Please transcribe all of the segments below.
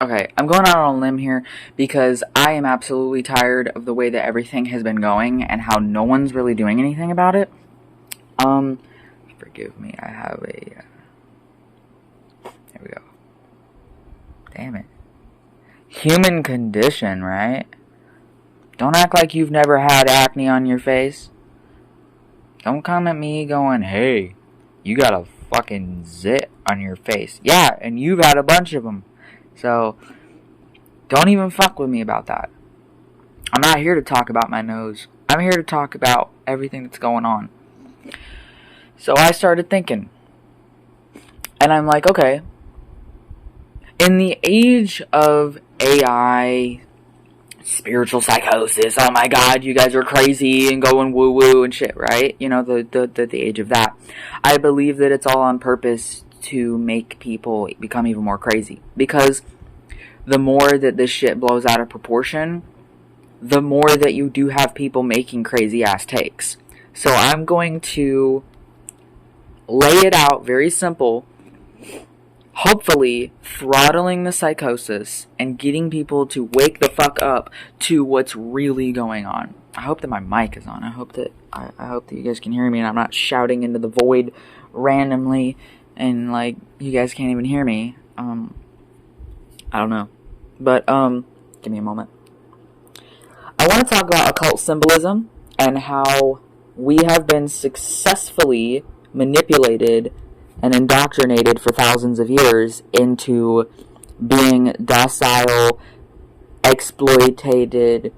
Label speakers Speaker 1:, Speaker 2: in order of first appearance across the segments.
Speaker 1: Okay, I'm going out on a limb here because I am absolutely tired of the way that everything has been going and how no one's really doing anything about it. Forgive me, I have a, there we go. Damn it. Human condition, right? Don't act like you've never had acne on your face. Don't come at me going, hey, you got a fucking zit on your face. Yeah, and you've had a bunch of them. So, don't even fuck with me about that. I'm not here to talk about my nose. I'm here to talk about everything that's going on. So I started thinking. And I'm like, okay. In the age of AI, spiritual psychosis, oh my god, you guys are crazy and going woo-woo and shit, right? You know, the age of that. I believe that it's all on purpose to make people become even more crazy. Because the more that this shit blows out of proportion, the more that you do have people making crazy ass takes. So I'm going to lay it out very simple, hopefully throttling the psychosis and getting people to wake the fuck up to what's really going on. I hope that my mic is on. I hope that you guys can hear me and I'm not shouting into the void randomly and like you guys can't even hear me. I don't know. But give me a moment. I want to talk about occult symbolism and how we have been successfully manipulated and indoctrinated for thousands of years into being docile, exploited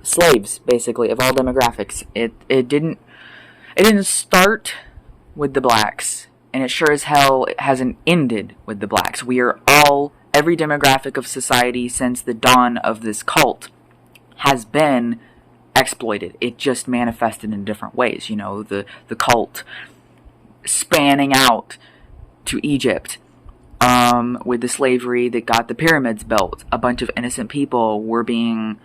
Speaker 1: slaves, basically, of all demographics. It didn't start with the blacks, and it sure as hell hasn't ended with the blacks. We are all, every demographic of society since the dawn of this cult has been exploited. It just manifested in different ways. You know, the cult spanning out to Egypt with the slavery that got the pyramids built. A bunch of innocent people were being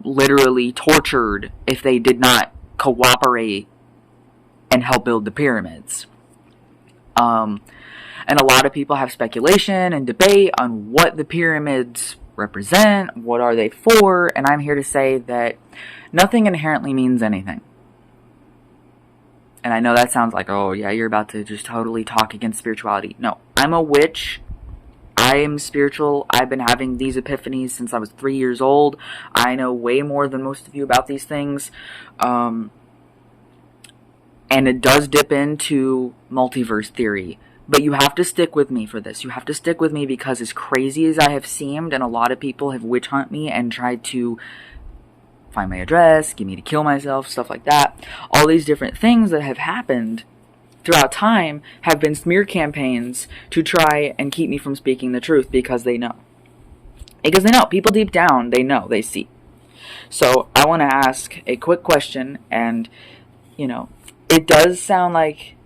Speaker 1: literally tortured if they did not cooperate and help build the pyramids. And a lot of people have speculation and debate on what the pyramids represent, what are they for, and I'm here to say that nothing inherently means anything. And I know that sounds like, oh yeah, you're about to just totally talk against spirituality. No, I'm a witch. I am spiritual. I've been having these epiphanies since I was 3 years old. I know way more than most of you about these things. And it does dip into multiverse theory. But you have to stick with me for this. You have to stick with me because as crazy as I have seemed, and a lot of people have witch hunt me and tried to find my address, get me to kill myself, stuff like that. All these different things that have happened throughout time have been smear campaigns to try and keep me from speaking the truth because they know. Because they know. People deep down, they know. They see. So I want to ask a quick question, and, you know, it does sound like,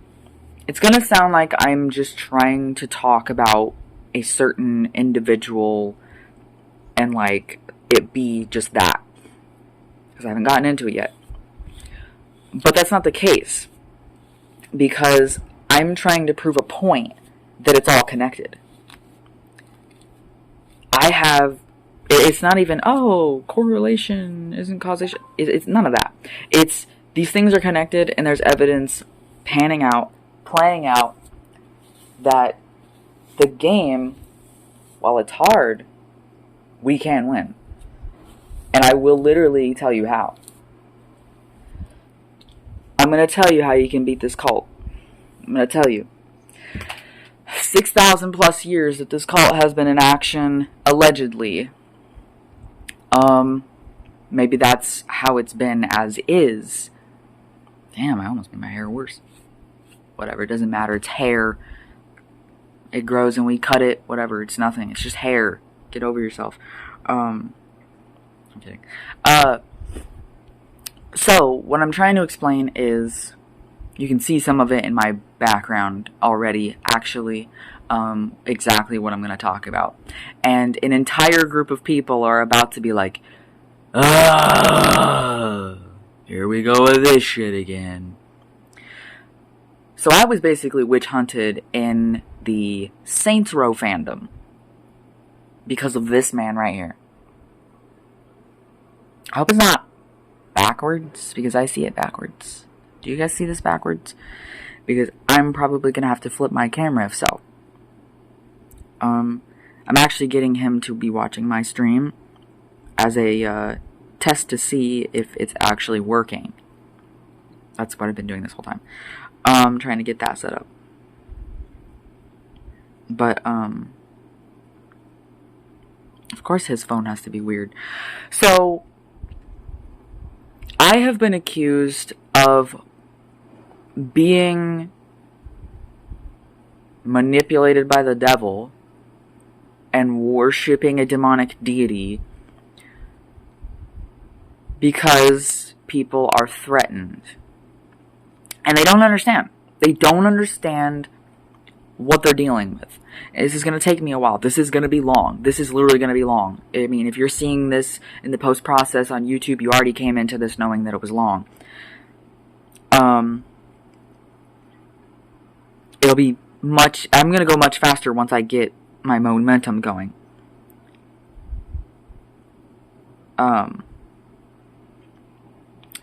Speaker 1: it's going to sound like I'm just trying to talk about a certain individual and, like, it be just that. Because I haven't gotten into it yet. But that's not the case. Because I'm trying to prove a point that it's all connected. It's not even, oh, correlation isn't causation. It's none of that. It's, these things are connected and there's evidence playing out, that the game, while it's hard, we can win. And I will literally tell you how. I'm going to tell you how you can beat this cult. I'm going to tell you. 6,000 plus years that this cult has been in action, allegedly. Maybe that's how it's been as is. Damn, I almost made my hair worse. Whatever, it doesn't matter. It's hair. It grows and we cut it. Whatever, it's nothing. It's just hair. Get over yourself. I'm kidding. So, what I'm trying to explain is, you can see some of it in my background already, actually, exactly what I'm going to talk about. And an entire group of people are about to be like, here we go with this shit again. So I was basically witch hunted in the Saints Row fandom because of this man right here. I hope it's not backwards, because I see it backwards. Do you guys see this backwards? Because I'm probably going to have to flip my camera if so. I'm actually getting him to be watching my stream as a test to see if it's actually working. That's what I've been doing this whole time. Trying to get that set up. But, of course his phone has to be weird. So, I have been accused of being manipulated by the devil and worshipping a demonic deity because people are threatened. And they don't understand. They don't understand what they're dealing with. This is going to take me a while. This is going to be long. This is literally going to be long. I mean, if you're seeing this in the post-process on YouTube, you already came into this knowing that it was long. It'll be much... I'm going to go much faster once I get my momentum going.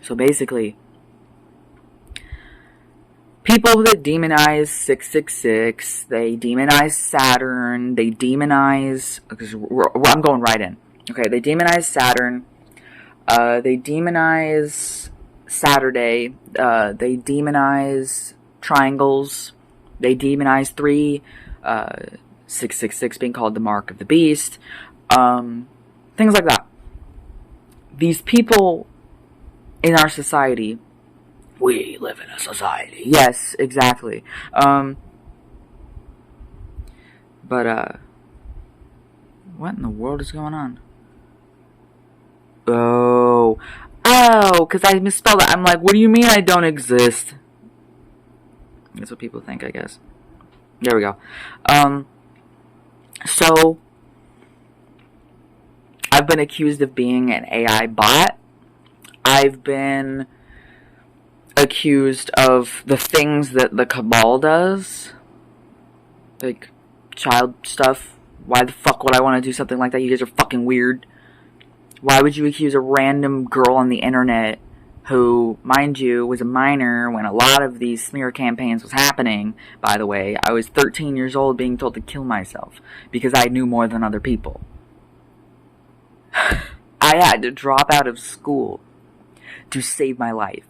Speaker 1: So basically... people that demonize 666, they demonize Saturn, they demonize... because I'm going right in. Okay, they demonize Saturn, they demonize Saturday, they demonize triangles, they demonize 666 being called the mark of the beast, things like that. These people in our society... we live in a society. Yes, exactly. What in the world is going on? Oh, because I misspelled it. I'm like, what do you mean I don't exist? That's what people think, I guess. There we go. So, I've been accused of being an AI bot. I've been accused of the things that the cabal does, like child stuff. Why the fuck would I want to do something like that? You guys are fucking weird. Why would you accuse a random girl on the internet who, mind you, was a minor when a lot of these smear campaigns was happening? By the way, I was 13 years old being told to kill myself because I knew more than other people. I had to drop out of school to save my life.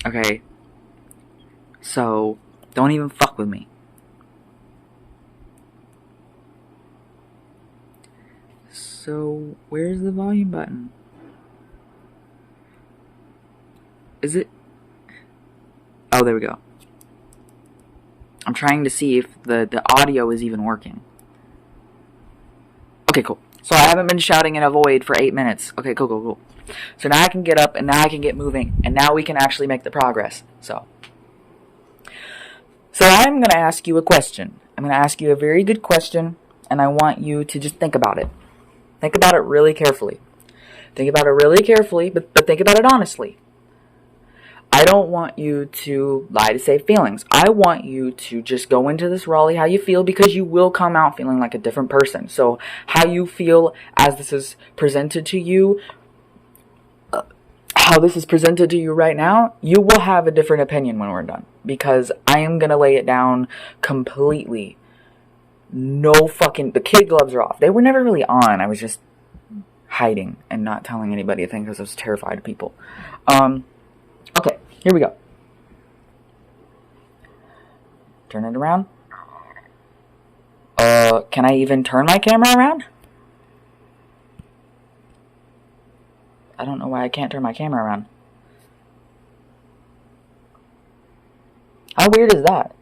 Speaker 1: Okay, so don't even fuck with me. So, where's the volume button? Is it? Oh, there we go. I'm trying to see if the audio is even working. Okay, cool. So I haven't been shouting in a void for 8 minutes. Okay, cool. So now I can get up, and now I can get moving, and now we can actually make the progress. So I'm going to ask you a question. I'm going to ask you a very good question, and I want you to just think about it. Think about it really carefully. Think about it really carefully, but think about it honestly. I don't want you to lie to save feelings. I want you to just go into this Raleigh how you feel, because you will come out feeling like a different person. So how you feel as this is presented to you, how this is presented to you right now, you will have a different opinion when we're done. Because I am going to lay it down completely. No fucking... the kid gloves are off. They were never really on. I was just hiding and not telling anybody a thing because I was terrified of people. Okay, here we go. Turn it around. Can I even turn my camera around? I don't know why I can't turn my camera around. How weird is that?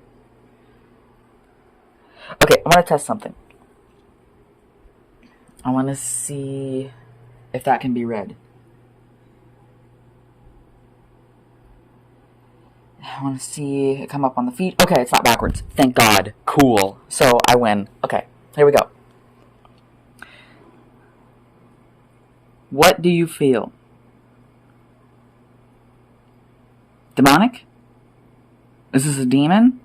Speaker 1: Okay, I want to test something. I want to see if that can be read. I want to see it come up on the feed. Okay, it's not backwards. Thank God. Cool. So I win. Okay, here we go. What do you feel? Demonic? Is this a demon?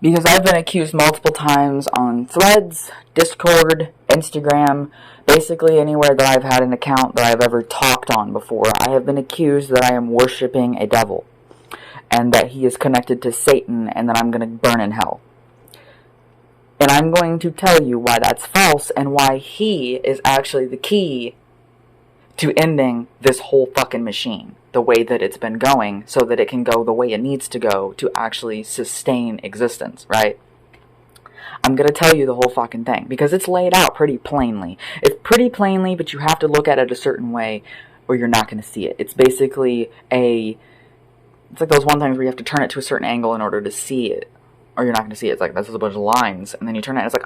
Speaker 1: Because I've been accused multiple times on Threads, Discord, Instagram, basically anywhere that I've had an account that I've ever talked on before. I have been accused that I am worshipping a devil, and that he is connected to Satan, and that I'm going to burn in hell. And I'm going to tell you why that's false, and why he is actually the key to ending this whole fucking machine the way that it's been going, so that it can go the way it needs to go to actually sustain existence, right? I'm going to tell you the whole fucking thing, because it's laid out pretty plainly. It's pretty plainly, but you have to look at it a certain way, or you're not going to see it. It's basically it's like those one times where you have to turn it to a certain angle in order to see it, or you're not going to see it. It's like, that's a bunch of lines, and then you turn it, and it's like,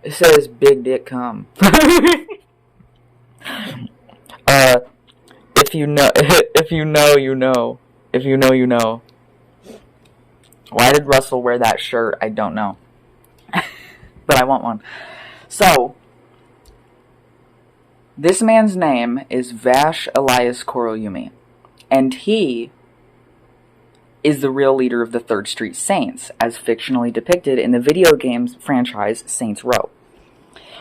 Speaker 1: it says big dick cum. If you know, you know. If you know, you know. Why did Russell wear that shirt? I don't know. But I want one. So, this man's name is Vash Elias Koroyumi. And he is the real leader of the Third Street Saints, as fictionally depicted in the video games franchise Saints Row.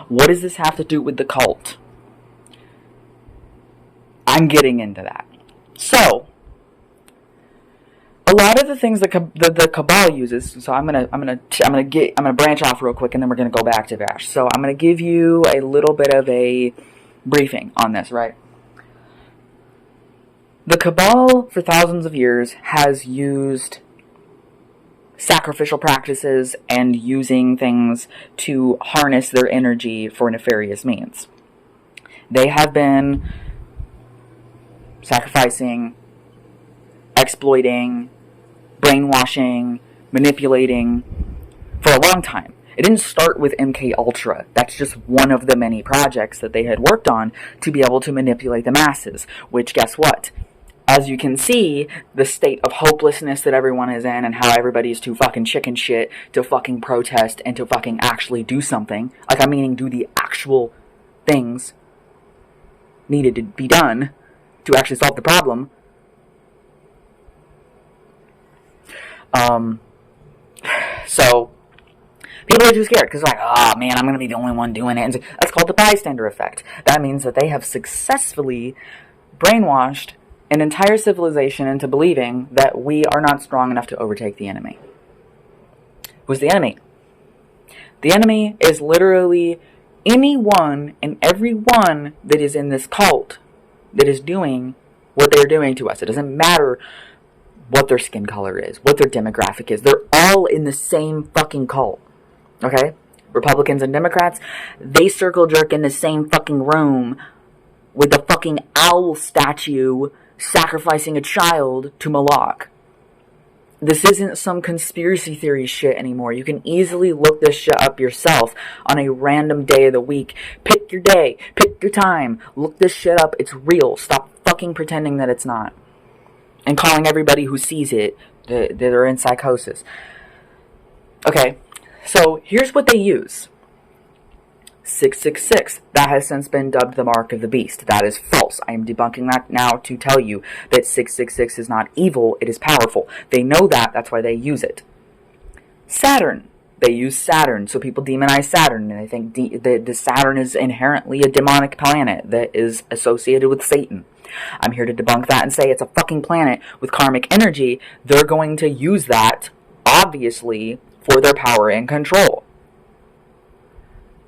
Speaker 1: What does this have to do with the cult? I'm getting into that. So, a lot of the things that the Cabal uses. So I'm gonna branch off real quick, and then we're gonna go back to Vash. So I'm gonna give you a little bit of a briefing on this, right? The Cabal, for thousands of years, has used sacrificial practices and using things to harness their energy for nefarious means. They have been sacrificing, exploiting, brainwashing, manipulating for a long time. It didn't start with MK Ultra. That's just one of the many projects that they had worked on to be able to manipulate the masses. Which, guess what? As you can see, the state of hopelessness that everyone is in, and how everybody's too fucking chicken shit to fucking protest and to fucking actually do something. Like, I'm meaning do the actual things needed to be done to actually solve the problem. So, people are too scared, because like, oh man, I'm going to be the only one doing it. And so, that's called the bystander effect. That means that they have successfully brainwashed an entire civilization into believing that we are not strong enough to overtake the enemy. Who's the enemy? The enemy is literally anyone and everyone that is in this cult that is doing what they're doing to us. It doesn't matter what their skin color is, what their demographic is. They're all in the same fucking cult. Okay? Republicans and Democrats, they circle jerk in the same fucking room with the fucking owl statue sacrificing a child to Moloch. This isn't some conspiracy theory shit anymore. You can easily look this shit up yourself on a random day of the week. Pick your day. Pick your time. Look this shit up. It's real. Stop fucking pretending that it's not. And calling everybody who sees it that they're in psychosis. Okay, so here's what they use. 666. That has since been dubbed the mark of the beast. That is false. I am debunking that now to tell you that 666 is not evil, it is powerful. They know that, that's why they use it. Saturn. They use Saturn, so people demonize Saturn, and they think the Saturn is inherently a demonic planet that is associated with Satan. I'm here to debunk that and say it's a fucking planet with karmic energy. They're going to use that, obviously, for their power and control.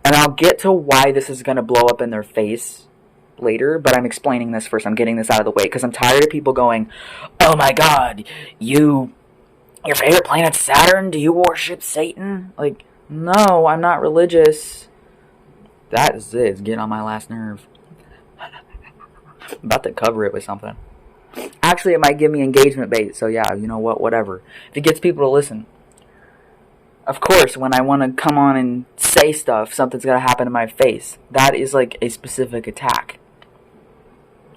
Speaker 1: And I'll get to why this is going to blow up in their face later, but I'm explaining this first. I'm getting this out of the way, because I'm tired of people going, oh my god, your favorite planet's Saturn? Do you worship Satan? Like, no, I'm not religious. That is it. It's getting on my last nerve. I'm about to cover it with something. Actually, it might give me engagement bait, so yeah, you know what, whatever. If it gets people to listen. Of course, when I want to come on and say stuff, something's got to happen to my face. That is like a specific attack.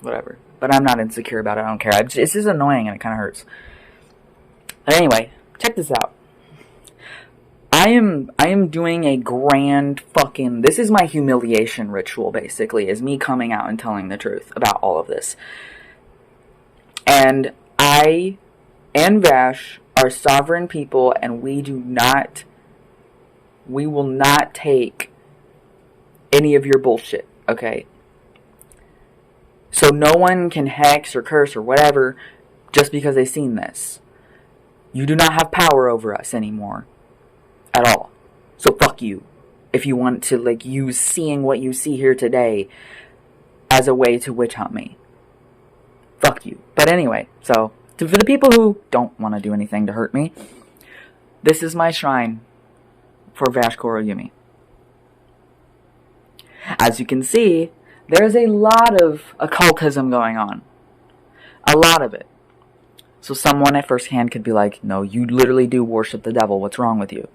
Speaker 1: Whatever. But I'm not insecure about it. I don't care. It's just annoying and it kind of hurts. But anyway, check this out. I am doing a grand fucking... This is my humiliation ritual, basically, is me coming out and telling the truth about all of this. And I and Vash are sovereign people, and we will not take any of your bullshit, okay? So no one can hex or curse or whatever just because they've seen this. You do not have power over us anymore. At all. So fuck you. If you want to, like, use seeing what you see here today as a way to witch hunt me. Fuck you. But anyway, so, for the people who don't want to do anything to hurt me, this is my shrine for Vash Yumi. As you can see, there's a lot of occultism going on. A lot of it. So someone at first hand could be like, no, you literally do worship the devil. What's wrong with you?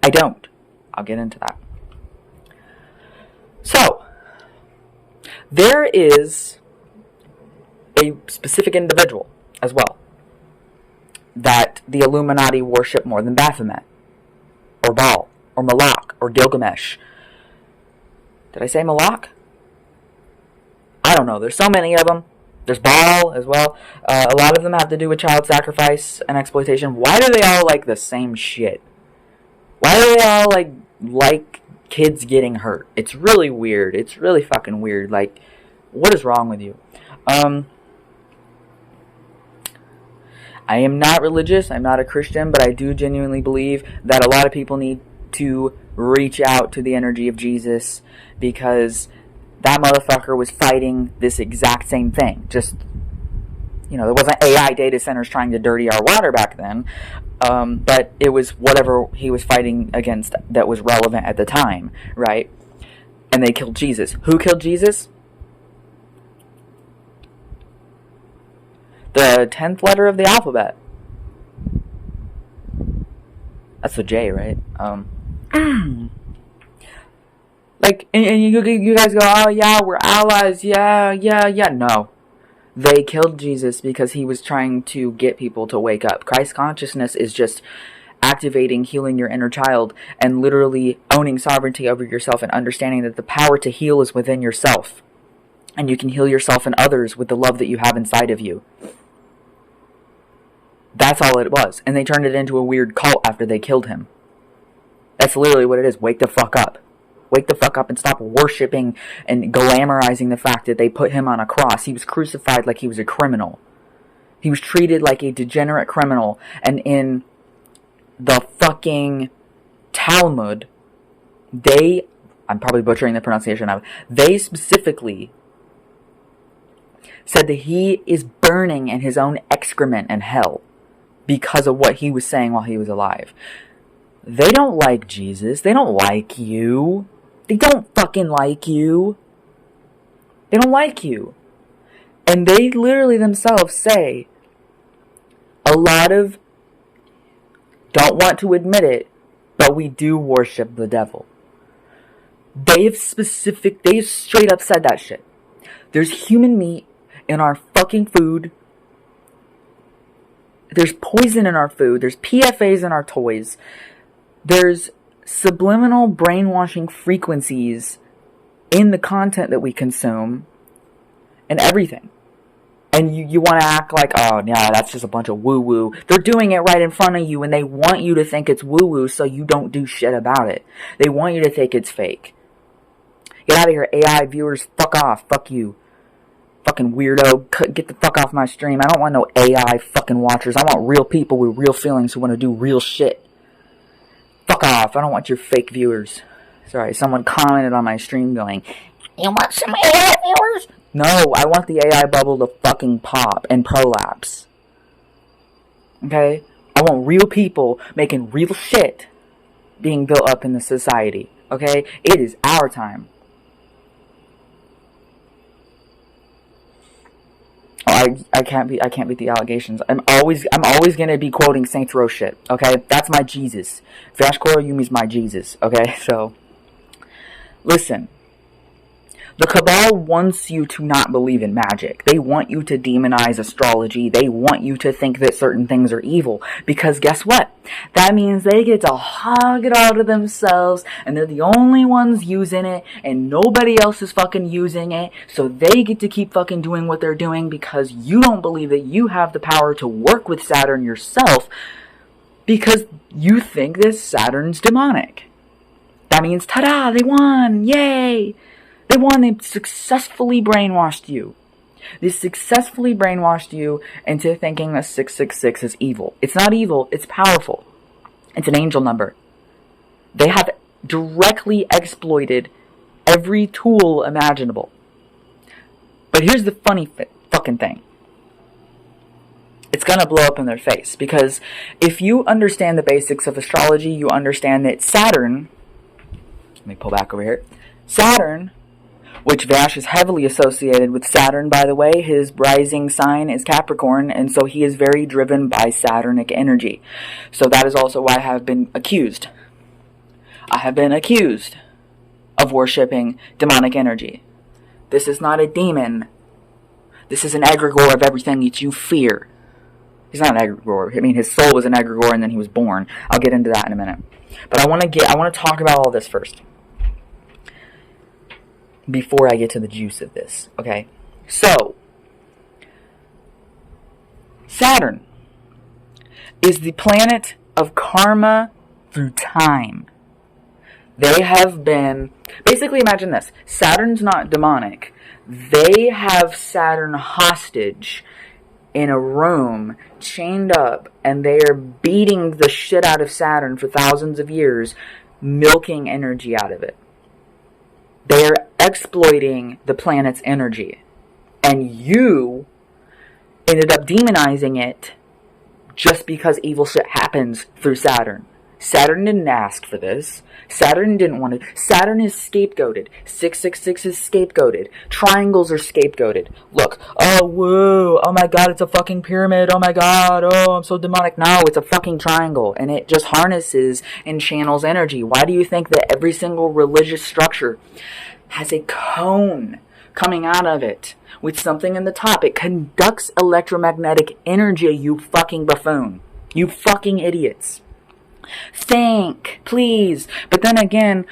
Speaker 1: I don't. I'll get into that. So, there is a specific individual as well that the Illuminati worship more than Baphomet, or BAAL, or MOLOCH, or Gilgamesh. Did I say MOLOCH? I don't know. There's so many of them. There's BAAL as well. A lot of them have to do with child sacrifice and exploitation. Why do they all like the same shit? Why do they all like kids getting hurt? It's really weird. It's really fucking weird. Like, what is wrong with you? I am not religious. I'm not a Christian, but I do genuinely believe that a lot of people need to reach out to the energy of Jesus, because that motherfucker was fighting this exact same thing. Just, there wasn't AI data centers trying to dirty our water back then. But it was whatever he was fighting against that was relevant at the time, right? And they killed Jesus. Who killed Jesus? The 10th letter of the alphabet. That's the J, right? And you guys go, oh yeah, we're allies, yeah. No. They killed Jesus because he was trying to get people to wake up. Christ consciousness is just activating, healing your inner child, and literally owning sovereignty over yourself and understanding that the power to heal is within yourself. And you can heal yourself and others with the love that you have inside of you. That's all it was. And they turned it into a weird cult after they killed him. That's literally what it is. Wake the fuck up. Wake the fuck up and stop worshipping and glamorizing the fact that they put him on a cross. He was crucified like he was a criminal. He was treated like a degenerate criminal. And in the fucking Talmud, I'm probably butchering the pronunciation of it, they specifically said that he is burning in his own excrement in hell because of what he was saying while he was alive. They don't like Jesus. They don't like you. They don't fucking like you. They don't like you. And they literally themselves say, a lot of don't want to admit it, but we do worship the devil. They've straight up said that shit. There's human meat in our fucking food. There's poison in our food. There's PFAs in our toys. There's subliminal brainwashing frequencies in the content that we consume and everything. And you want to act like, oh, yeah, that's just a bunch of woo-woo. They're doing it right in front of you, and they want you to think it's woo-woo so you don't do shit about it. They want you to think it's fake. Get out of here, AI viewers. Fuck off. Fuck you. Fucking weirdo. Get the fuck off my stream. I don't want no AI fucking watchers. I want real people with real feelings who want to do real shit. Fuck off. I don't want your fake viewers. Sorry, someone commented on my stream going, you want some AI viewers? No, I want the AI bubble to fucking pop and prolapse. Okay? I want real people making real shit being built up in the society. Okay? It is our time. Oh, I can't beat the allegations. I'm always gonna be quoting Saints Row shit. Okay? That's my Jesus. Vash Yumi's my Jesus. Okay? So listen. The cabal wants you to not believe in magic. They want you to demonize astrology. They want you to think that certain things are evil. Because guess what? That means they get to hog it all to themselves, and they're the only ones using it, and nobody else is fucking using it. So they get to keep fucking doing what they're doing because you don't believe that you have the power to work with Saturn yourself because you think that Saturn's demonic. That means, ta-da, they won, yay! They won, they successfully brainwashed you. They successfully brainwashed you into thinking that 666 is evil. It's not evil, it's powerful. It's an angel number. They have directly exploited every tool imaginable. But here's the funny fucking thing. It's gonna blow up in their face. Because if you understand the basics of astrology, you understand that Saturn, let me pull back over here. Saturn, which Vash is heavily associated with Saturn, by the way. His rising sign is Capricorn, and so he is very driven by Saturnic energy. So that is also why I have been accused. I have been accused of worshipping demonic energy. This is not a demon. This is an egregore of everything that you fear. He's not an egregore. I mean, his soul was an egregore, and then he was born. I'll get into that in a minute. But I want to talk about all this first, before I get to the juice of this, okay? So, Saturn is the planet of karma through time. They have been, basically imagine this, Saturn's not demonic. They have Saturn hostage in a room, chained up, and they are beating the shit out of Saturn for thousands of years, milking energy out of it. They are exploiting the planet's energy. And you ended up demonizing it just because evil shit happens through Saturn. Saturn didn't ask for this. Saturn didn't want it. Saturn is scapegoated. 666 is scapegoated. Triangles are scapegoated. Look, oh, whoa, oh my god, it's a fucking pyramid, oh my god, oh, I'm so demonic. No, it's a fucking triangle, and it just harnesses and channels energy. Why do you think that every single religious structure has a cone coming out of it with something in the top? It conducts electromagnetic energy, you fucking buffoon. You fucking idiots. Think, please. But then again,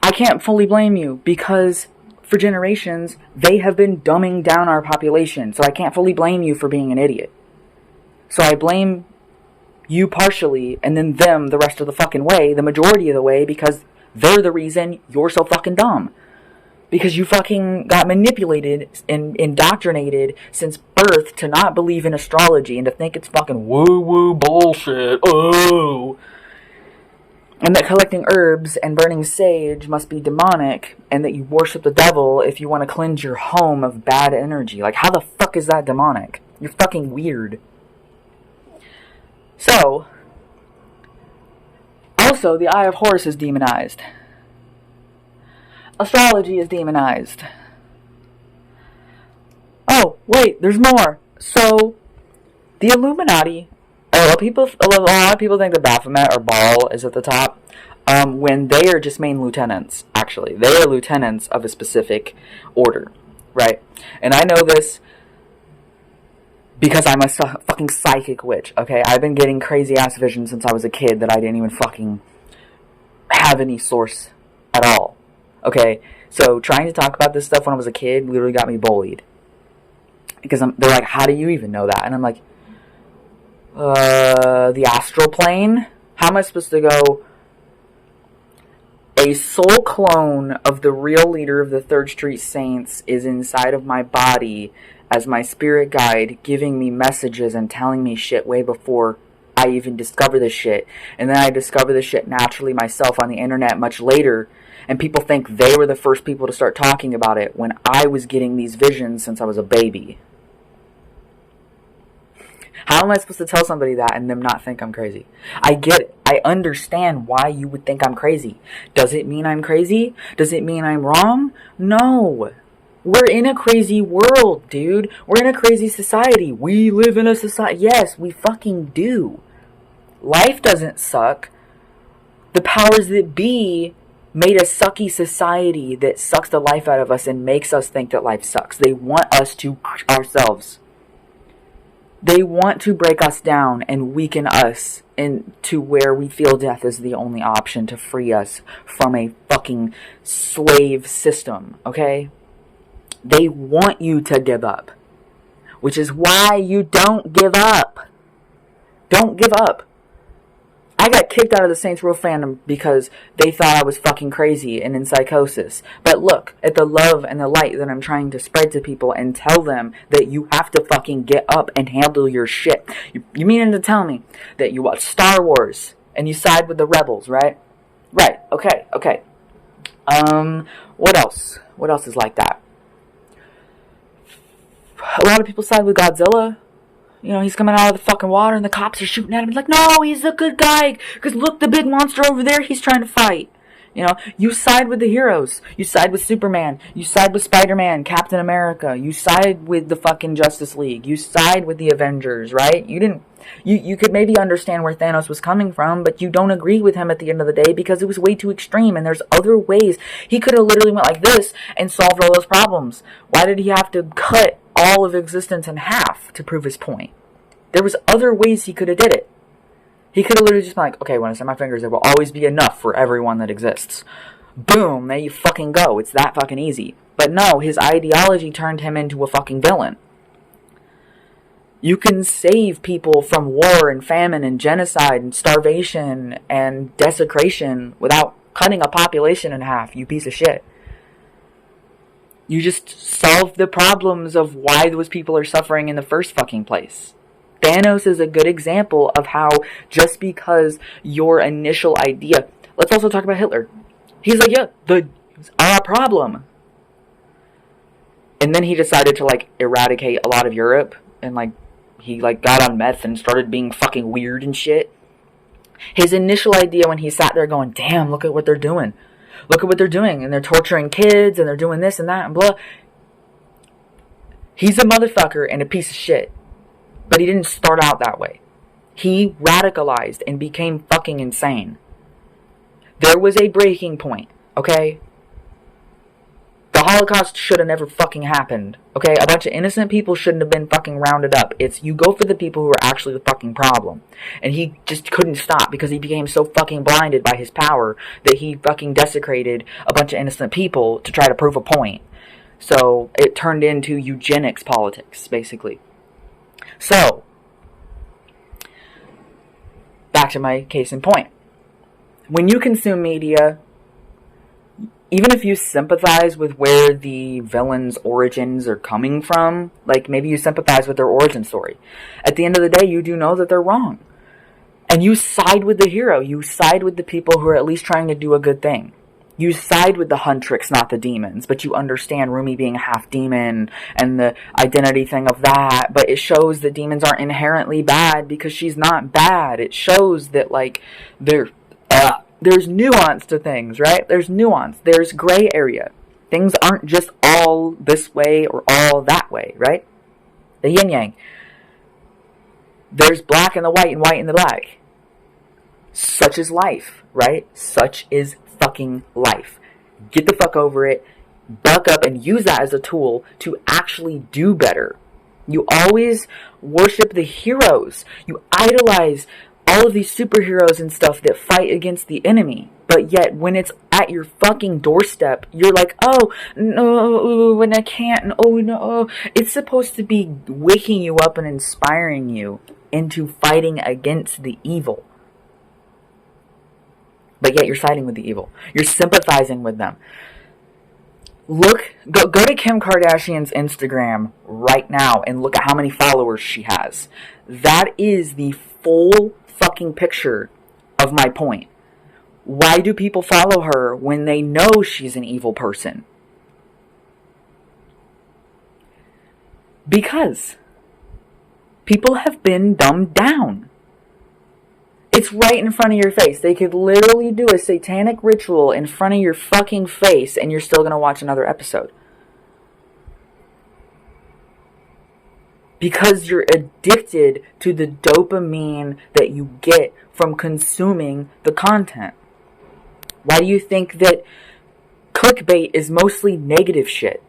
Speaker 1: I can't fully blame you because for generations, they have been dumbing down our population. So I can't fully blame you for being an idiot. So I blame you partially and then them the rest of the fucking way, the majority of the way, because they're the reason you're so fucking dumb. Because you fucking got manipulated and indoctrinated since birth to not believe in astrology and to think it's fucking woo-woo bullshit. Oh! And that collecting herbs and burning sage must be demonic, and that you worship the devil if you want to cleanse your home of bad energy. Like, how the fuck is that demonic? You're fucking weird. So, also, the Eye of Horus is demonized. Astrology is demonized. Oh, wait, there's more. So, the Illuminati, a lot of people think that Baphomet or BAAL is at the top, when they are just main lieutenants, actually. They are lieutenants of a specific order, right? And I know this because I'm a fucking psychic witch, okay? I've been getting crazy-ass visions since I was a kid that I didn't even fucking have any source at all. Okay, so trying to talk about this stuff when I was a kid literally got me bullied. Because they're like, how do you even know that? And I'm like, the astral plane? How am I supposed to go? A soul clone of the real leader of the 3rd Street Saints is inside of my body as my spirit guide, giving me messages and telling me shit way before I even discover this shit. And then I discover this shit naturally myself on the internet much later. And people think they were the first people to start talking about it when I was getting these visions since I was a baby. How am I supposed to tell somebody that and them not think I'm crazy? I get it. I understand why you would think I'm crazy. Does it mean I'm crazy? Does it mean I'm wrong? No. We're in a crazy world, dude. We're in a crazy society. We live in a society. Yes, we fucking do. Life doesn't suck. The powers that be made a sucky society that sucks the life out of us and makes us think that life sucks. They want us to ourselves. They want to break us down and weaken us into where we feel death is the only option to free us from a fucking slave system, okay? They want you to give up. Which is why you don't give up. Don't give up. I got kicked out of the Saints Row fandom because they thought I was fucking crazy and in psychosis. But look at the love and the light that I'm trying to spread to people and tell them that you have to fucking get up and handle your shit. You meaning to tell me that you watch Star Wars and you side with the rebels, right? Right, okay. What else? What else is like that? A lot of people side with Godzilla. You know, he's coming out of the fucking water and the cops are shooting at him. Like, no, he's a good guy. Because look, the big monster over there, he's trying to fight. You know, you side with the heroes. You side with Superman. You side with Spider-Man, Captain America. You side with the fucking Justice League. You side with the Avengers, right? You could maybe understand where Thanos was coming from, but you don't agree with him at the end of the day because it was way too extreme, and there's other ways. He could have literally went like this and solved all those problems. Why did he have to cut all of existence in half to prove his point? There was other ways he could have did it. He could have literally just been like, okay, when I snap my fingers, there will always be enough for everyone that exists. Boom, there you fucking go. It's that fucking easy. But no, his ideology turned him into a fucking villain. You can save people from war and famine and genocide and starvation and desecration without cutting a population in half, you piece of shit. You just solve the problems of why those people are suffering in the first fucking place. Thanos is a good example of how just because your initial idea... Let's also talk about Hitler. He's like, yeah, the our problem. And then he decided to, like, eradicate a lot of Europe. And, like, he, like, got on meth and started being fucking weird and shit. His initial idea when he sat there going, damn, look at what they're doing. Look at what they're doing. And they're torturing kids, and they're doing this and that, and blah. He's a motherfucker and a piece of shit. But he didn't start out that way. He radicalized and became fucking insane. There was a breaking point, okay? The Holocaust should have never fucking happened, okay? A bunch of innocent people shouldn't have been fucking rounded up. It's, you go for the people who are actually the fucking problem. And he just couldn't stop because he became so fucking blinded by his power that he fucking desecrated a bunch of innocent people to try to prove a point. So, it turned into eugenics politics, basically. So, back to my case in point. When you consume media, even if you sympathize with where the villain's origins are coming from, like maybe you sympathize with their origin story, at the end of the day, you do know that they're wrong. And you side with the hero. You side with the people who are at least trying to do a good thing. You side with the Huntrix, not the demons, but you understand Rumi being a half demon and the identity thing of that, but it shows that demons aren't inherently bad because she's not bad. It shows that, like, there's nuance to things, right? There's nuance. There's gray area. Things aren't just all this way or all that way, right? The yin-yang. There's black and the white and white and the black. Such is life, right? Such is fucking life. Get the fuck over it. Buck up and use that as a tool to actually do better. You always worship the heroes. You idolize all of these superheroes and stuff that fight against the enemy. But yet, when it's at your fucking doorstep, you're like, oh, no, and I can't, and oh, no. It's supposed to be waking you up and inspiring you into fighting against the evil. But yet you're siding with the evil. You're sympathizing with them. Go to Kim Kardashian's Instagram right now and look at how many followers she has. That is the full fucking picture of my point. Why do people follow her when they know she's an evil person? Because people have been dumbed down. It's right in front of your face. They could literally do a satanic ritual in front of your fucking face and you're still going to watch another episode. Because you're addicted to the dopamine that you get from consuming the content. Why do you think that clickbait is mostly negative shit?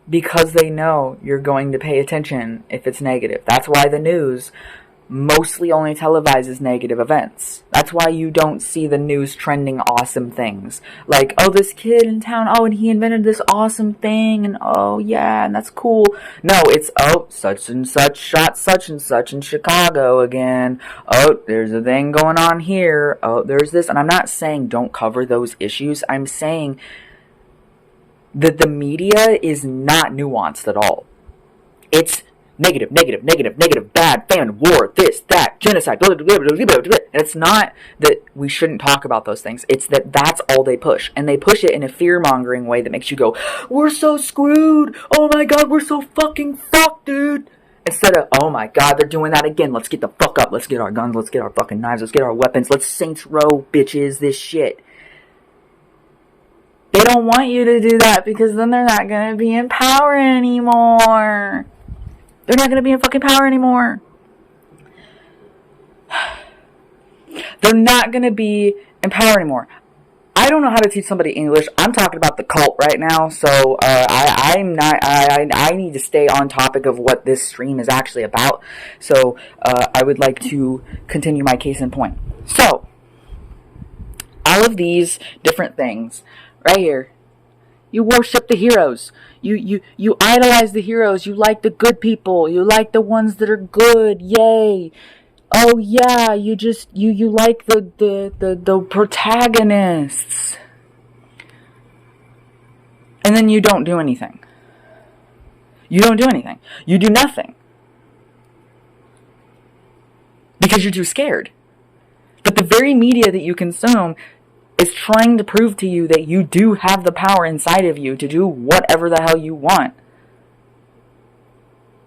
Speaker 1: Because they know you're going to pay attention if it's negative. That's why the news mostly only televises negative events. That's why you don't see the news trending awesome things. Like, oh, this kid in town, oh, and he invented this awesome thing, and oh, yeah, and that's cool. No, it's, oh, such and such shot such and such in Chicago again. Oh, there's a thing going on here. Oh, there's this. And I'm not saying don't cover those issues. I'm saying that the media is not nuanced at all. It's negative, negative, negative, negative, bad, famine, war, this, that, genocide, blah, blah, blah, blah, blah, blah. And it's not that we shouldn't talk about those things. It's that that's all they push. And they push it in a fear-mongering way that makes you go, we're so screwed. Oh my God, we're so fucking fucked, dude. Instead of, oh my God, they're doing that again. Let's get the fuck up. Let's get our guns. Let's get our fucking knives. Let's get our weapons. Let's Saints Row, bitches, this shit. They don't want you to do that because then they're not going to be in power anymore. They're not going to be in fucking power anymore. They're not going to be in power anymore. I don't know how to teach somebody English. I'm talking about the cult right now, so I need to stay on topic of what this stream is actually about. So I would like to continue my case in point. So all of these different things right here. You worship the heroes. You idolize the heroes. You like the good people. You like the ones that are good. Yay. Oh yeah, you like the protagonists. And then you don't do anything. You don't do anything. You do nothing. Because you're too scared. But the very media that you consume is trying to prove to you that you do have the power inside of you to do whatever the hell you want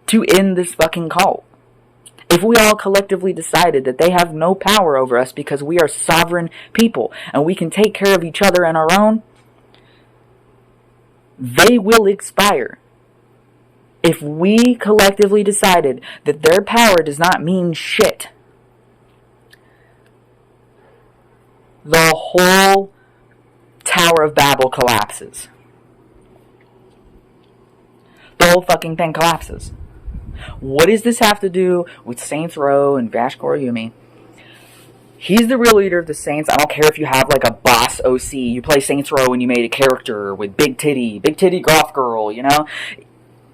Speaker 1: to end this fucking cult. If we all collectively decided that they have no power over us because we are sovereign people and we can take care of each other on our own, they will expire. If we collectively decided that their power does not mean shit, the whole Tower of Babel collapses. The whole fucking thing collapses. What does this have to do with Saints Row and Vash Koryumi? He's the real leader of the Saints. I don't care if you have like a boss OC. You play Saints Row and you made a character with big titty goth girl, you know?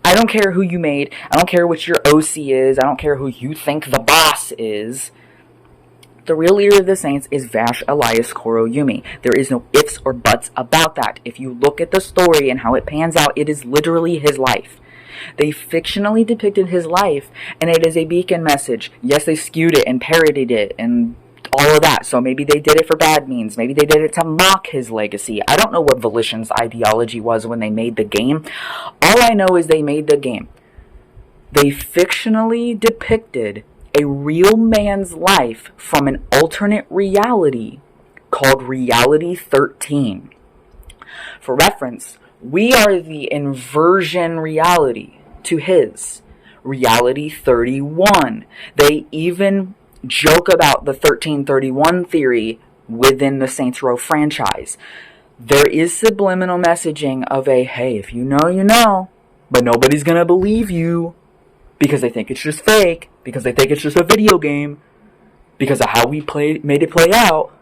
Speaker 1: I don't care who you made. I don't care what your OC is. I don't care who you think the boss is. The real leader of the Saints is Vash Elias Koryumi. There is no ifs or buts about that. If you look at the story and how it pans out, it is literally his life. They fictionally depicted his life, and it is a beacon message. Yes, they skewed it and parodied it and all of that. So maybe they did it for bad means. Maybe they did it to mock his legacy. I don't know what Volition's ideology was when they made the game. All I know is they made the game. They fictionally depicted a real man's life from an alternate reality called Reality 13. For reference, we are the inversion reality to his Reality 31. They even joke about the 1331 theory within the Saints Row franchise. There is subliminal messaging of a, hey, if you know, you know, but nobody's gonna believe you. Because they think it's just fake. Because they think it's just a video game. Because of how we made it play out.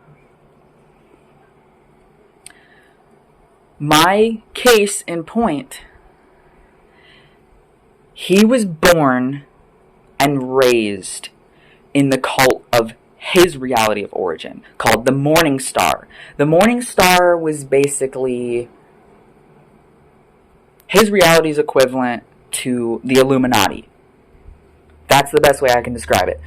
Speaker 1: My case in point. He was born and raised in the cult of his reality of origin. Called the Morning Star. The Morning Star was basically his reality's equivalent to the Illuminati. That's the best way I can describe it.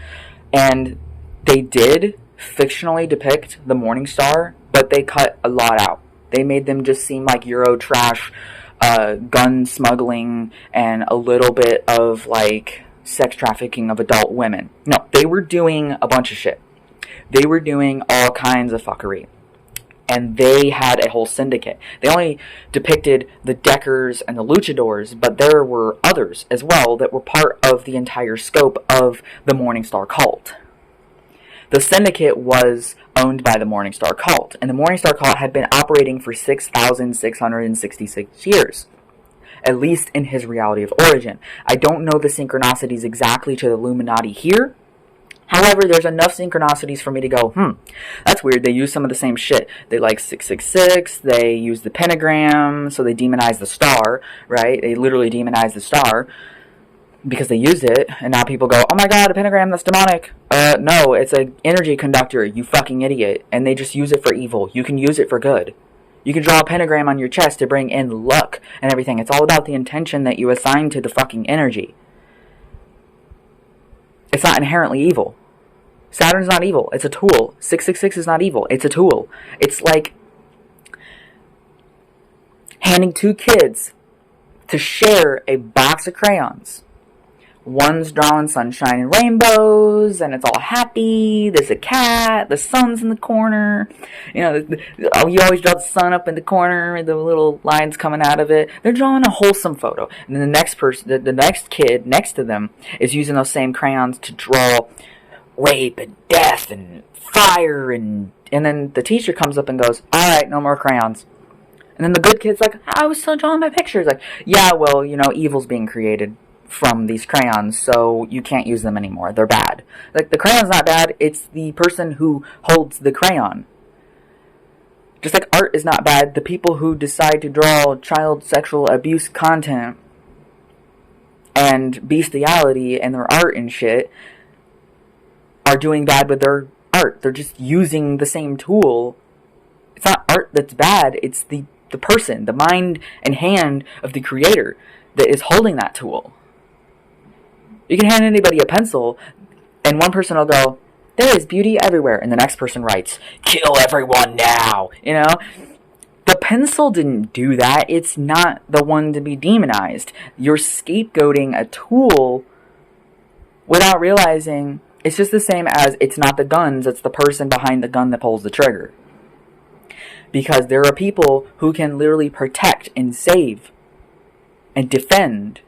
Speaker 1: And they did fictionally depict the Morning Star, but they cut a lot out. They made them just seem like Euro trash, gun smuggling, and a little bit of, like, sex trafficking of adult women. No, they were doing a bunch of shit. They were doing all kinds of fuckery. And they had a whole syndicate. They only depicted the Deckers and the Luchadors, but there were others as well that were part of the entire scope of the Morningstar cult. The syndicate was owned by the Morningstar cult. And the Morningstar cult had been operating for 6,666 years. At least in his reality of origin. I don't know the synchronicities exactly to the Illuminati here. However, there's enough synchronicities for me to go, that's weird. They use some of the same shit. They like 666. They use the pentagram. So they demonize the star, right? They literally demonize the star because they use it. And now people go, oh my god, a pentagram, that's demonic. No, it's an energy conductor, you fucking idiot. And they just use it for evil. You can use it for good. You can draw a pentagram on your chest to bring in luck and everything. It's all about the intention that you assign to the fucking energy. It's not inherently evil. Saturn's not evil. It's a tool. 666 is not evil. It's a tool. It's like handing two kids to share a box of crayons. One's drawing sunshine and rainbows, and it's all happy. There's a cat. The sun's in the corner. You know, you always draw the sun up in the corner, with the little lines coming out of it. They're drawing a wholesome photo. And then the next person, the next kid next to them is using those same crayons to draw rape and death and fire. And then the teacher comes up and goes, all right, no more crayons. And then the good kid's like, I was still drawing my pictures. Like, yeah, well, you know, evil's being created from these crayons, so you can't use them anymore. They're bad. Like, the crayon's not bad, it's the person who holds the crayon. Just like art is not bad, the people who decide to draw child sexual abuse content and bestiality in their art and shit are doing bad with their art. They're just using the same tool. It's not art that's bad, it's the person, the mind and hand of the creator that is holding that tool. You can hand anybody a pencil, and one person will go, there is beauty everywhere, and the next person writes, kill everyone now, you know? The pencil didn't do that. It's not the one to be demonized. You're scapegoating a tool without realizing it's just the same as it's not the guns, it's the person behind the gun that pulls the trigger. Because there are people who can literally protect and save and defend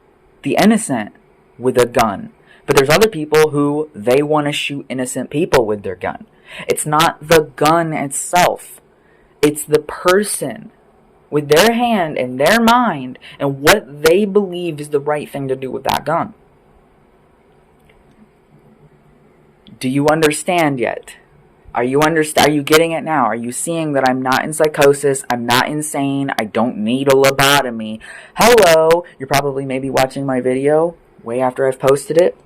Speaker 1: the innocent with a gun. But there's other people who they want to shoot innocent people with their gun. It's not the gun itself. It's the person with their hand and their mind and what they believe is the right thing to do with that gun. Do you understand yet? Are you getting it now? Are you seeing that I'm not in psychosis? I'm not insane. I don't need a lobotomy. Hello! You're probably maybe watching my video way after I've posted it.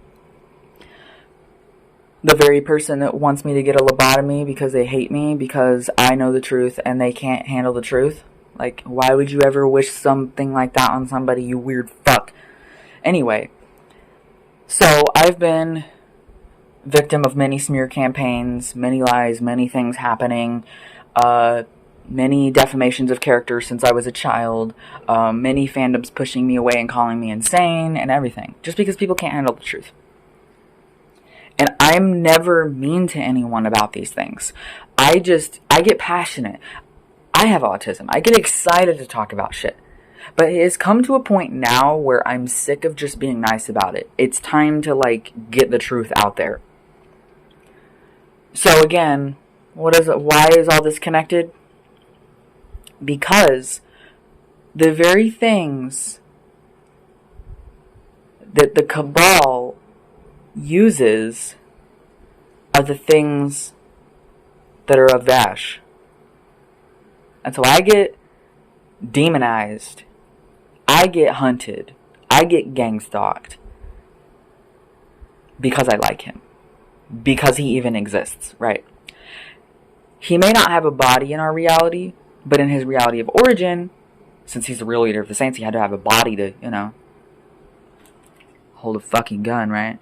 Speaker 1: The very person that wants me to get a lobotomy because they hate me because I know the truth and they can't handle the truth. Like, why would you ever wish something like that on somebody, you weird fuck? Anyway, so I've been victim of many smear campaigns, many lies, many things happening, many defamations of character since I was a child, many fandoms pushing me away and calling me insane and everything, just because people can't handle the truth. And I'm never mean to anyone about these things. I get passionate. I have autism. I get excited to talk about shit. But it has come to a point now where I'm sick of just being nice about it. It's time to, like, get the truth out there. So again, why is all this connected? Because the very things that the cabal uses are the things that are of Vash. And so I get demonized. I get hunted. I get gang stalked. Because I like him. Because he even exists, right? He may not have a body in our reality, but in his reality of origin, since he's the real leader of the Saints, he had to have a body to, you know, hold a fucking gun, right?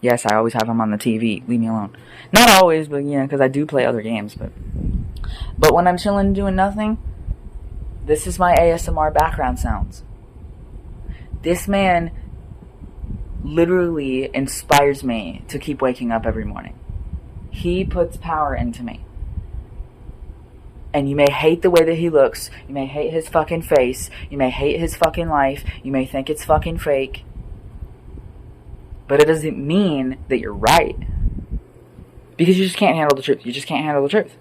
Speaker 1: Yes, I always have him on the TV. Leave me alone. Not always, but, you know, because I do play other games, but when I'm chilling doing nothing, this is my ASMR background sounds. This man literally inspires me to keep waking up every morning. He puts power into me. And you may hate the way that he looks. You may hate his fucking face. You may hate his fucking life. You may think it's fucking fake. But it doesn't mean that you're right. Because you just can't handle the truth. You just can't handle the truth.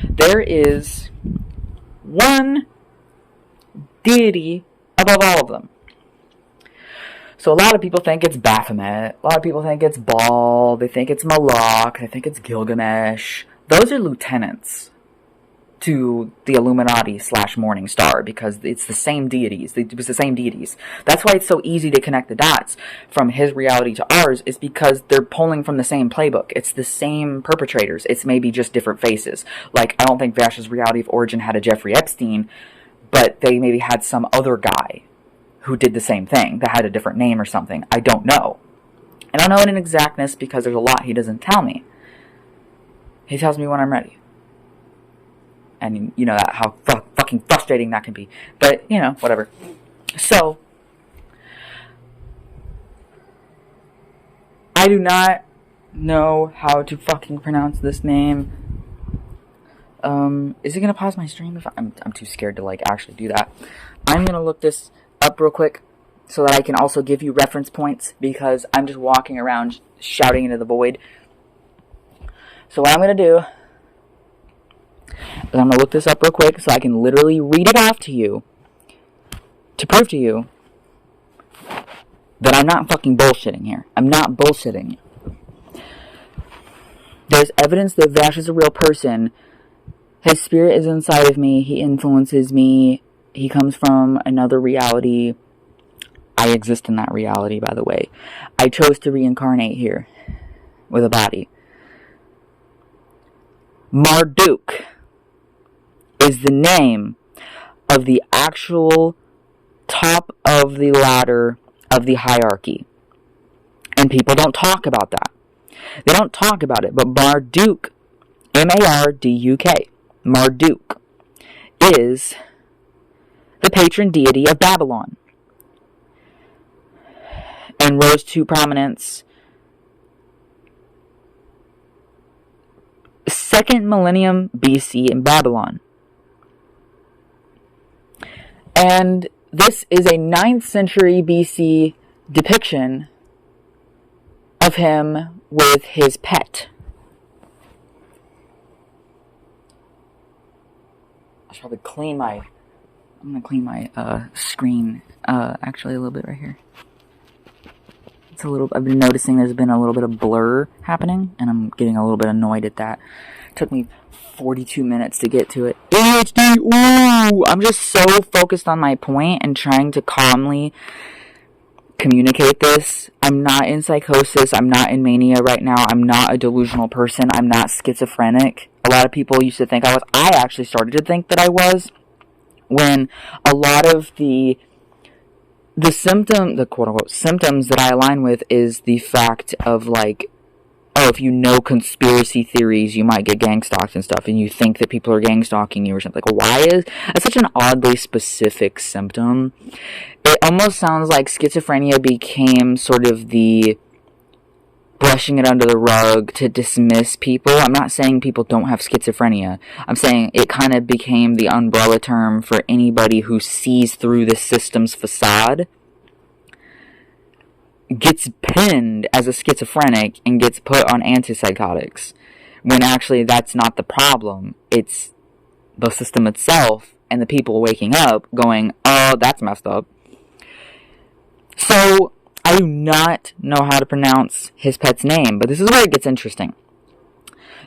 Speaker 1: There is one deity above all of them. So a lot of people think it's Baphomet. A lot of people think it's Baal. They think it's Moloch. They think it's Gilgamesh. Those are lieutenants to the Illuminati / Morning Star, because it's the same deities. It was the same deities. That's why it's so easy to connect the dots from his reality to ours, is because they're pulling from the same playbook. It's the same perpetrators. It's maybe just different faces. Like, I don't think Vash's reality of origin had a Jeffrey Epstein, but they maybe had some other guy who did the same thing that had a different name or something. I don't know. I don't know it in exactness because there's a lot he doesn't tell me. He tells me when I'm ready. And you know that how fucking frustrating that can be. But, you know, whatever. So, I do not know how to fucking pronounce this name. Is it gonna pause my stream? If I'm too scared to, like, actually do that. I'm gonna look this up real quick so that I can also give you reference points, because I'm just walking around shouting into the void. So what I'm gonna do is I'm going to look this up real quick so I can literally read it off to you to prove to you that I'm not fucking bullshitting here. I'm not bullshitting you. There's evidence that Vash is a real person. His spirit is inside of me. He influences me. He comes from another reality. I exist in that reality, by the way. I chose to reincarnate here with a body. Marduk is the name of the actual top of the ladder of the hierarchy. And people don't talk about that. They don't talk about it. But Marduk, M-A-R-D-U-K, Marduk, is the patron deity of Babylon. And rose to prominence 2nd millennium BC in Babylon. And this is a 9th century BC depiction of him with his pet. I should probably I'm going to clean my screen, actually a little bit right here. I've been noticing there's been a little bit of blur happening, and I'm getting a little bit annoyed at that. It took me 42 minutes to get to it. ADHD, ooh! I'm just so focused on my point and trying to calmly communicate this. I'm not in psychosis. I'm not in mania right now. I'm not a delusional person. I'm not schizophrenic. A lot of people used to think I was. I actually started to think that I was when a lot of the quote-unquote symptoms that I align with is the fact of, like, oh, if you know conspiracy theories, you might get gang stalked and stuff, and you think that people are gang stalking you or something. Like, why is that's such an oddly specific symptom? It almost sounds like schizophrenia became sort of the brushing it under the rug to dismiss people. I'm not saying people don't have schizophrenia. I'm saying it kind of became the umbrella term for anybody who sees through the system's facade, gets pinned as a schizophrenic, and gets put on antipsychotics. When actually that's not the problem. It's the system itself and the people waking up going, oh, that's messed up. So, I do not know how to pronounce his pet's name, but this is where it gets interesting.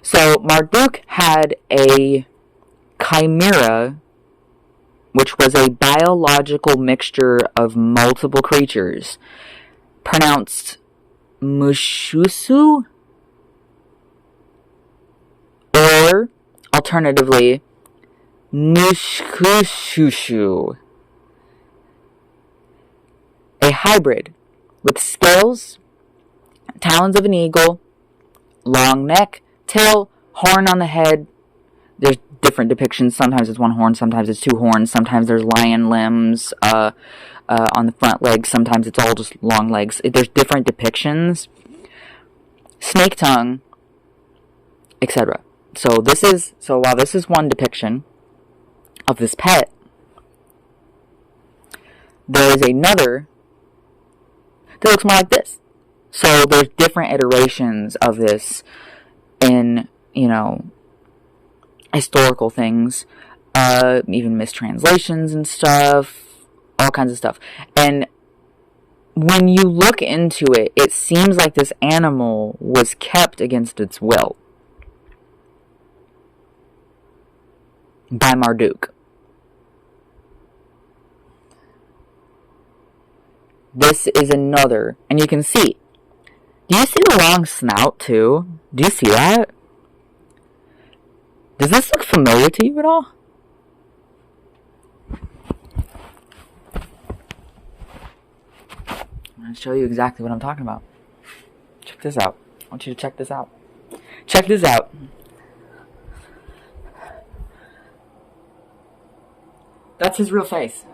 Speaker 1: So, Marduk had a chimera, which was a biological mixture of multiple creatures, pronounced Mushusu, or, alternatively, Nushkushushu. A hybrid with scales, talons of an eagle, long neck, tail, horn on the head. There's different depictions. Sometimes it's one horn, sometimes it's two horns, sometimes there's lion limbs on the front legs, sometimes it's all just long legs. There's different depictions. Snake tongue, etc. So while this is one depiction of this pet, there is another that looks more like this. So there's different iterations of this in, you know, historical things, even mistranslations and stuff, all kinds of stuff. And when you look into it, it seems like this animal was kept against its will by Marduk. This is another, and you can see. Do you see the long snout too? Do you see that? Does this look familiar to you at all? I'm going to show you exactly what I'm talking about. Check this out. I want you to check this out. Check this out. That's his real face.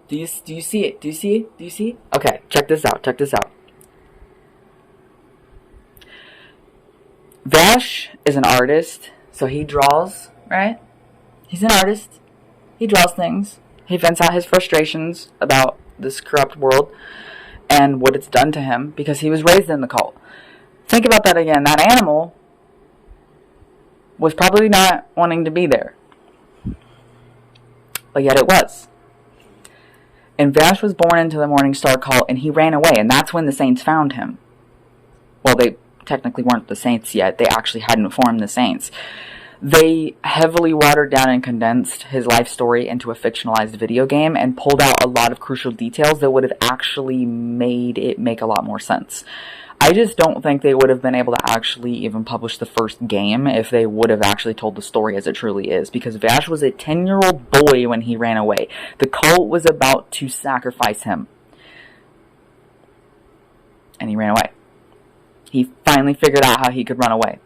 Speaker 1: Do you see it? Do you see it? Do you see it? Okay, check this out. Check this out. Vash is an artist, so he draws, right? He's an artist. He draws things. He vents out his frustrations about this corrupt world and what it's done to him because he was raised in the cult. Think about that again. That animal was probably not wanting to be there, but yet it was. And Vash was born into the Morning Star cult, and he ran away, and that's when the Saints found him. Well, they technically weren't the Saints yet. They actually hadn't formed the Saints. They heavily watered down and condensed his life story into a fictionalized video game and pulled out a lot of crucial details that would have actually made it make a lot more sense. I just don't think they would have been able to actually even publish the first game if they would have actually told the story as it truly is, because Vash was a 10-year-old boy when he ran away. The cult was about to sacrifice him. And he ran away. He finally figured out how he could run away.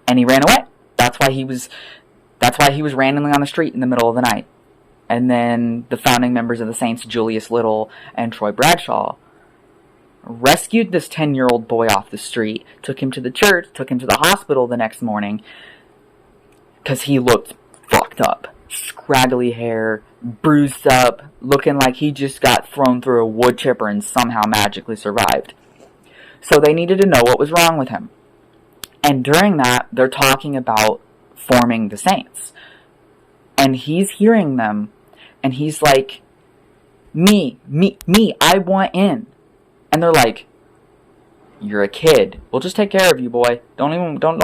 Speaker 1: And he ran away. That's why he was randomly on the street in the middle of the night. And then the founding members of the Saints, Julius Little and Troy Bradshaw, rescued this 10-year-old boy off the street, took him to the church, took him to the hospital the next morning, because he looked fucked up. Scraggly hair, bruised up, looking like he just got thrown through a wood chipper and somehow magically survived. So they needed to know what was wrong with him. And during that, they're talking about forming the Saints. And he's hearing them, and he's like, me, I want in. And they're like, you're a kid. We'll just take care of you, boy. Don't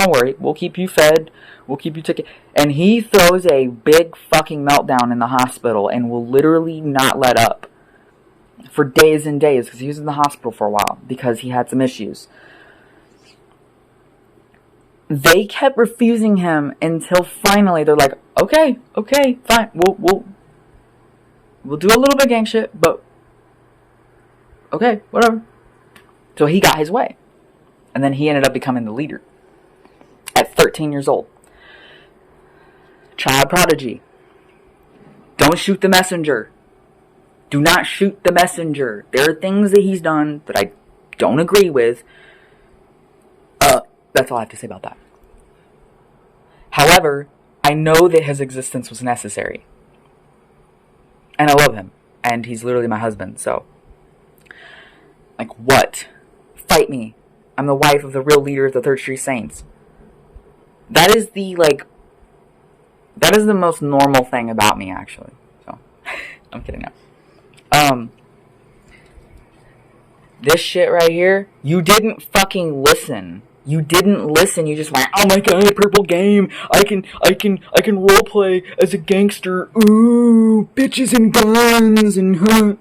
Speaker 1: worry. We'll keep you fed. We'll keep you taken. And he throws a big fucking meltdown in the hospital and will literally not let up for days and days, because he was in the hospital for a while because he had some issues. They kept refusing him until finally they're like, okay, fine. We'll do a little bit of gang shit, but okay, whatever. So he got his way. And then he ended up becoming the leader at 13 years old. Child prodigy. Don't shoot the messenger. Do not shoot the messenger. There are things that he's done that I don't agree with. That's all I have to say about that. However, I know that his existence was necessary. And I love him. And he's literally my husband, so. Like, what? Fight me. I'm the wife of the real leader of the Third Street Saints. That is the most normal thing about me, actually. So, I'm kidding now. This shit right here, you didn't fucking listen. You didn't listen. You just went, oh my god, purple game. I can roleplay as a gangster. Ooh, bitches and guns and huh.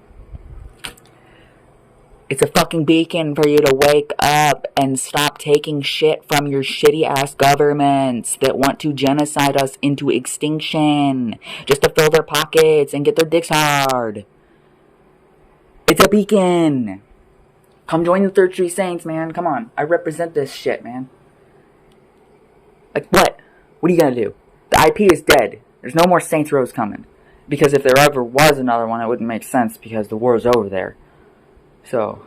Speaker 1: It's a fucking beacon for you to wake up and stop taking shit from your shitty-ass governments that want to genocide us into extinction just to fill their pockets and get their dicks hard. It's a beacon. Come join the Third Street Saints, man. Come on. I represent this shit, man. Like, what? What are you gonna do? The IP is dead. There's no more Saints Rows coming. Because if there ever was another one, it wouldn't make sense because the war's over there. So,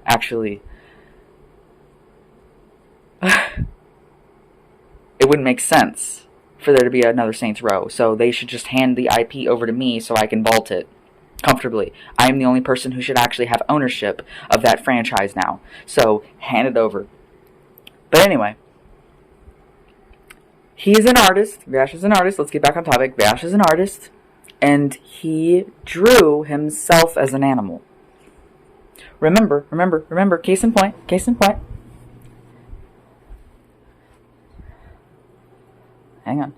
Speaker 1: actually, it wouldn't make sense for there to be another Saints Row. So they should just hand the IP over to me so I can vault it. comfortably. I am the only person who should actually have ownership of that franchise now. So, hand it over. But anyway, he is an artist. Vash is an artist. Let's get back on topic. Vash is an artist, and he drew himself as an animal. Remember, case in point. Hang on.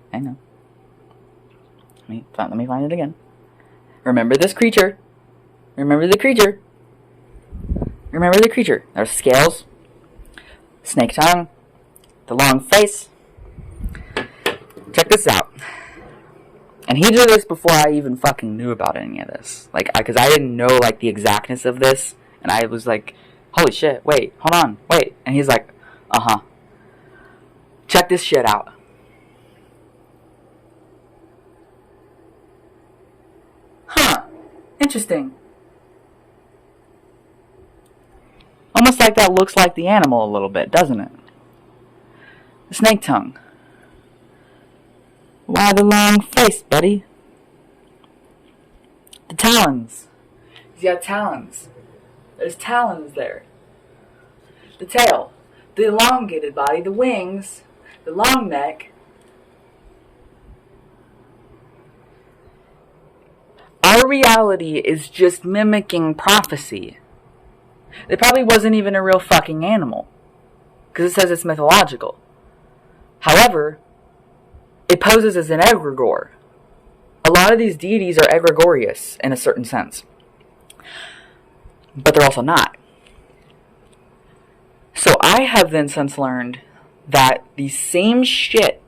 Speaker 1: Let me find it again. Remember this creature. Remember the creature. There's scales, snake tongue, the long face. Check this out. And he did this before I even fucking knew about any of this. Like, because I didn't know, like, the exactness of this. And I was like, holy shit, wait, hold on, wait. And he's like, uh-huh. Check this shit out. Huh. Interesting. Almost like that looks like the animal a little bit, doesn't it? The snake tongue. Why the long face, buddy? The talons. He's got talons. There's talons there. The tail. The elongated body. The wings. The long neck. Our reality is just mimicking prophecy. It probably wasn't even a real fucking animal, because it says it's mythological. However, it poses as an egregore. A lot of these deities are egregorious in a certain sense, but they're also not. So I have then since learned that the same shit,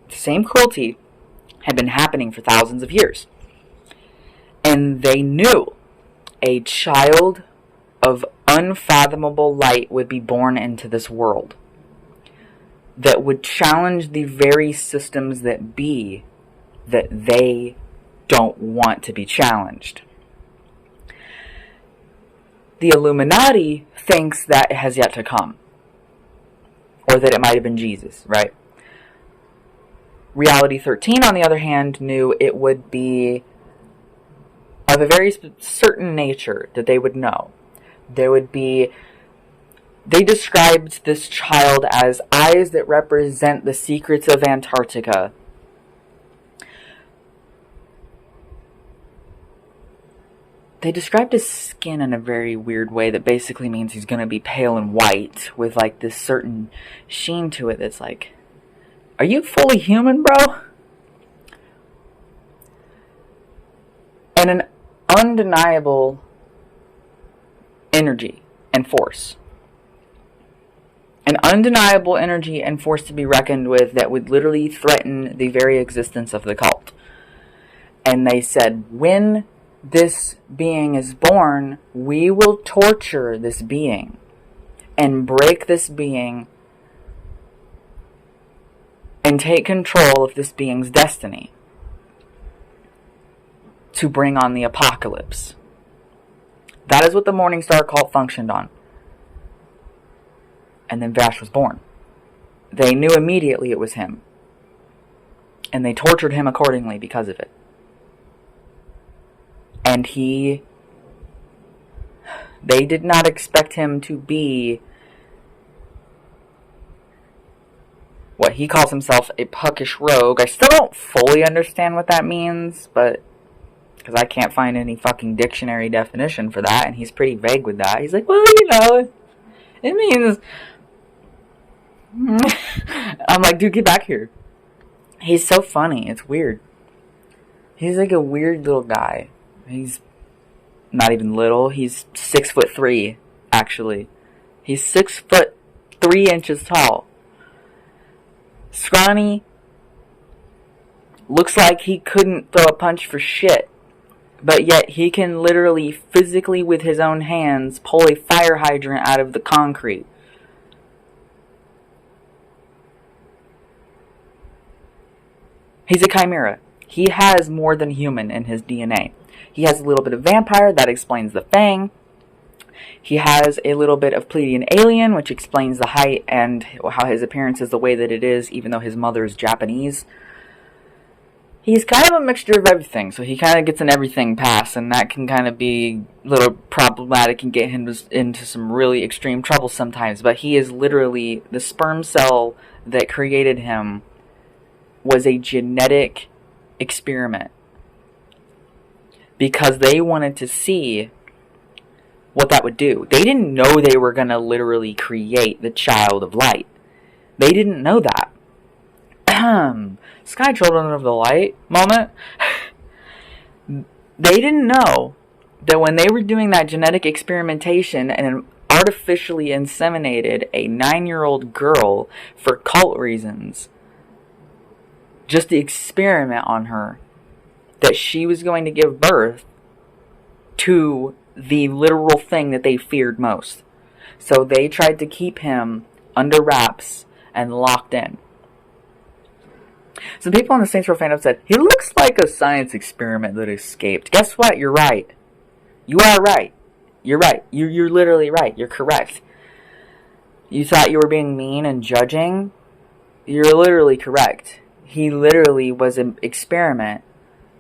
Speaker 1: the same cruelty, had been happening for thousands of years. And they knew a child of unfathomable light would be born into this world that would challenge the very systems that be that they don't want to be challenged. The Illuminati thinks that it has yet to come, or that it might have been Jesus, right? Reality 13, on the other hand, knew it would be of a very certain nature that they would know. They described this child as eyes that represent the secrets of Antarctica. They described his skin in a very weird way that basically means he's going to be pale and white with like this certain sheen to it that's like, are you fully human, bro? And an undeniable energy and force. An undeniable energy and force to be reckoned with that would literally threaten the very existence of the cult. And they said, when this being is born, we will torture this being and break this being and take control of this being's destiny to bring on the apocalypse. That is what the Morning Star cult functioned on. And then Vash was born. They knew immediately it was him. And they tortured him accordingly because of it. And they did not expect him to be what he calls himself, a puckish rogue. I still don't fully understand what that means, but because I can't find any fucking dictionary definition for that, and he's pretty vague with that. He's like, well, you know, it means... I'm like, dude, get back here. He's so funny. It's weird. He's like a weird little guy. He's not even little. He's 6'3", actually. He's 6'3" tall. Scrawny. Looks like he couldn't throw a punch for shit. But yet he can literally, physically with his own hands, pull a fire hydrant out of the concrete. He's a chimera. He has more than human in his DNA. He has a little bit of vampire, that explains the fang. He has a little bit of Pleiadian alien, which explains the height and how his appearance is the way that it is, even though his mother is Japanese. he's kind of a mixture of everything, so he kind of gets an everything pass, and that can kind of be a little problematic and get him into some really extreme trouble sometimes, but he is literally, the sperm cell that created him was a genetic experiment, because they wanted to see what that would do. They didn't know they were going to literally create the child of light. They didn't know that. Sky Children of the Light moment. They didn't know that when they were doing that genetic experimentation and artificially inseminated a 9-year-old girl for cult reasons, just to experiment on her, that she was going to give birth to the literal thing that they feared most. So they tried to keep him under wraps and locked in. Some people in the Saints Row fandom said, he looks like a science experiment that escaped. Guess what? You're right. You are right. You're right. You're literally right. You're correct. You thought you were being mean and judging? You're literally correct. He literally was an experiment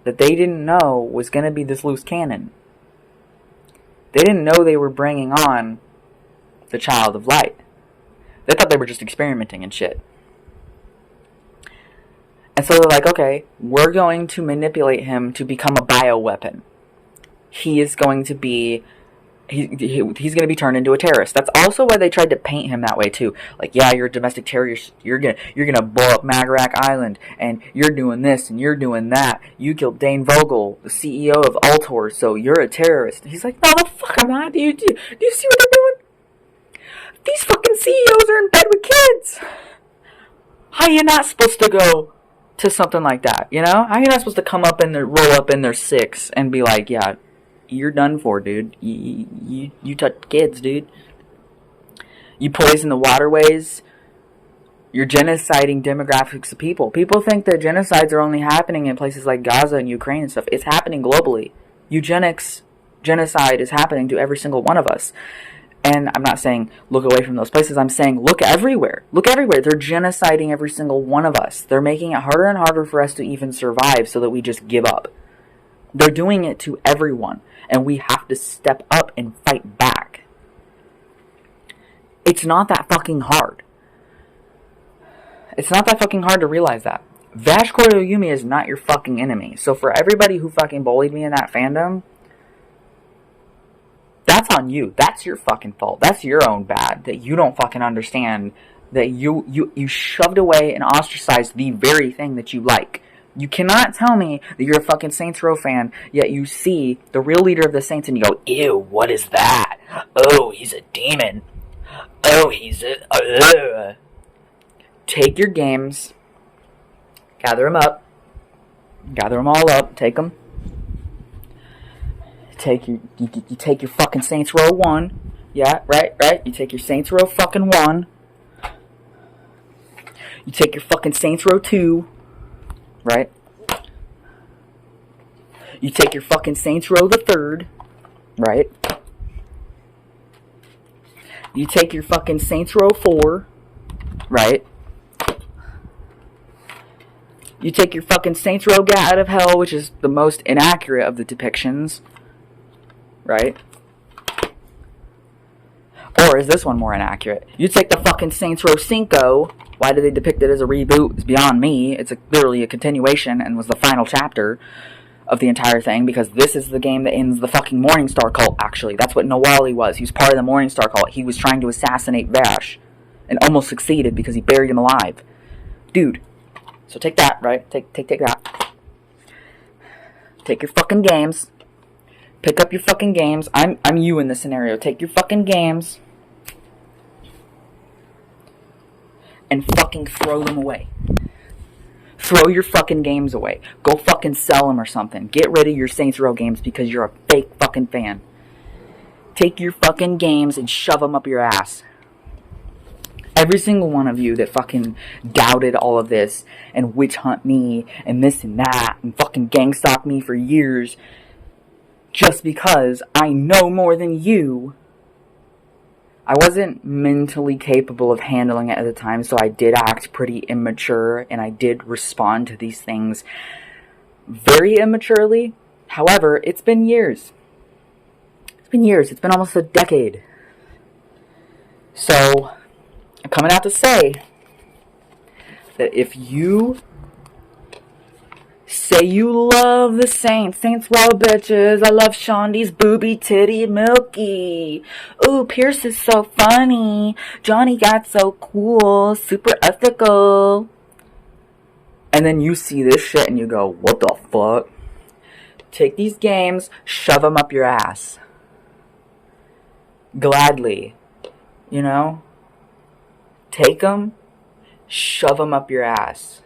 Speaker 1: that they didn't know was going to be this loose cannon. They didn't know they were bringing on the child of light. They thought they were just experimenting and shit. And so they're like, okay, we're going to manipulate him to become a bioweapon. He is going to be, he's going to be turned into a terrorist. That's also why they tried to paint him that way too. Like, yeah, you're a domestic terrorist. You're gonna blow up Magarac Island, and you're doing this and you're doing that. You killed Dane Vogel, the CEO of Altor, so you're a terrorist. He's like, no, the fuck I'm not, dude. Do you see what they're doing? These fucking CEOs are in bed with kids. How are you not supposed to go to something like that, you know? How are you not supposed to come up in their, roll up in their 6 and be like, yeah, you're done for, dude. You touch kids, dude. You poison the waterways. You're genociding demographics of people. People think that genocides are only happening in places like Gaza and Ukraine and stuff. It's happening globally. Eugenics, genocide is happening to every single one of us. And I'm not saying look away from those places. I'm saying look everywhere. Look everywhere. They're genociding every single one of us. They're making it harder and harder for us to even survive so that we just give up. They're doing it to everyone. And we have to step up and fight back. It's not that fucking hard. It's not that fucking hard to realize that. Vash Koryumi is not your fucking enemy. So for everybody who fucking bullied me in that fandom, that's on you. That's your fucking fault. That's your own bad. That you don't fucking understand that you shoved away and ostracized the very thing that you like. You cannot tell me that you're a fucking Saints Row fan, yet you see the real leader of the Saints and you go, ew, what is that? Oh, he's a demon. Oh, he's a... Take your games, gather them up, gather them all up, take them. You take your fucking Saints Row 1. Yeah, right. You take your Saints Row fucking 1. You take your fucking Saints Row 2. Right? You take your fucking Saints Row the 3rd. Right? You take your fucking Saints Row 4. Right? You take your fucking Saints Row Get Out of Hell, which is the most inaccurate of the depictions. Right? Or is this one more inaccurate? You take the fucking Saints Row 5. Why did they depict it as a reboot? It's beyond me. It's literally a continuation and was the final chapter of the entire thing, because this is the game that ends the fucking Morningstar cult, actually. That's what Nawali was. He was part of the Morningstar cult. He was trying to assassinate Vash and almost succeeded because he buried him alive. Dude. So take that, right? Take that. Take your fucking games. Pick up your fucking games. I'm you in this scenario. Take your fucking games and fucking throw them away. Throw your fucking games away. Go fucking sell them or something. Get rid of your Saints Row games because you're a fake fucking fan. Take your fucking games and shove them up your ass. Every single one of you that fucking doubted all of this and witch hunt me and this and that and fucking gang stalk me for years just because I know more than you. I wasn't mentally capable of handling it at the time, so I did act pretty immature and I did respond to these things very immaturely. However, it's been years. It's been years. It's been almost a decade. So, I'm coming out to say that if you say you love the Saints well, bitches, I love Shondi's booby titty milky. Ooh, Pierce is so funny. Johnny got so cool, super ethical. And then you see this shit and you go, what the fuck? Take these games, shove them up your ass. Gladly. You know? Take them, shove them up your ass.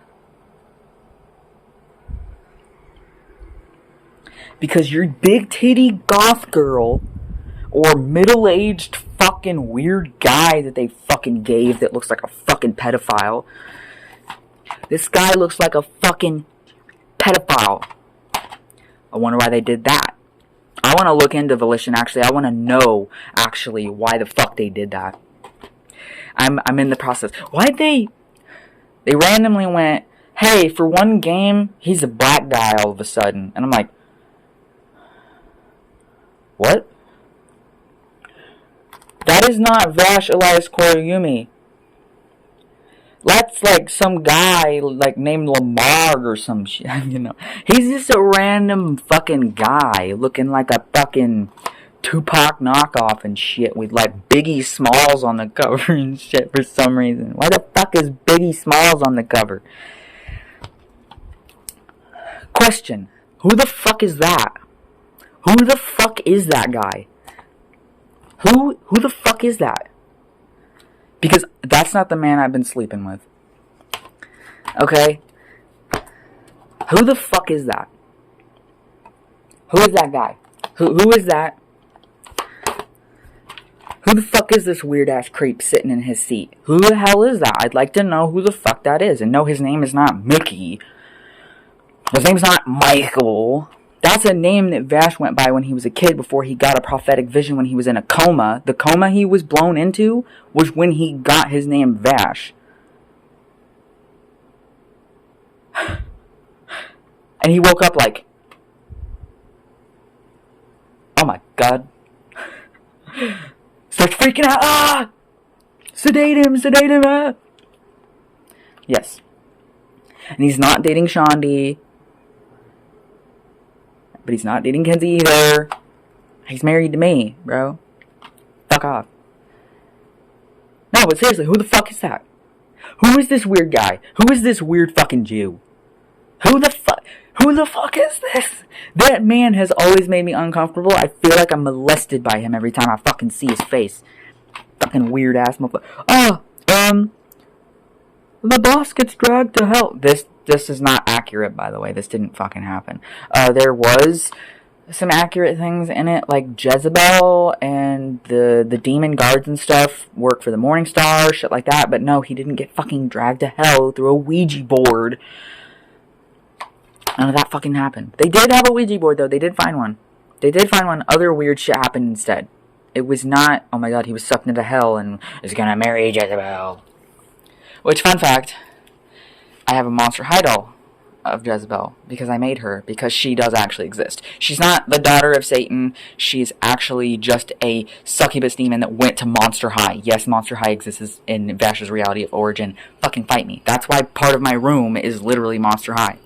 Speaker 1: Because your big titty goth girl or middle-aged fucking weird guy that they fucking gave that looks like a fucking pedophile. This guy looks like a fucking pedophile. I wonder why they did that. I want to look into Volition, actually. I want to know, actually, why the fuck they did that. I'm in the process. Why'd they randomly went, hey, for one game, he's a black guy all of a sudden. And I'm like, what? That is not Vash Elias Koryumi. That's like some guy like named Lamar or some shit, you know. He's just a random fucking guy looking like a fucking Tupac knockoff and shit with like Biggie Smalls on the cover and shit for some reason. Why the fuck is Biggie Smalls on the cover? Question. Who the fuck is that? Who the fuck is that guy? Who the fuck is that? Because that's not the man I've been sleeping with. Okay? Who the fuck is that? Who is that guy? Who is that? Who the fuck is this weird-ass creep sitting in his seat? Who the hell is that? I'd like to know who the fuck that is. And no, his name is not Mickey. His name's not Michael. That's a name that Vash went by when he was a kid before he got a prophetic vision when he was in a coma. The coma he was blown into was when he got his name Vash. And he woke up like, oh my god. Starts freaking out. Ah! Sedate him, ah! Yes. And he's not dating Shondi. But he's not dating Kenzie either. He's married to me, bro. Fuck off. No, but seriously, who the fuck is that? Who is this weird guy? Who is this weird fucking Jew? Who the fuck is this? That man has always made me uncomfortable. I feel like I'm molested by him every time I fucking see his face. Fucking weird ass motherfucker. The boss gets dragged to hell. This is not accurate, by the way. This didn't fucking happen. There was some accurate things in it, like Jezebel and the demon guards and stuff work for the Morning Star, shit like that. But no, he didn't get fucking dragged to hell through a Ouija board. None of that fucking happened. They did have a Ouija board, though. They did find one. They did find one. Other weird shit happened instead. It was not, oh my god, he was sucked into hell and is gonna marry Jezebel. Which, fun fact, I have a Monster High doll of Jezebel because I made her, because she does actually exist. She's not the daughter of Satan. She's actually just a succubus demon that went to Monster High. Yes, Monster High exists in Vash's reality of origin. Fucking fight me. That's why part of my room is literally Monster High.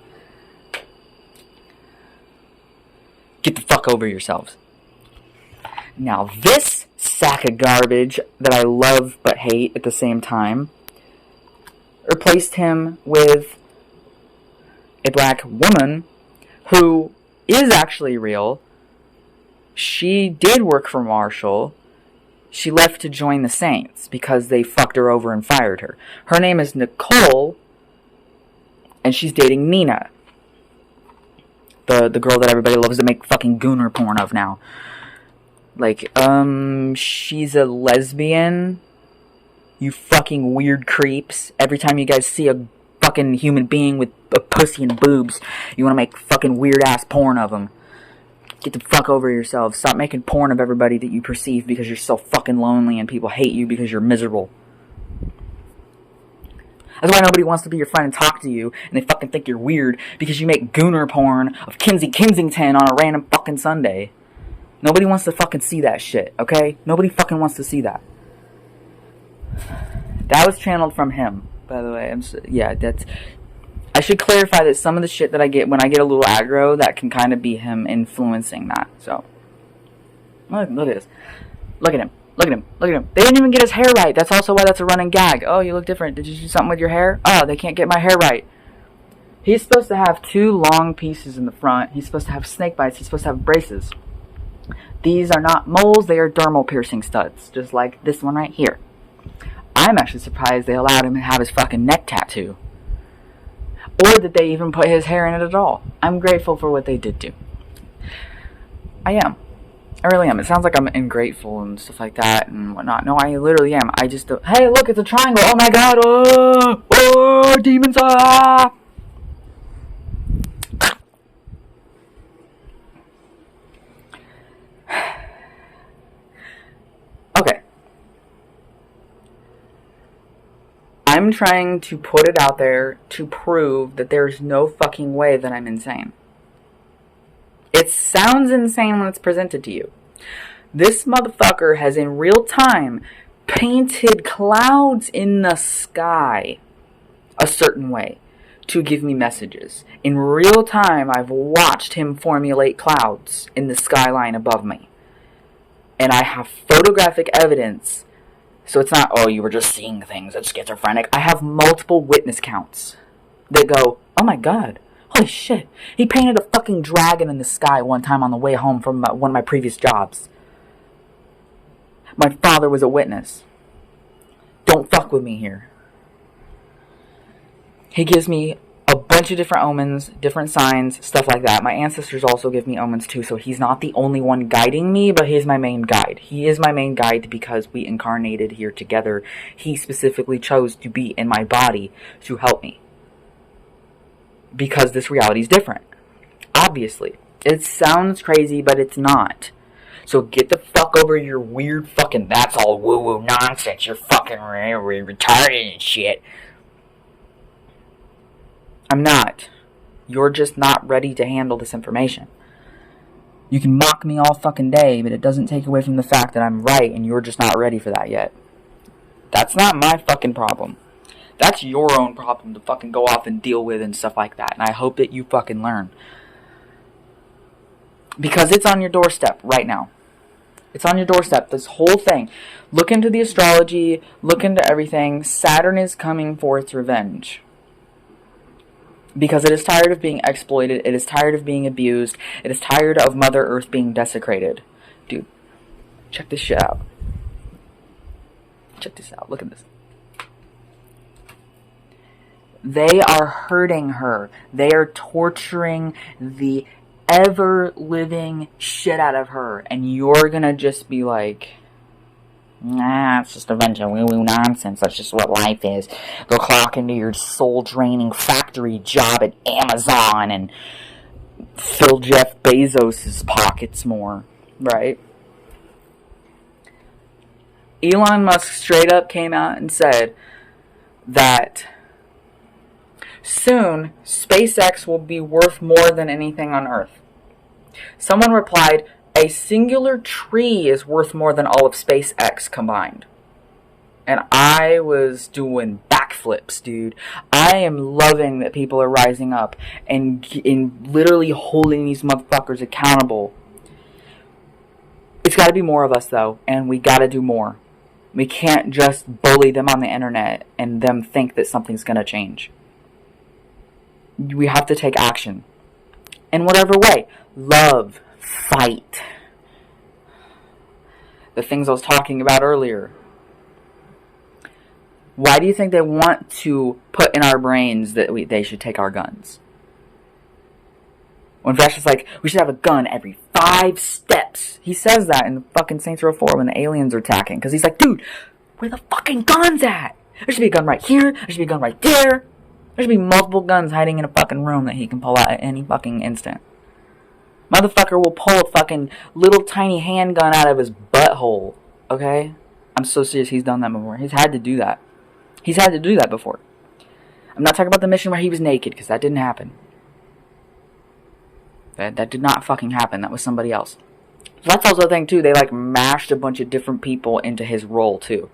Speaker 1: Get the fuck over yourselves. Now, this sack of garbage that I love but hate at the same time replaced him with a black woman who is actually real. She did work for Marshall. She left to join the Saints because they fucked her over and fired her. Her name is Nicole, and she's dating Nina. The girl that everybody loves to make fucking gooner porn of now. Like, she's a lesbian. You fucking weird creeps. Every time you guys see a fucking human being with a pussy and boobs, you want to make fucking weird-ass porn of them. Get the fuck over yourselves. Stop making porn of everybody that you perceive because you're so fucking lonely and people hate you because you're miserable. That's why nobody wants to be your friend and talk to you, and they fucking think you're weird because you make gooner porn of Kinsey Kensington on a random fucking Sunday. Nobody wants to fucking see that shit, okay? Nobody fucking wants to see that. That was channeled from him, by the way. I should clarify that some of the shit that I get when I get a little aggro, that can kind of be him influencing that. So, look at this. Look at him. Look at him. Look at him. They didn't even get his hair right. That's also why that's a running gag. Oh, you look different. Did you do something with your hair? Oh, they can't get my hair right. He's supposed to have 2 long pieces in the front. He's supposed to have snake bites. He's supposed to have braces. These are not moles. They are dermal piercing studs. Just like this one right here. I'm actually surprised they allowed him to have his fucking neck tattoo. Or that they even put his hair in it at all. I'm grateful for what they did do. I am. I really am. It sounds like I'm ungrateful and stuff like that and whatnot. No, I literally am. I just don't. Hey, look, it's a triangle. Oh my god. Oh, oh, demons. Ah. Okay. I'm trying to put it out there to prove that there's no fucking way that I'm insane. It sounds insane when it's presented to you. This motherfucker has in real time painted clouds in the sky a certain way to give me messages. In real time, I've watched him formulate clouds in the skyline above me. And I have photographic evidence. So it's not, oh, you were just seeing things, it's schizophrenic. I have multiple witness counts that go, oh my god, holy shit. He painted a fucking dragon in the sky one time on the way home from one of my previous jobs. My father was a witness. Don't fuck with me here. He gives me a bunch of different omens, different signs, stuff like that. My ancestors also give me omens too, so he's not the only one guiding me, but he's my main guide. He is my main guide because we incarnated here together. He specifically chose to be in my body to help me. Because this reality is different. Obviously. It sounds crazy, but it's not. So get the fuck over your weird fucking, that's all woo-woo nonsense, you're fucking retarded and shit. I'm not. You're just not ready to handle this information. You can mock me all fucking day, but it doesn't take away from the fact that I'm right and you're just not ready for that yet. That's not my fucking problem. That's your own problem to fucking go off and deal with and stuff like that. And I hope that you fucking learn. Because it's on your doorstep right now. It's on your doorstep, this whole thing. Look into the astrology, look into everything. Saturn is coming for its revenge. Because it is tired of being exploited, it is tired of being abused, it is tired of Mother Earth being desecrated. Dude, check this shit out. Check this out, look at this. They are hurting her. They are torturing the ever-living shit out of her. And you're gonna just be like, nah, it's just a bunch of woo-woo nonsense. That's just what life is. Go clock into your soul-draining factory job at Amazon and fill Jeff Bezos' pockets more, right? Elon Musk straight up came out and said that soon SpaceX will be worth more than anything on Earth. Someone replied, a singular tree is worth more than all of SpaceX combined. And I was doing backflips, dude. I am loving that people are rising up and literally holding these motherfuckers accountable. It's got to be more of us, though, and we got to do more. We can't just bully them on the internet and them think that something's going to change. We have to take action. In whatever way. Love. Fight. The things I was talking about earlier. Why do you think they want to put in our brains that they should take our guns? When Vash is like, we should have a gun every 5 steps. He says that in fucking Saints Row 4 when the aliens are attacking. Because he's like, dude, where the fucking gun's at? There should be a gun right here. There should be a gun right there. There should be multiple guns hiding in a fucking room that he can pull out at any fucking instant. Motherfucker will pull a fucking little tiny handgun out of his butthole. Okay? I'm so serious, he's done that before. He's had to do that. He's had to do that before. I'm not talking about the mission where he was naked, because that didn't happen. That did not fucking happen. That was somebody else. So that's also the thing, too. They, like, mashed a bunch of different people into his role, too.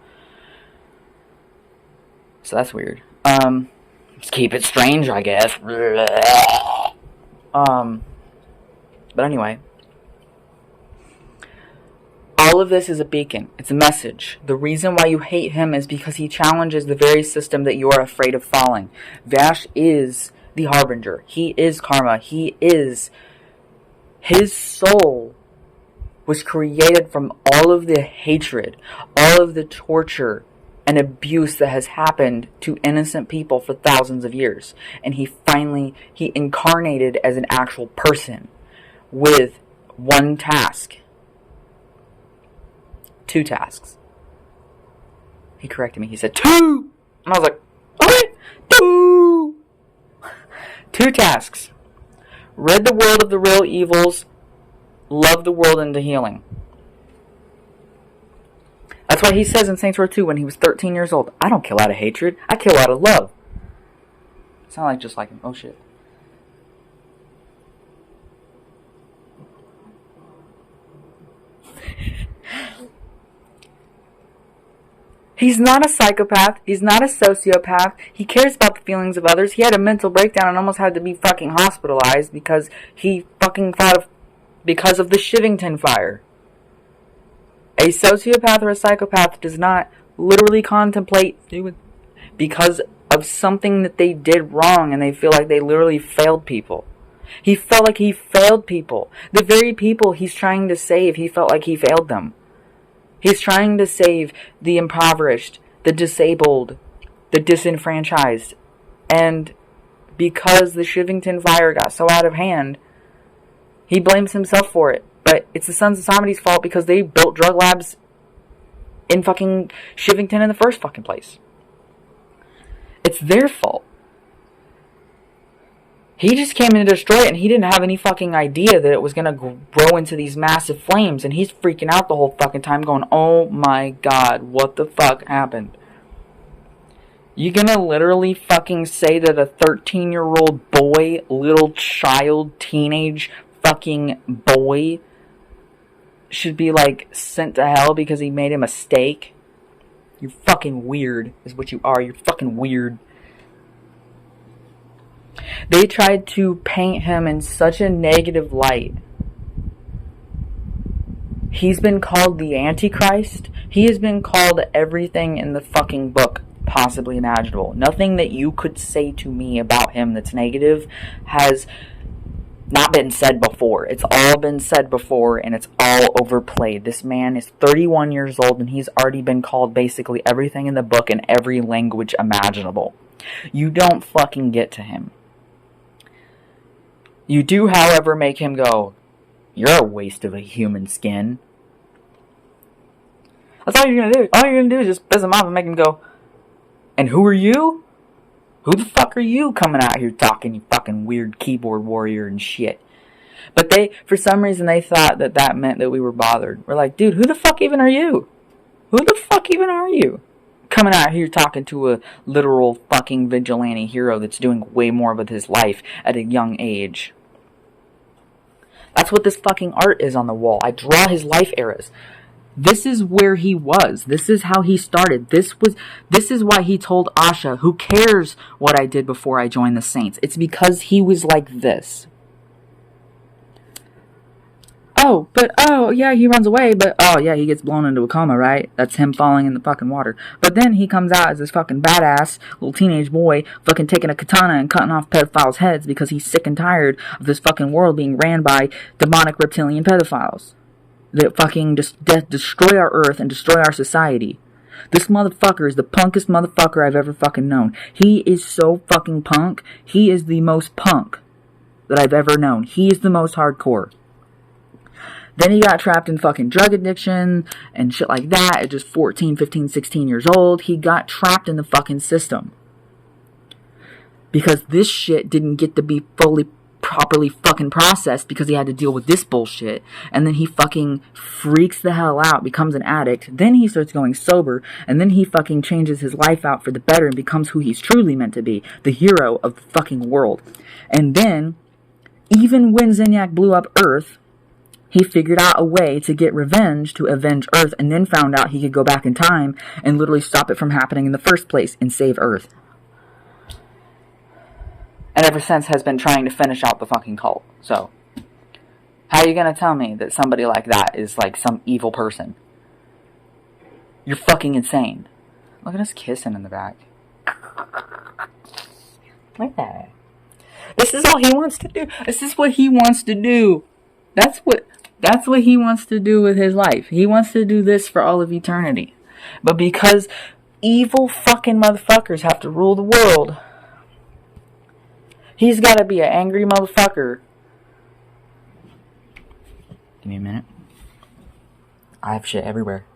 Speaker 1: So that's weird. Just keep it strange, I guess. But anyway. All of this is a beacon. It's a message. The reason why you hate him is because he challenges the very system that you are afraid of falling. Vash is the harbinger. He is karma. He is... His soul was created from all of the hatred, all of the torture and abuse that has happened to innocent people for thousands of years. And he incarnated as an actual person with one task. 2 tasks. He corrected me. He said 2! And I was like, what? 2! 2 tasks. Rid the world of the real evils. Love the world into healing. That's why he says in Saints Row 2 when he was 13 years old, I don't kill out of hatred. I kill out of love. Sound like just like him. Oh shit. He's not a psychopath. He's not a sociopath. He cares about the feelings of others. He had a mental breakdown and almost had to be fucking hospitalized because he fucking because of the Shivington fire. A sociopath or a psychopath does not literally contemplate because of something that they did wrong and they feel like they literally failed people. He felt like he failed people. The very people he's trying to save, he felt like he failed them. He's trying to save the impoverished, the disabled, the disenfranchised. And because the Shivington fire got so out of hand, he blames himself for it. But it's the Sons of Somebody's fault because they built drug labs in fucking Shivington in the first fucking place. It's their fault. He just came in to destroy it, and he didn't have any fucking idea that it was going to grow into these massive flames, and he's freaking out the whole fucking time going, oh my god, what the fuck happened? You gonna literally fucking say that a 13-year-old boy, little child, teenage fucking boy should be, like, sent to hell because he made a mistake? You're fucking weird, is what you are. You're fucking weird. They tried to paint him in such a negative light. He's been called the Antichrist. He has been called everything in the fucking book possibly imaginable. Nothing that you could say to me about him that's negative has not been said before. It's all been said before, and it's all overplayed. This man is 31 years old, and he's already been called basically everything in the book in every language imaginable. You don't fucking get to him. You do, however, make him go, you're a waste of a human skin. That's all you're going to do. All you're going to do is just piss him off and make him go, and who are you? Who the fuck are you coming out here talking, you fucking weird keyboard warrior and shit? But they, for some reason, they thought that that meant that we were bothered. We're like, dude, who the fuck even are you? Who the fuck even are you? Coming out here talking to a literal fucking vigilante hero that's doing way more with his life at a young age. That's what this fucking art is on the wall. I draw his life eras. This is where he was. This is how he started. This is why he told Asha, who cares what I did before I joined the Saints? It's because he was like this. Oh, yeah, he runs away, but, oh, yeah, he gets blown into a coma, right? That's him falling in the fucking water. But then he comes out as this fucking badass little teenage boy fucking taking a katana and cutting off pedophiles' heads because he's sick and tired of this fucking world being ran by demonic reptilian pedophiles that fucking destroy our earth and destroy our society. This motherfucker is the punkest motherfucker I've ever fucking known. He is so fucking punk. He is the most punk that I've ever known. He is the most hardcore. Then he got trapped in fucking drug addiction and shit like that at just 14, 15, 16 years old. He got trapped in the fucking system. Because this shit didn't get to be fully properly fucking processed because he had to deal with this bullshit. And then he fucking freaks the hell out, becomes an addict. Then he starts going sober. And then he fucking changes his life out for the better and becomes who he's truly meant to be. The hero of the fucking world. And then, even when Zinyak blew up Earth, he figured out a way to get revenge, to avenge Earth, and then found out he could go back in time and literally stop it from happening in the first place and save Earth. And ever since has been trying to finish out the fucking cult. So, how are you gonna tell me that somebody like that is like some evil person? You're fucking insane. Look at us kissing in the back. Look at that. This is all he wants to do. This is what he wants to do. That's what he wants to do with his life. He wants to do this for all of eternity. But because evil fucking motherfuckers have to rule the world, he's got to be an angry motherfucker. Give me a minute. I have shit everywhere.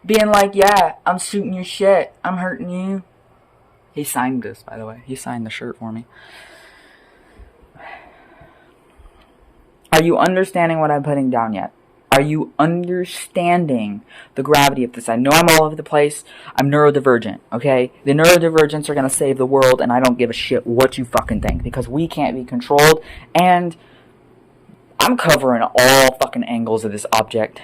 Speaker 1: Being like, yeah, I'm shooting your shit. I'm hurting you. He signed this, by the way. He signed the shirt for me. Are you understanding what I'm putting down yet? Are you understanding the gravity of this? I know I'm all over the place. I'm neurodivergent, okay? The neurodivergents are going to save the world, and I don't give a shit what you fucking think, because we can't be controlled, and I'm covering all fucking angles of this object.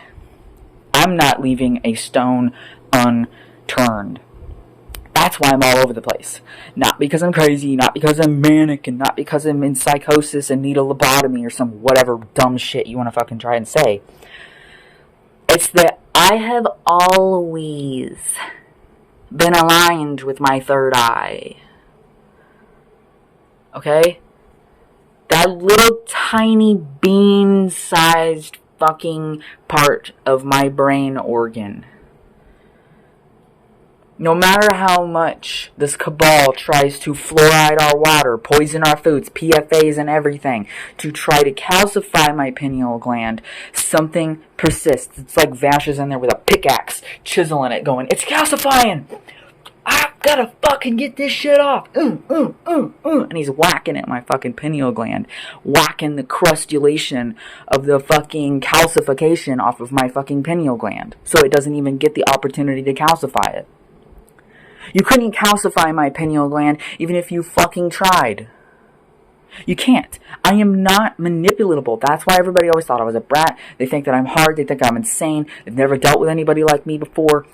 Speaker 1: I'm not leaving a stone unturned. That's why I'm all over the place. Not because I'm crazy, not because I'm manic, and not because I'm in psychosis and need a lobotomy or some whatever dumb shit you want to fucking try and say. It's that I have always been aligned with my third eye. Okay? That little tiny bean-sized fucking part of my brain organ. No matter how much this cabal tries to fluoride our water, poison our foods, PFAs and everything, to try to calcify my pineal gland, something persists. It's like Vash is in there with a pickaxe, chiseling it, going, it's calcifying! I've gotta fucking get this shit off! And he's whacking at my fucking pineal gland, whacking the crustulation of the fucking calcification off of my fucking pineal gland, so it doesn't even get the opportunity to calcify it. You couldn't calcify my pineal gland even if you fucking tried. You can't. I am not manipulatable. That's why everybody always thought I was a brat. They think that I'm hard. They think I'm insane. They've never dealt with anybody like me before.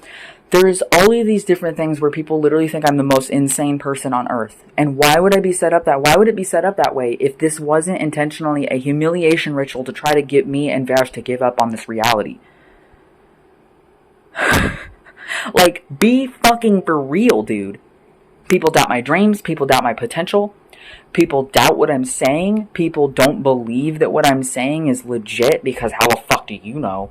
Speaker 1: There's all of these different things where people literally think I'm the most insane person on earth. And why would I be set up that? Why would it be set up that way if this wasn't intentionally a humiliation ritual to try to get me and Vash to give up on this reality? Like, be fucking for real, dude. People doubt my dreams. People doubt my potential. People doubt what I'm saying. People don't believe that what I'm saying is legit because how the fuck do you know?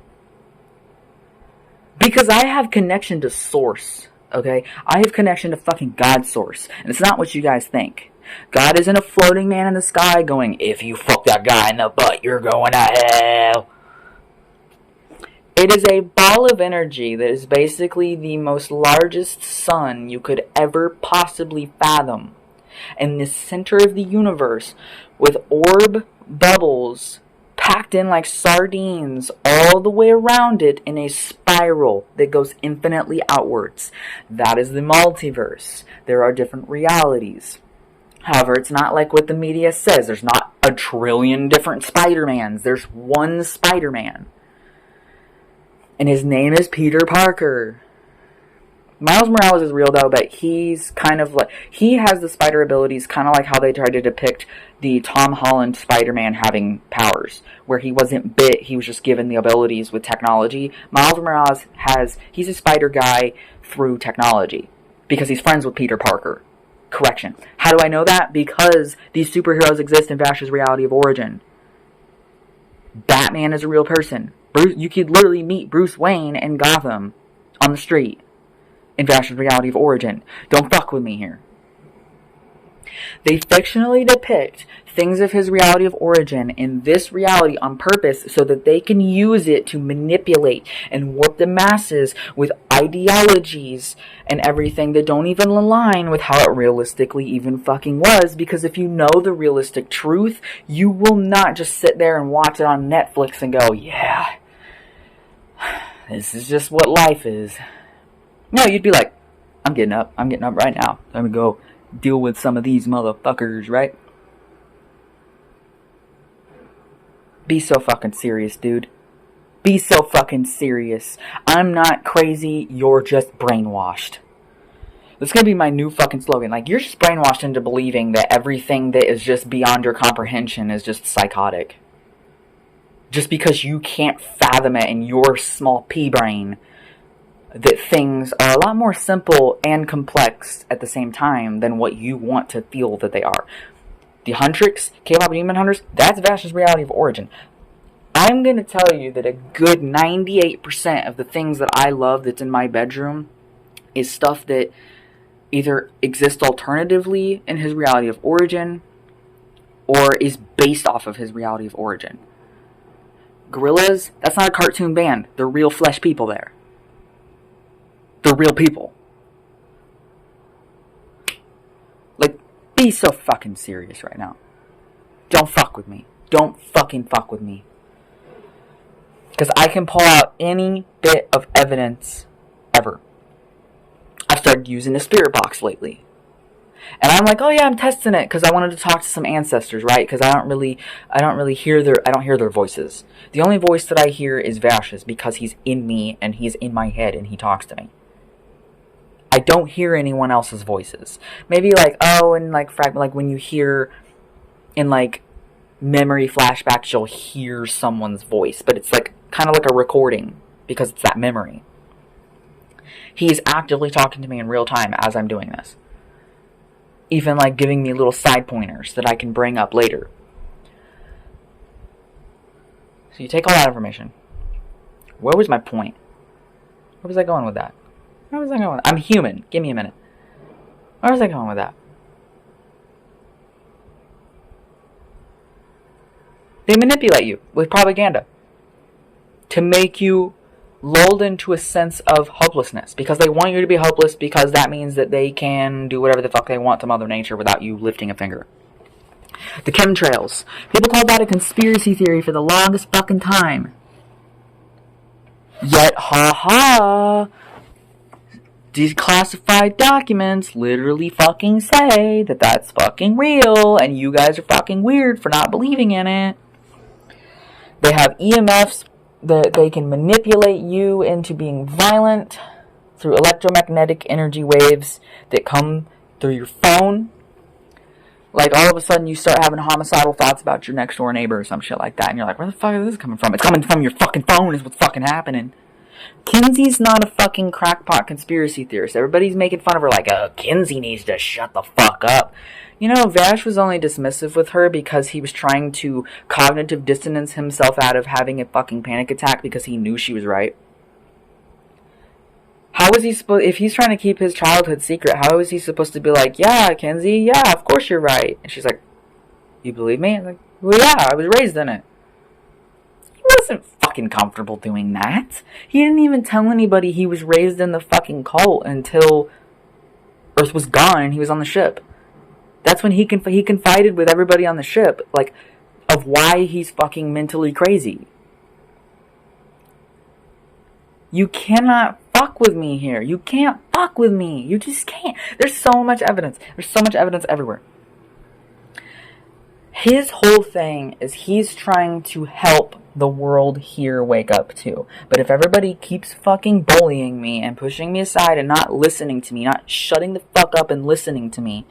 Speaker 1: Because I have connection to Source, okay? I have connection to fucking God Source. And it's not what you guys think. God isn't a floating man in the sky going, if you fuck that guy in the butt, you're going to hell. It is a ball of energy that is basically the most largest sun you could ever possibly fathom. In the center of the universe, with orb bubbles packed in like sardines all the way around it in a spiral that goes infinitely outwards. That is the multiverse. There are different realities. However, it's not like what the media says. There's not a trillion different Spider-Mans. There's one Spider-Man. And his name is Peter Parker. Miles Morales is real though, but he's kind of like, he has the spider abilities kind of like how they tried to depict the Tom Holland Spider-Man having powers, where he wasn't bit, he was just given the abilities with technology. Miles Morales he's a spider guy through technology, because he's friends with Peter Parker. Correction. How do I know that? Because these superheroes exist in Vash's reality of origin. Batman is a real person. You could literally meet Bruce Wayne in Gotham on the street in Vash's reality of origin. Don't fuck with me here. They fictionally depict things of his reality of origin in this reality on purpose so that they can use it to manipulate and warp the masses with ideologies and everything that don't even align with how it realistically even fucking was. Because if you know the realistic truth, you will not just sit there and watch it on Netflix and go, yeah, this is just what life is. No, you'd be like, I'm getting up right now. I'm gonna go deal with some of these motherfuckers, right? Be so fucking serious, dude. Be so fucking serious. I'm not crazy, you're just brainwashed. This is gonna be my new fucking slogan. Like, you're just brainwashed into believing that everything that is just beyond your comprehension is just psychotic. Just because you can't fathom it in your small pea brain, that things are a lot more simple and complex at the same time than what you want to feel that they are. The Huntrix, K-pop Demon Hunters, that's Vash's reality of origin. I'm going to tell you that a good 98% of the things that I love that's in my bedroom is stuff that either exists alternatively in his reality of origin or is based off of his reality of origin. Gorillaz, that's not a cartoon band. They're real flesh people there. They're real people. Like, be so fucking serious right now. Don't fuck with me. Don't fucking fuck with me. Because I can pull out any bit of evidence ever. I've started using the spirit box lately. And I'm like, oh yeah, I'm testing it because I wanted to talk to some ancestors, right? Because I don't really hear their voices. The only voice that I hear is Vash's because he's in me and he's in my head and he talks to me. I don't hear anyone else's voices. Maybe like, oh, and like fragment, like when you hear in like memory flashbacks, you'll hear someone's voice, but it's like kind of like a recording because it's that memory. He is actively talking to me in real time as I'm doing this. Even like giving me little side pointers that I can bring up later. So you take all that information. Where was my point? Where was I going with that? Where was I going with that? I'm human. Give me a minute. Where was I going with that? They manipulate you with propaganda to make you lulled into a sense of hopelessness because they want you to be hopeless because that means that they can do whatever the fuck they want to Mother Nature without you lifting a finger. The chemtrails. People called that a conspiracy theory for the longest fucking time. Yet, declassified documents literally fucking say that that's fucking real and you guys are fucking weird for not believing in it. They have EMFs that they can manipulate you into being violent through electromagnetic energy waves that come through your phone. Like all of a sudden you start having homicidal thoughts about your next door neighbor or some shit like that and you're like, where the fuck is this coming from? It's coming from your fucking phone is what's fucking happening. Kinsey's not a fucking crackpot conspiracy theorist. Everybody's making fun of her like, oh, Kinsey needs to shut the fuck up. You know, Vash was only dismissive with her because he was trying to cognitive dissonance himself out of having a fucking panic attack because he knew she was right. How is he supposed, if he's trying to keep his childhood secret, how is he supposed to be like, yeah, Kinsey, yeah, of course you're right. And she's like, you believe me? I'm like, well, yeah, I was raised in it. He wasn't fucking comfortable doing that. He didn't even tell anybody he was raised in the fucking cult until Earth was gone and he was on the ship. That's when he confided with everybody on the ship, like, of why he's fucking mentally crazy. You cannot fuck with me here. You can't fuck with me. You just can't. There's so much evidence. There's so much evidence everywhere. His whole thing is he's trying to help the world here wake up too. But if everybody keeps fucking bullying me and pushing me aside and not listening to me, not shutting the fuck up and listening to me,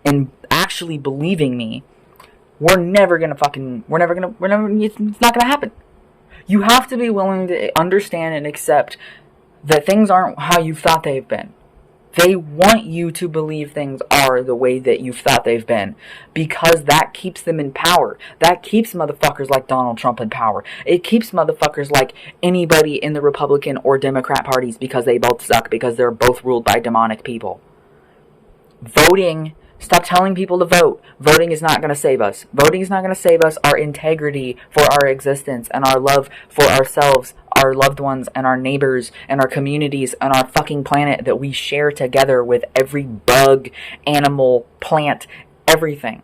Speaker 1: and actually believing me, it's not gonna happen. You have to be willing to understand and accept that things aren't how you thought they've been. They want you to believe things are the way that you've thought they've been, because that keeps them in power. That keeps motherfuckers like Donald Trump in power. It keeps motherfuckers like anybody in the Republican or Democrat parties because they both suck, because they're both ruled by demonic people. Voting Stop telling people to vote. Voting is not going to save us. Voting is not going to save us. Our integrity for our existence and our love for ourselves, our loved ones, and our neighbors, and our communities, and our fucking planet that we share together with every bug, animal, plant, everything.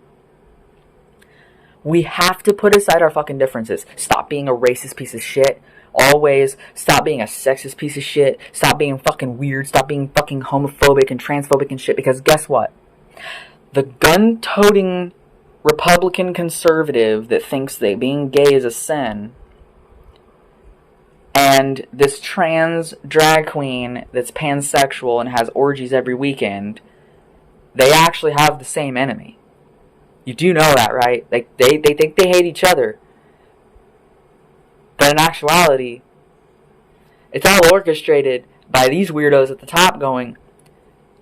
Speaker 1: We have to put aside our fucking differences. Stop being a racist piece of shit. Always. Stop being a sexist piece of shit. Stop being fucking weird. Stop being fucking homophobic and transphobic and shit. Because guess what? The gun-toting Republican conservative that thinks that being gay is a sin, and this trans drag queen that's pansexual and has orgies every weekend, they actually have the same enemy. You do know that, right? Like, they think they hate each other. But in actuality, it's all orchestrated by these weirdos at the top going,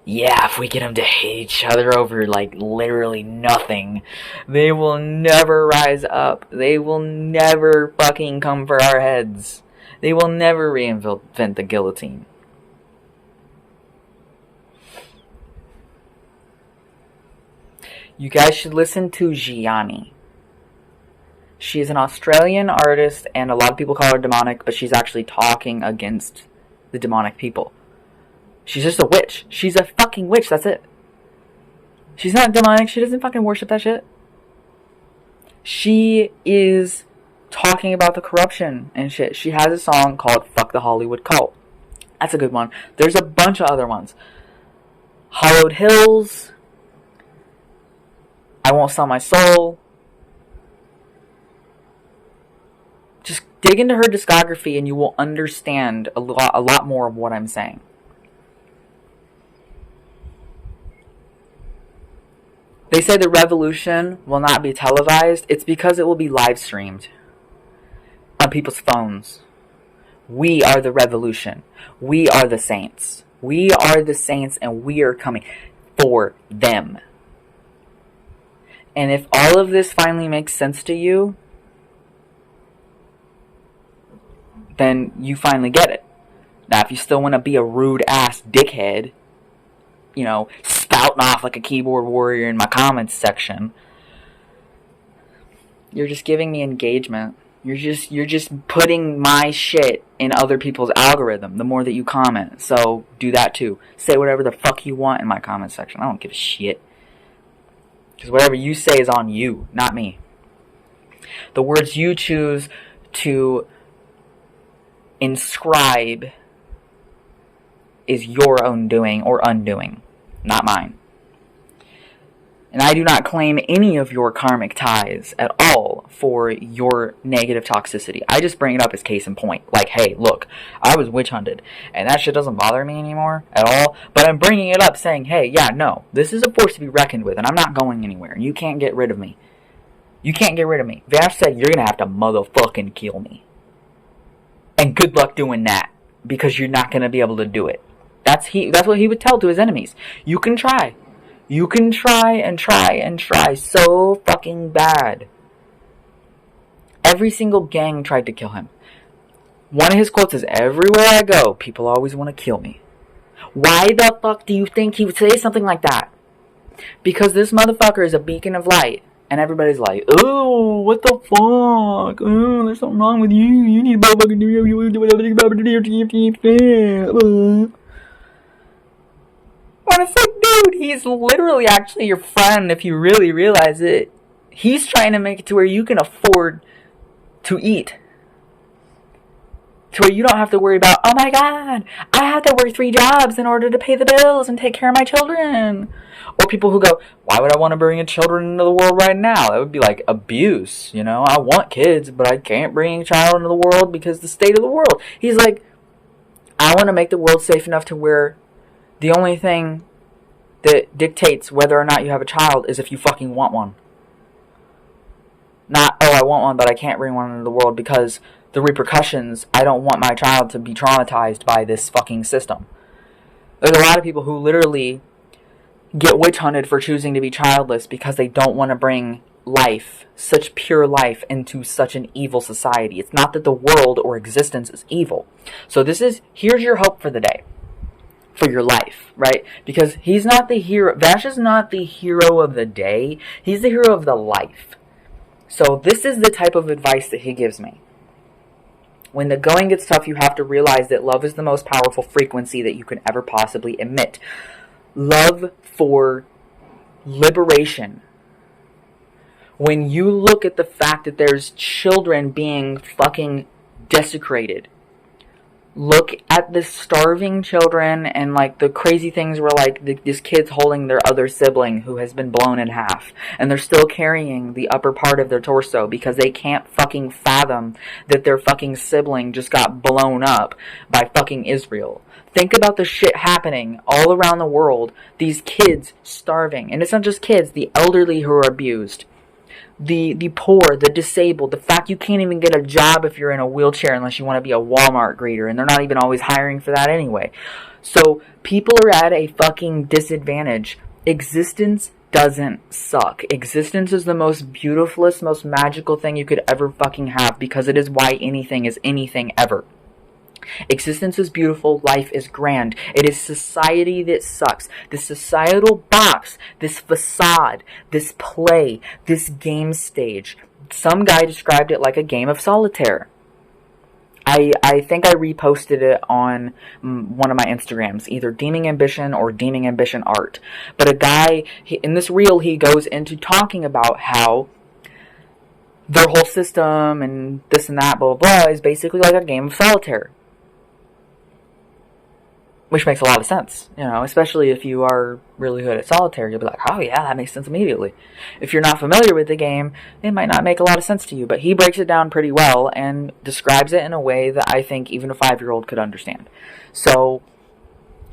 Speaker 1: yeah, if we get them to hate each other over, like, literally nothing, they will never rise up. They will never fucking come for our heads. They will never reinvent the guillotine. You guys should listen to Gianni. She is an Australian artist, and a lot of people call her demonic, but she's actually talking against the demonic people. She's just a witch. She's a fucking witch, that's it. She's not demonic, she doesn't fucking worship that shit. She is talking about the corruption and shit. She has a song called Fuck the Hollywood Cult. That's a good one. There's a bunch of other ones. Hollowed Hills. I Won't Sell My Soul. Just dig into her discography and you will understand a lot more of what I'm saying. They say the revolution will not be televised. It's because it will be live streamed on people's phones. We are the revolution. We are the saints. We are the saints, and we are coming for them. And if all of this finally makes sense to you, then you finally get it. Now, if you still want to be a rude-ass dickhead, you know, spouting off like a keyboard warrior in my comments section, you're just giving me engagement. You're just putting my shit in other people's algorithm the more that you comment. So do that too. Say whatever the fuck you want in my comment section. I don't give a shit. Because whatever you say is on you, not me. The words you choose to inscribe is your own doing or undoing, not mine. And I do not claim any of your karmic ties at all for your negative toxicity. I just bring it up as case in point. Like, hey, look, I was witch hunted, and that shit doesn't bother me anymore at all. But I'm bringing it up saying, hey, yeah, no, this is a force to be reckoned with, and I'm not going anywhere. You can't get rid of me. You can't get rid of me. Vash said, you're going to have to motherfucking kill me. And good luck doing that, because you're not going to be able to do it. That's what he would tell to his enemies. You can try. You can try and try and try so fucking bad. Every single gang tried to kill him. One of his quotes is, everywhere I go, people always want to kill me. Why the fuck do you think he would say something like that? Because this motherfucker is a beacon of light. And everybody's like, oh, what the fuck? Oh, there's something wrong with you. You need to motherfucking do. And it's like, dude, he's literally actually your friend if you really realize it. He's trying to make it to where you can afford to eat. To where you don't have to worry about, oh my god, I have to work 3 jobs in order to pay the bills and take care of my children. Or people who go, why would I want to bring a children into the world right now? That would be like abuse, you know? I want kids, but I can't bring a child into the world because the state of the world. He's like, I want to make the world safe enough to where the only thing that dictates whether or not you have a child is if you fucking want one. Not, oh, I want one, but I can't bring one into the world because the repercussions, I don't want my child to be traumatized by this fucking system. There's a lot of people who literally get witch hunted for choosing to be childless because they don't want to bring life, such pure life, into such an evil society. It's not that the world or existence is evil. So here's your hope for the day. for your life, right? Because he's not the hero. Vash is not the hero of the day. He's the hero of the life. So this is the type of advice that he gives me. When the going gets tough, you have to realize that love is the most powerful frequency that you can ever possibly emit. Love for liberation. When you look at the fact that there's children being fucking desecrated, look at the starving children and like the crazy things where like this kid's holding their other sibling who has been blown in half, and they're still carrying the upper part of their torso because they can't fucking fathom that their fucking sibling just got blown up by fucking Israel. Think about the shit happening all around the world. These kids starving. And it's not just kids, the elderly who are abused. The poor, the disabled, the fact you can't even get a job if you're in a wheelchair unless you want to be a Walmart greeter, and they're not even always hiring for that anyway. So people are at a fucking disadvantage. Existence doesn't suck. Existence is the most beautifulest, most magical thing you could ever fucking have, because it is why anything is anything ever. Existence is beautiful, life is grand. It is society that sucks. This societal box, this facade, this play, this game stage. Some guy described it like a game of solitaire. I think I reposted it on one of my Instagrams, either DeemingAmbition or DeemingAmbition Art. But a guy, in this reel, he goes into talking about how their whole system and this and that, blah, blah, blah, is basically like a game of solitaire. Which makes a lot of sense, you know, especially if you are really good at solitaire. You'll be like, oh yeah, that makes sense immediately. If you're not familiar with the game, it might not make a lot of sense to you. But he breaks it down pretty well and describes it in a way that I think even a 5-year-old could understand. So,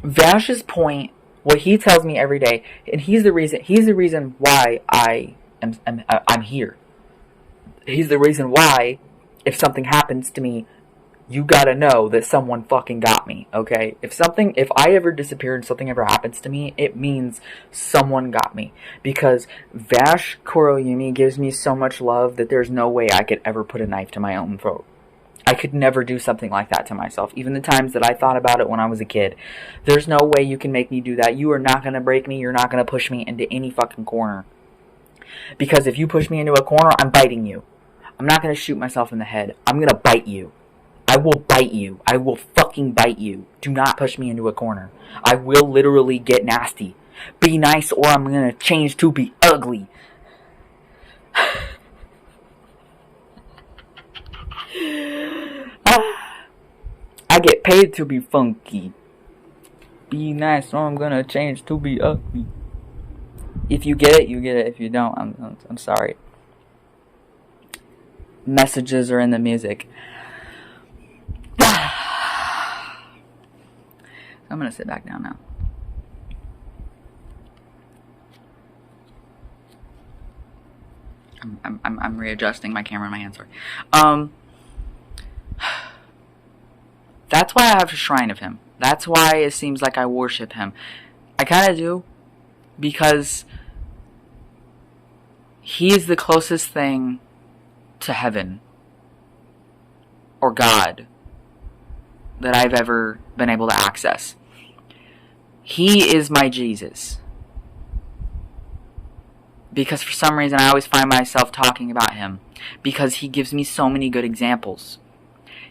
Speaker 1: Vash's point, what he tells me every day, and he's the reason why I'm here. He's the reason why, if something happens to me, you gotta know that someone fucking got me, okay? If I ever disappear and something ever happens to me, it means someone got me. Because Vash Kuroyumi gives me so much love that there's no way I could ever put a knife to my own throat. I could never do something like that to myself. Even the times that I thought about it when I was a kid. There's no way you can make me do that. You are not gonna break me. You're not gonna push me into any fucking corner. Because if you push me into a corner, I'm biting you. I'm not gonna shoot myself in the head. I'm gonna bite you. I will bite you. I will fucking bite you. Do not push me into a corner. I will literally get nasty. Be nice or I'm gonna change to be ugly. I get paid to be funky. Be nice or I'm gonna change to be ugly. If you get it, you get it. If you don't, I'm sorry. Messages are in the music. I'm gonna sit back down now. I'm readjusting my camera in my hands. Sorry. That's why I have a shrine of him. That's why it seems like I worship him. I kind of do, because he is the closest thing to heaven or God that I've ever been able to access. He is my Jesus. Because for some reason I always find myself talking about him. Because he gives me so many good examples.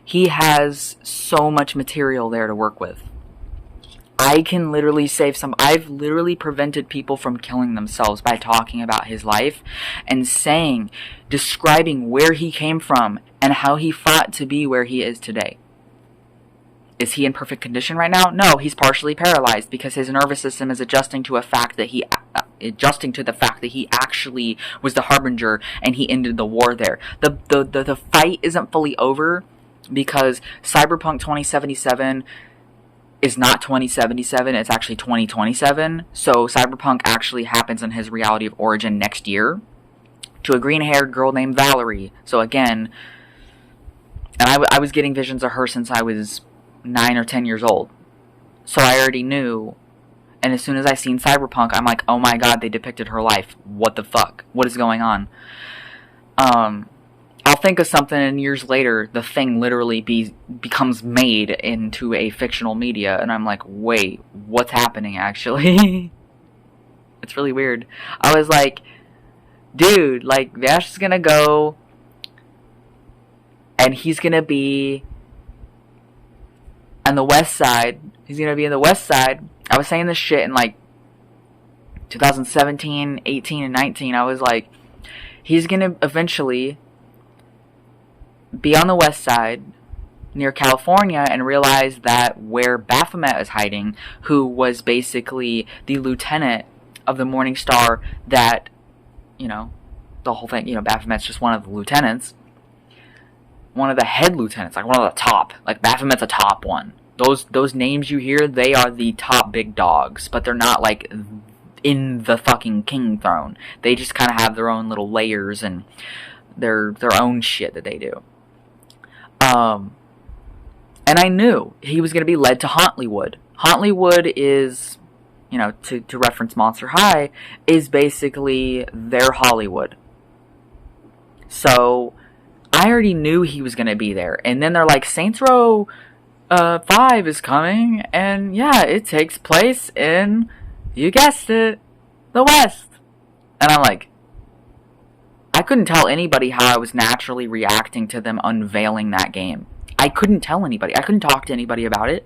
Speaker 1: He has so much material there to work with. I can literally save some. I've literally prevented people from killing themselves by talking about his life and describing where he came from and how he fought to be where he is today. Is he in perfect condition right now? No, he's partially paralyzed because his nervous system is adjusting to the fact that he actually was the harbinger and he ended the war there. The fight isn't fully over because Cyberpunk 2077 is not 2077, it's actually 2027. So Cyberpunk actually happens in his reality of origin next year to a green-haired girl named Valerie. So again, and I was getting visions of her since I was 9 or 10 years old. So I already knew. And as soon as I seen Cyberpunk, I'm like, oh my god, they depicted her life. What the fuck? What is going on? I'll think of something and years later, the thing literally becomes made into a fictional media. And I'm like, wait, what's happening actually? It's really weird. I was like, dude, like, Vash is gonna go and he's gonna be on the west side. He's gonna be in the west side. I was saying this shit in like 2017, 18, and 19. I was like, he's gonna eventually be on the west side near California and realize that where Baphomet is hiding, who was basically the lieutenant of the Morning Star that, you know, the whole thing, you know, Baphomet's just one of the lieutenants. One of the head lieutenants, like one of the top. Like, Baphomet's a top one. Those names you hear, they are the top big dogs, but they're not, like, in the fucking king throne. They just kind of have their own little layers and their own shit that they do. And I knew he was going to be led to Hauntlywood. Hauntlywood is, you know, to reference Monster High, is basically their Hollywood. So I already knew he was going to be there. And then they're like, Saints Row 5 is coming, and yeah, it takes place in, you guessed it, the West. And I'm like, I couldn't tell anybody how I was naturally reacting to them unveiling that game. I couldn't tell anybody. I couldn't talk to anybody about it.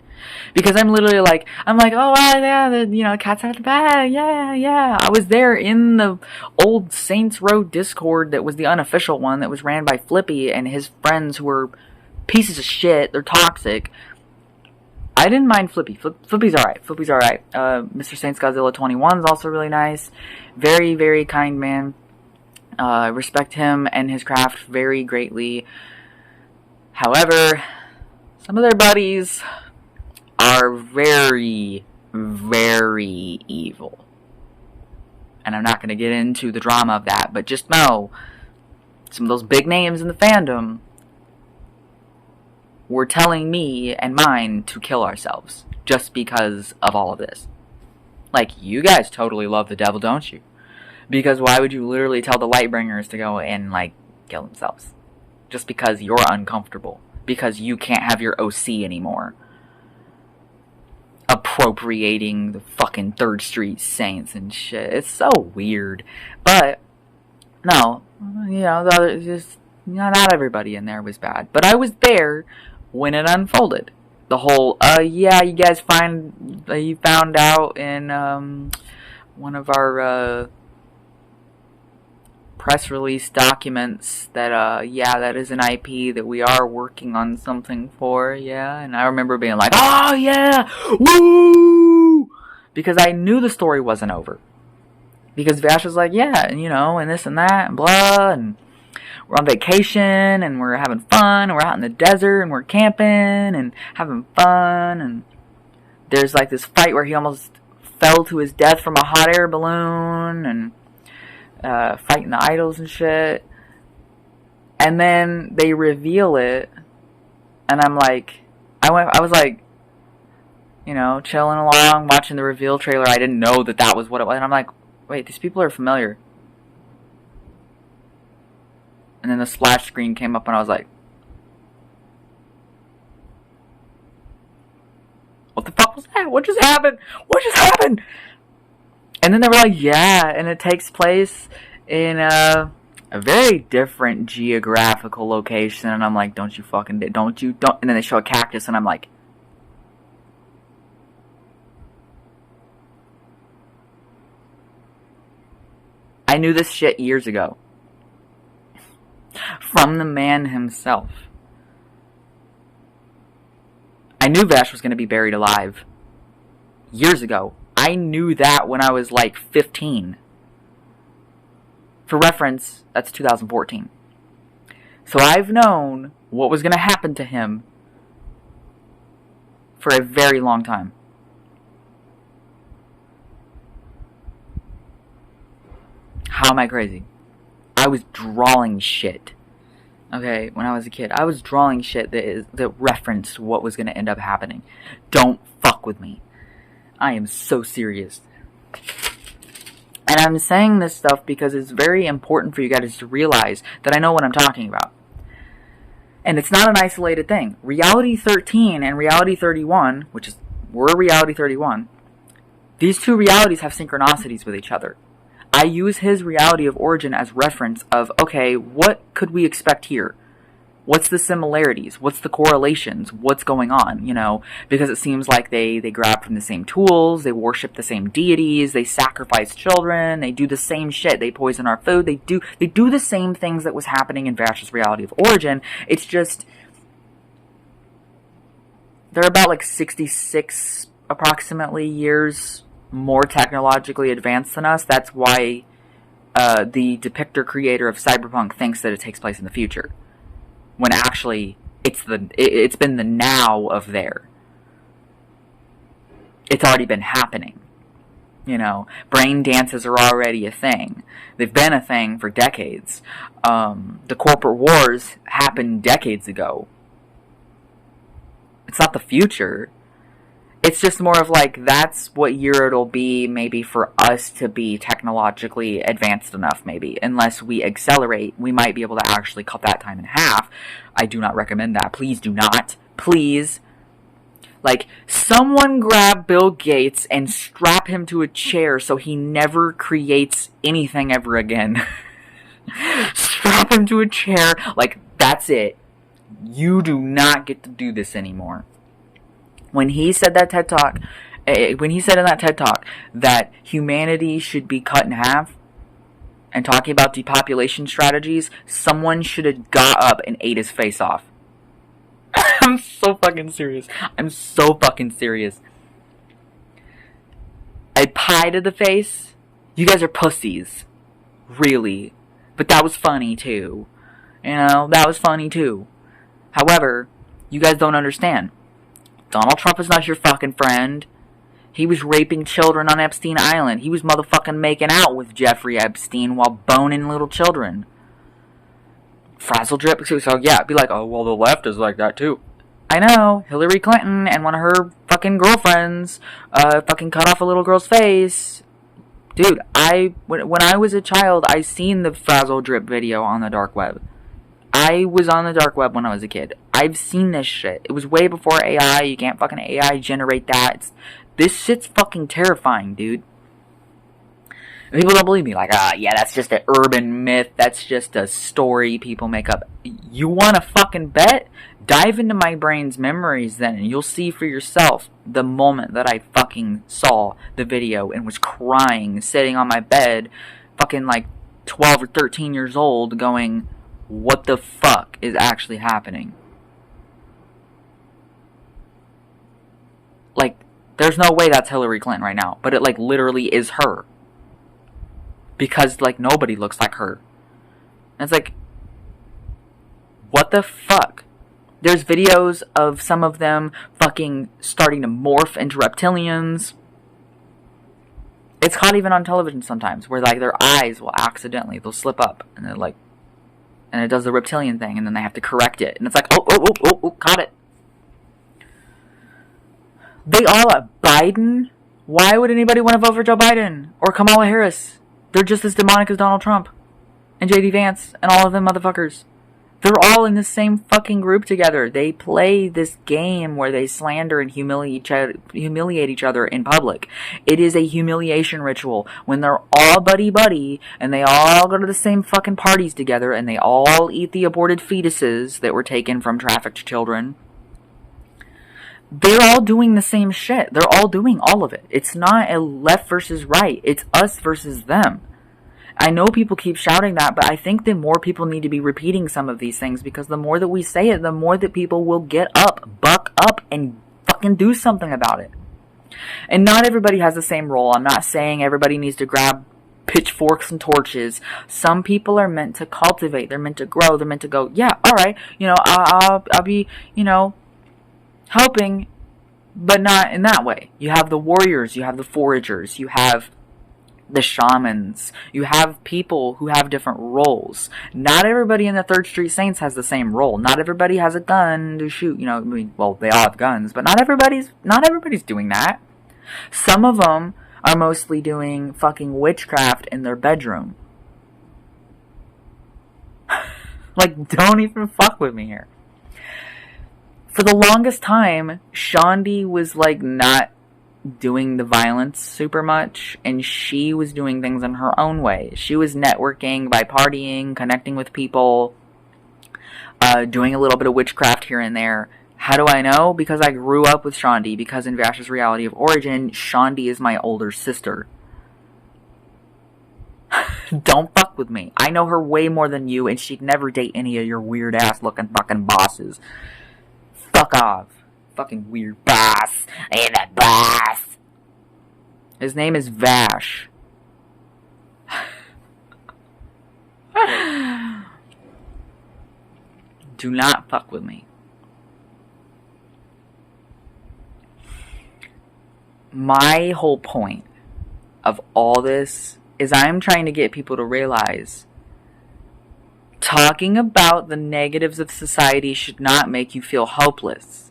Speaker 1: Because I'm literally like, oh, yeah, you know, cat's out of the bag, yeah. I was there in the old Saints Row Discord that was the unofficial one that was ran by Flippy and his friends who were pieces of shit. They're toxic. I didn't mind Flippy. Flippy's alright. Mr. Saints Godzilla 21 is also really nice. Very, very kind man. I respect him and his craft very greatly. However, some of their buddies are very, very evil. And I'm not going to get into the drama of that, but just know, some of those big names in the fandom were telling me and mine to kill ourselves just because of all of this. Like, you guys totally love the devil, don't you? Because why would you literally tell the Lightbringers to go and, like, kill themselves? Just because you're uncomfortable. Because you can't have your OC anymore. Appropriating the fucking 3rd Street Saints and shit. It's so weird. But, no, you know, the other, just, you know, not everybody in there was bad. But I was there when it unfolded. The whole, yeah, you guys you found out in, one of our, press release documents that, yeah, that is an IP that we are working on something for, yeah. And I remember being like, oh, yeah, woo! Because I knew the story wasn't over. Because Vash was like, yeah, and, you know, and this and that, and blah, and we're on vacation, and we're having fun, and we're out in the desert, and we're camping, and having fun, and there's, like, this fight where he almost fell to his death from a hot air balloon, and fighting the idols and shit. And then they reveal it, and I'm like, I was like, you know, chilling along, watching the reveal trailer. I didn't know that was what it was, and I'm like, wait, these people are familiar. And then the splash screen came up, and I was like, what the fuck was that? What just happened? And then they were like, yeah, and it takes place in a very different geographical location. And I'm like, don't. And then they show a cactus, and I'm like, I knew this shit years ago. From the man himself. I knew Vash was going to be buried alive. Years ago. I knew that when I was like 15. For reference, that's 2014. So I've known what was going to happen to him for a very long time. How am I crazy? I was drawing shit. Okay, when I was a kid, I was drawing shit that referenced what was going to end up happening. Don't fuck with me. I am so serious. And I'm saying this stuff because it's very important for you guys to realize that I know what I'm talking about. And it's not an isolated thing. Reality 13 and Reality 31, we're Reality 31, these two realities have synchronicities with each other. I use his reality of origin as reference of, okay, what could we expect here? What's the similarities? What's the correlations? What's going on? You know, because it seems like they grab from the same tools, they worship the same deities, they sacrifice children, they do the same shit, they poison our food, they do the same things that was happening in Vash's reality of origin. It's just, they're about like 66 approximately years more technologically advanced than us. That's why the depictor creator of Cyberpunk thinks that it takes place in the future, when actually it's been the now of there. It's already been happening. You know, brain dances are already a thing. They've been a thing for decades. The corporate wars happened decades ago. It's not the future. It's just more of like, that's what year it'll be, maybe for us to be technologically advanced enough, maybe. Unless we accelerate, we might be able to actually cut that time in half. I do not recommend that. Please do not. Please. Like, someone grab Bill Gates and strap him to a chair so he never creates anything ever again. Strap him to a chair. Like, that's it. You do not get to do this anymore. When he said that TED Talk, when he said in that TED Talk that humanity should be cut in half, and talking about depopulation strategies, someone should have got up and ate his face off. I'm so fucking serious. I'm so fucking serious. A pie to the face? You guys are pussies. Really. But that was funny too. You know, that was funny too. However, you guys don't understand. Donald Trump is not your fucking friend. He was raping children on Epstein Island. He was motherfucking making out with Jeffrey Epstein while boning little children. Frazzle drip. So yeah, be like, oh, well, the left is like that too. I know. Hillary Clinton and one of her fucking girlfriends fucking cut off a little girl's face. Dude, when I was a child, I seen the Frazzle drip video on the dark web. I was on the dark web when I was a kid. I've seen this shit. It was way before AI. You can't fucking AI generate that. This shit's fucking terrifying, dude. And people don't believe me. Like, yeah, that's just an urban myth. That's just a story people make up. You want to fucking bet? Dive into my brain's memories then, and you'll see for yourself the moment that I fucking saw the video and was crying, sitting on my bed, fucking like 12 or 13 years old, going, what the fuck is actually happening? Like, there's no way that's Hillary Clinton right now, but it like literally is her. Because like nobody looks like her. And it's like, what the fuck? There's videos of some of them fucking starting to morph into reptilians. It's caught even on television sometimes, where like their eyes will accidentally, they'll slip up, and they're like, and it does the reptilian thing, and then they have to correct it. And it's like, oh, caught it. They all, Biden? Why would anybody want to vote for Joe Biden? Or Kamala Harris? They're just as demonic as Donald Trump. And J.D. Vance. And all of them motherfuckers. They're all in the same fucking group together. They play this game where they slander and humiliate each other in public. It is a humiliation ritual when they're all buddy-buddy and they all go to the same fucking parties together and they all eat the aborted fetuses that were taken from trafficked children. They're all doing the same shit. They're all doing all of it. It's not a left versus right. It's us versus them. I know people keep shouting that, but I think that more people need to be repeating some of these things, because the more that we say it, the more that people will get up, buck up, and fucking do something about it. And not everybody has the same role. I'm not saying everybody needs to grab pitchforks and torches. Some people are meant to cultivate. They're meant to grow. They're meant to go, yeah, alright, I'll be, helping, but not in that way. You have the warriors, you have the foragers, you have the shamans, you have people who have different roles. Not everybody in the Third Street Saints has the same role. Not everybody has a gun to shoot, they all have guns, but not everybody's doing that. Some of them are mostly doing fucking witchcraft in their bedroom. Like, don't even fuck with me here. For the longest time, Shaundi was like not doing the violence super much, and she was doing things in her own way. She was networking by partying, connecting with people, doing a little bit of witchcraft here and there. How do I know? Because I grew up with Shaundi, because in Vash's reality of origin, Shaundi is my older sister. Don't fuck with me. I know her way more than you, and she'd never date any of your weird ass looking fucking bosses. Fuck off. Fucking weird boss. I am a boss. His name is Vash. Do not fuck with me. My whole point of all this is I'm trying to get people to realize talking about the negatives of society should not make you feel hopeless,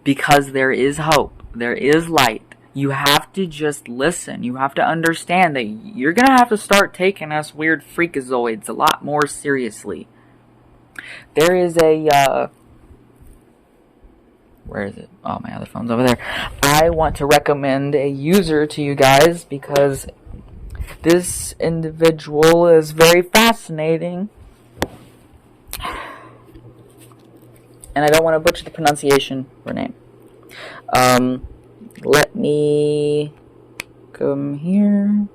Speaker 1: because there is hope, there is light. You have to just listen. You have to understand that you're going to have to start taking us weird freakazoids a lot more seriously. There is a where is it? Oh, my other phone's over there. I want to recommend a user to you guys, because this individual is very fascinating. And I don't want to butcher the pronunciation of her name. Let me come here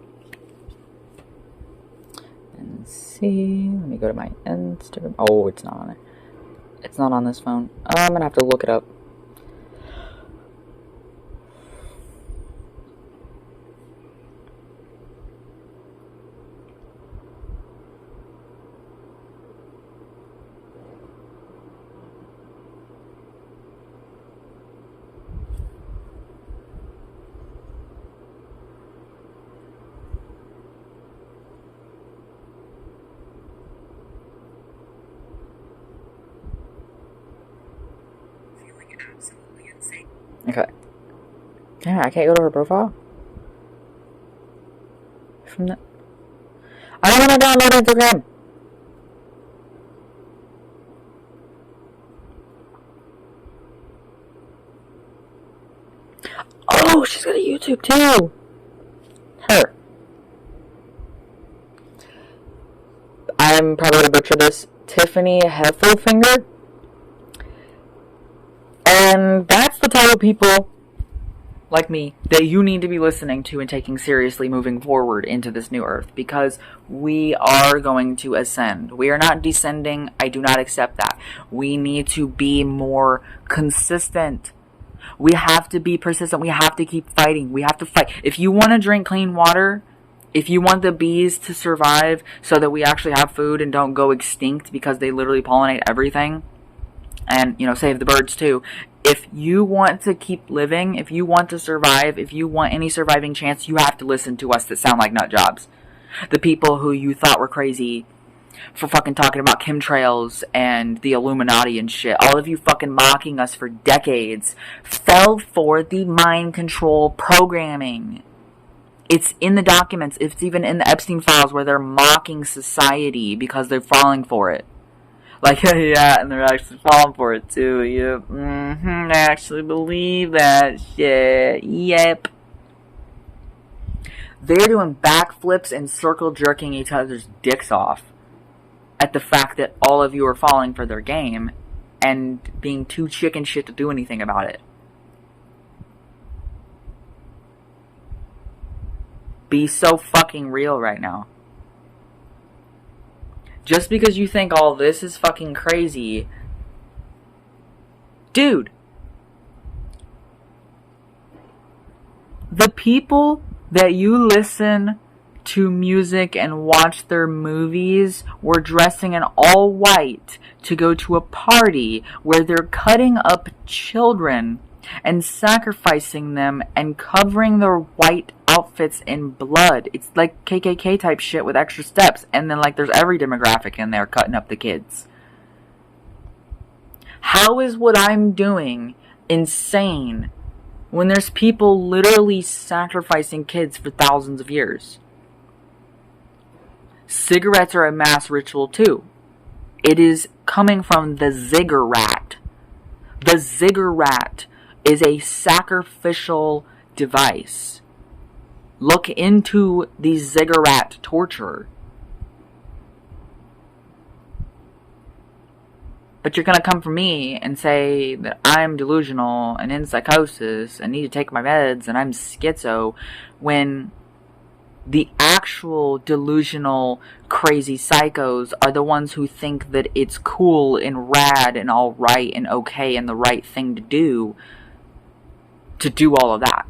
Speaker 1: and see. Let me go to my Instagram. Oh, it's not on it. It's not on this phone. I'm going to have to look it up. Okay. Yeah, I can't go to her profile. From the... I don't want to download Instagram. Oh, she's got a YouTube too. Her. I'm probably going to butcher this. Tiffany Heffelfinger. And that's the type of people like me that you need to be listening to and taking seriously moving forward into this new earth, because we are going to ascend. We are not descending. I do not accept that. We need to be more consistent. We have to be persistent. We have to keep fighting. We have to fight. If you want to drink clean water, if you want the bees to survive so that we actually have food and don't go extinct because they literally pollinate everything, and, you know, save the birds too. If you want to keep living, if you want to survive, if you want any surviving chance, you have to listen to us that sound like nut jobs. The people who you thought were crazy for fucking talking about chemtrails and the Illuminati and shit. All of you fucking mocking us for decades fell for the mind control programming. It's in the documents. It's even in the Epstein files where they're mocking society because they're falling for it. Like, yeah, and they're actually falling for it, too. Yep. I actually believe that shit. Yep. They're doing backflips and circle jerking each other's dicks off at the fact that all of you are falling for their game and being too chicken shit to do anything about it. Be so fucking real right now. Just because you think all this is fucking crazy, dude, the people that you listen to music and watch their movies were dressing in all white to go to a party where they're cutting up children and sacrificing them and covering their white outfits in blood. It's like KKK type shit with extra steps, and then like there's every demographic in there cutting up the kids. How is what I'm doing insane when there's people literally sacrificing kids for thousands of years? Cigarettes are a mass ritual too. It is coming from the ziggurat. The ziggurat is a sacrificial device. Look into the ziggurat torture. But you're going to come for me and say that I'm delusional and in psychosis and need to take my meds and I'm schizo, when the actual delusional, crazy psychos are the ones who think that it's cool and rad and alright and okay and the right thing to do all of that.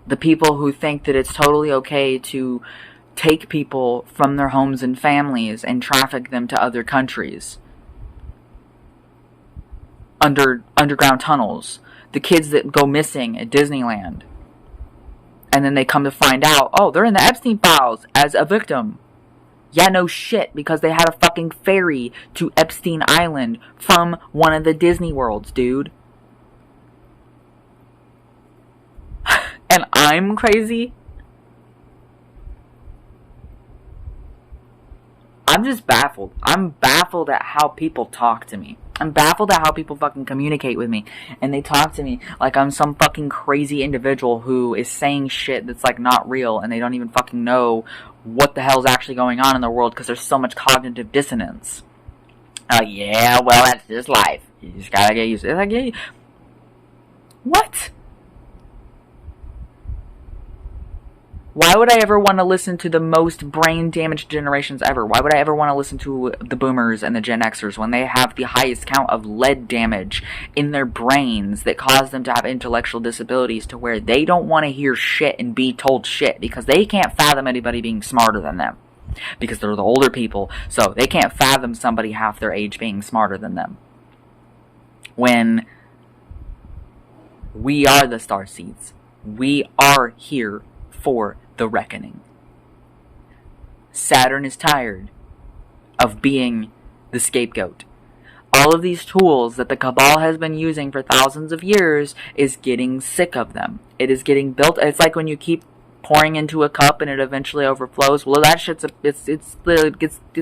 Speaker 1: The people who think that it's totally okay to take people from their homes and families and traffic them to other countries. Underground tunnels. The kids that go missing at Disneyland. And then they come to find out, oh, they're in the Epstein files as a victim. Yeah, no shit, because they had a fucking ferry to Epstein Island from one of the Disney worlds, dude. And I'm crazy? I'm just baffled. I'm baffled at how people talk to me. I'm baffled at how people fucking communicate with me. And they talk to me like I'm some fucking crazy individual who is saying shit that's like not real. And they don't even fucking know what the hell's actually going on in the world because there's so much cognitive dissonance. Oh yeah, well that's just life. You just gotta get used to it. Like, yeah, what? Why would I ever want to listen to the most brain-damaged generations ever? Why would I ever want to listen to the boomers and the Gen Xers when they have the highest count of lead damage in their brains that cause them to have intellectual disabilities to where they don't want to hear shit and be told shit because they can't fathom anybody being smarter than them. Because they're the older people, so they can't fathom somebody half their age being smarter than them. When we are the starseeds. We are here for the reckoning. Saturn is tired of being the scapegoat. All of these tools that the Cabal has been using for thousands of years is getting sick of them. It is getting built. It's like when you keep pouring into a cup and it eventually overflows. Well, that shit's it's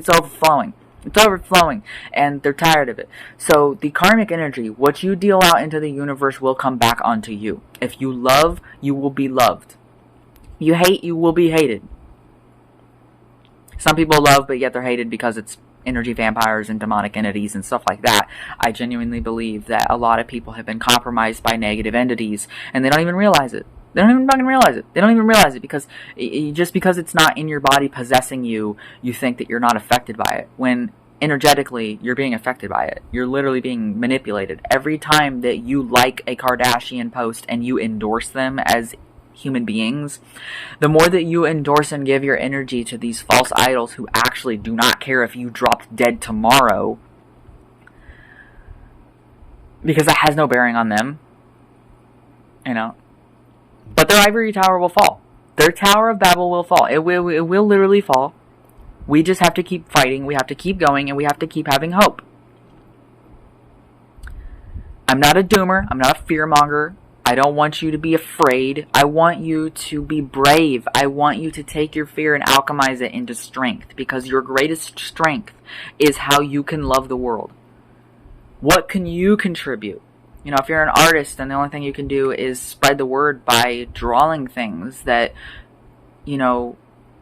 Speaker 1: overflowing. It's overflowing, and they're tired of it. So the karmic energy, what you deal out into the universe, will come back onto you. If you love, you will be loved. You hate, you will be hated. Some people love, but yet they're hated because it's energy vampires and demonic entities and stuff like that. I genuinely believe that a lot of people have been compromised by negative entities, and they don't even realize it. They don't even fucking realize it. They don't even realize it because just because it's not in your body possessing you, you think that you're not affected by it. When energetically, you're being affected by it. You're literally being manipulated. Every time that you like a Kardashian post and you endorse them as human beings, the more that you endorse and give your energy to these false idols who actually do not care if you dropped dead tomorrow, because that has no bearing on them, you know. But their ivory tower will fall. Their Tower of Babel will fall. It will literally fall. We just have to keep fighting. We have to keep going, and we have to keep having hope. I'm not a doomer. I'm not a fearmonger. I don't want you to be afraid. I want you to be brave. I want you to take your fear and alchemize it into strength, because your greatest strength is how you can love the world. What can you contribute? You know, if you're an artist, then the only thing you can do is spread the word by drawing things that, you know,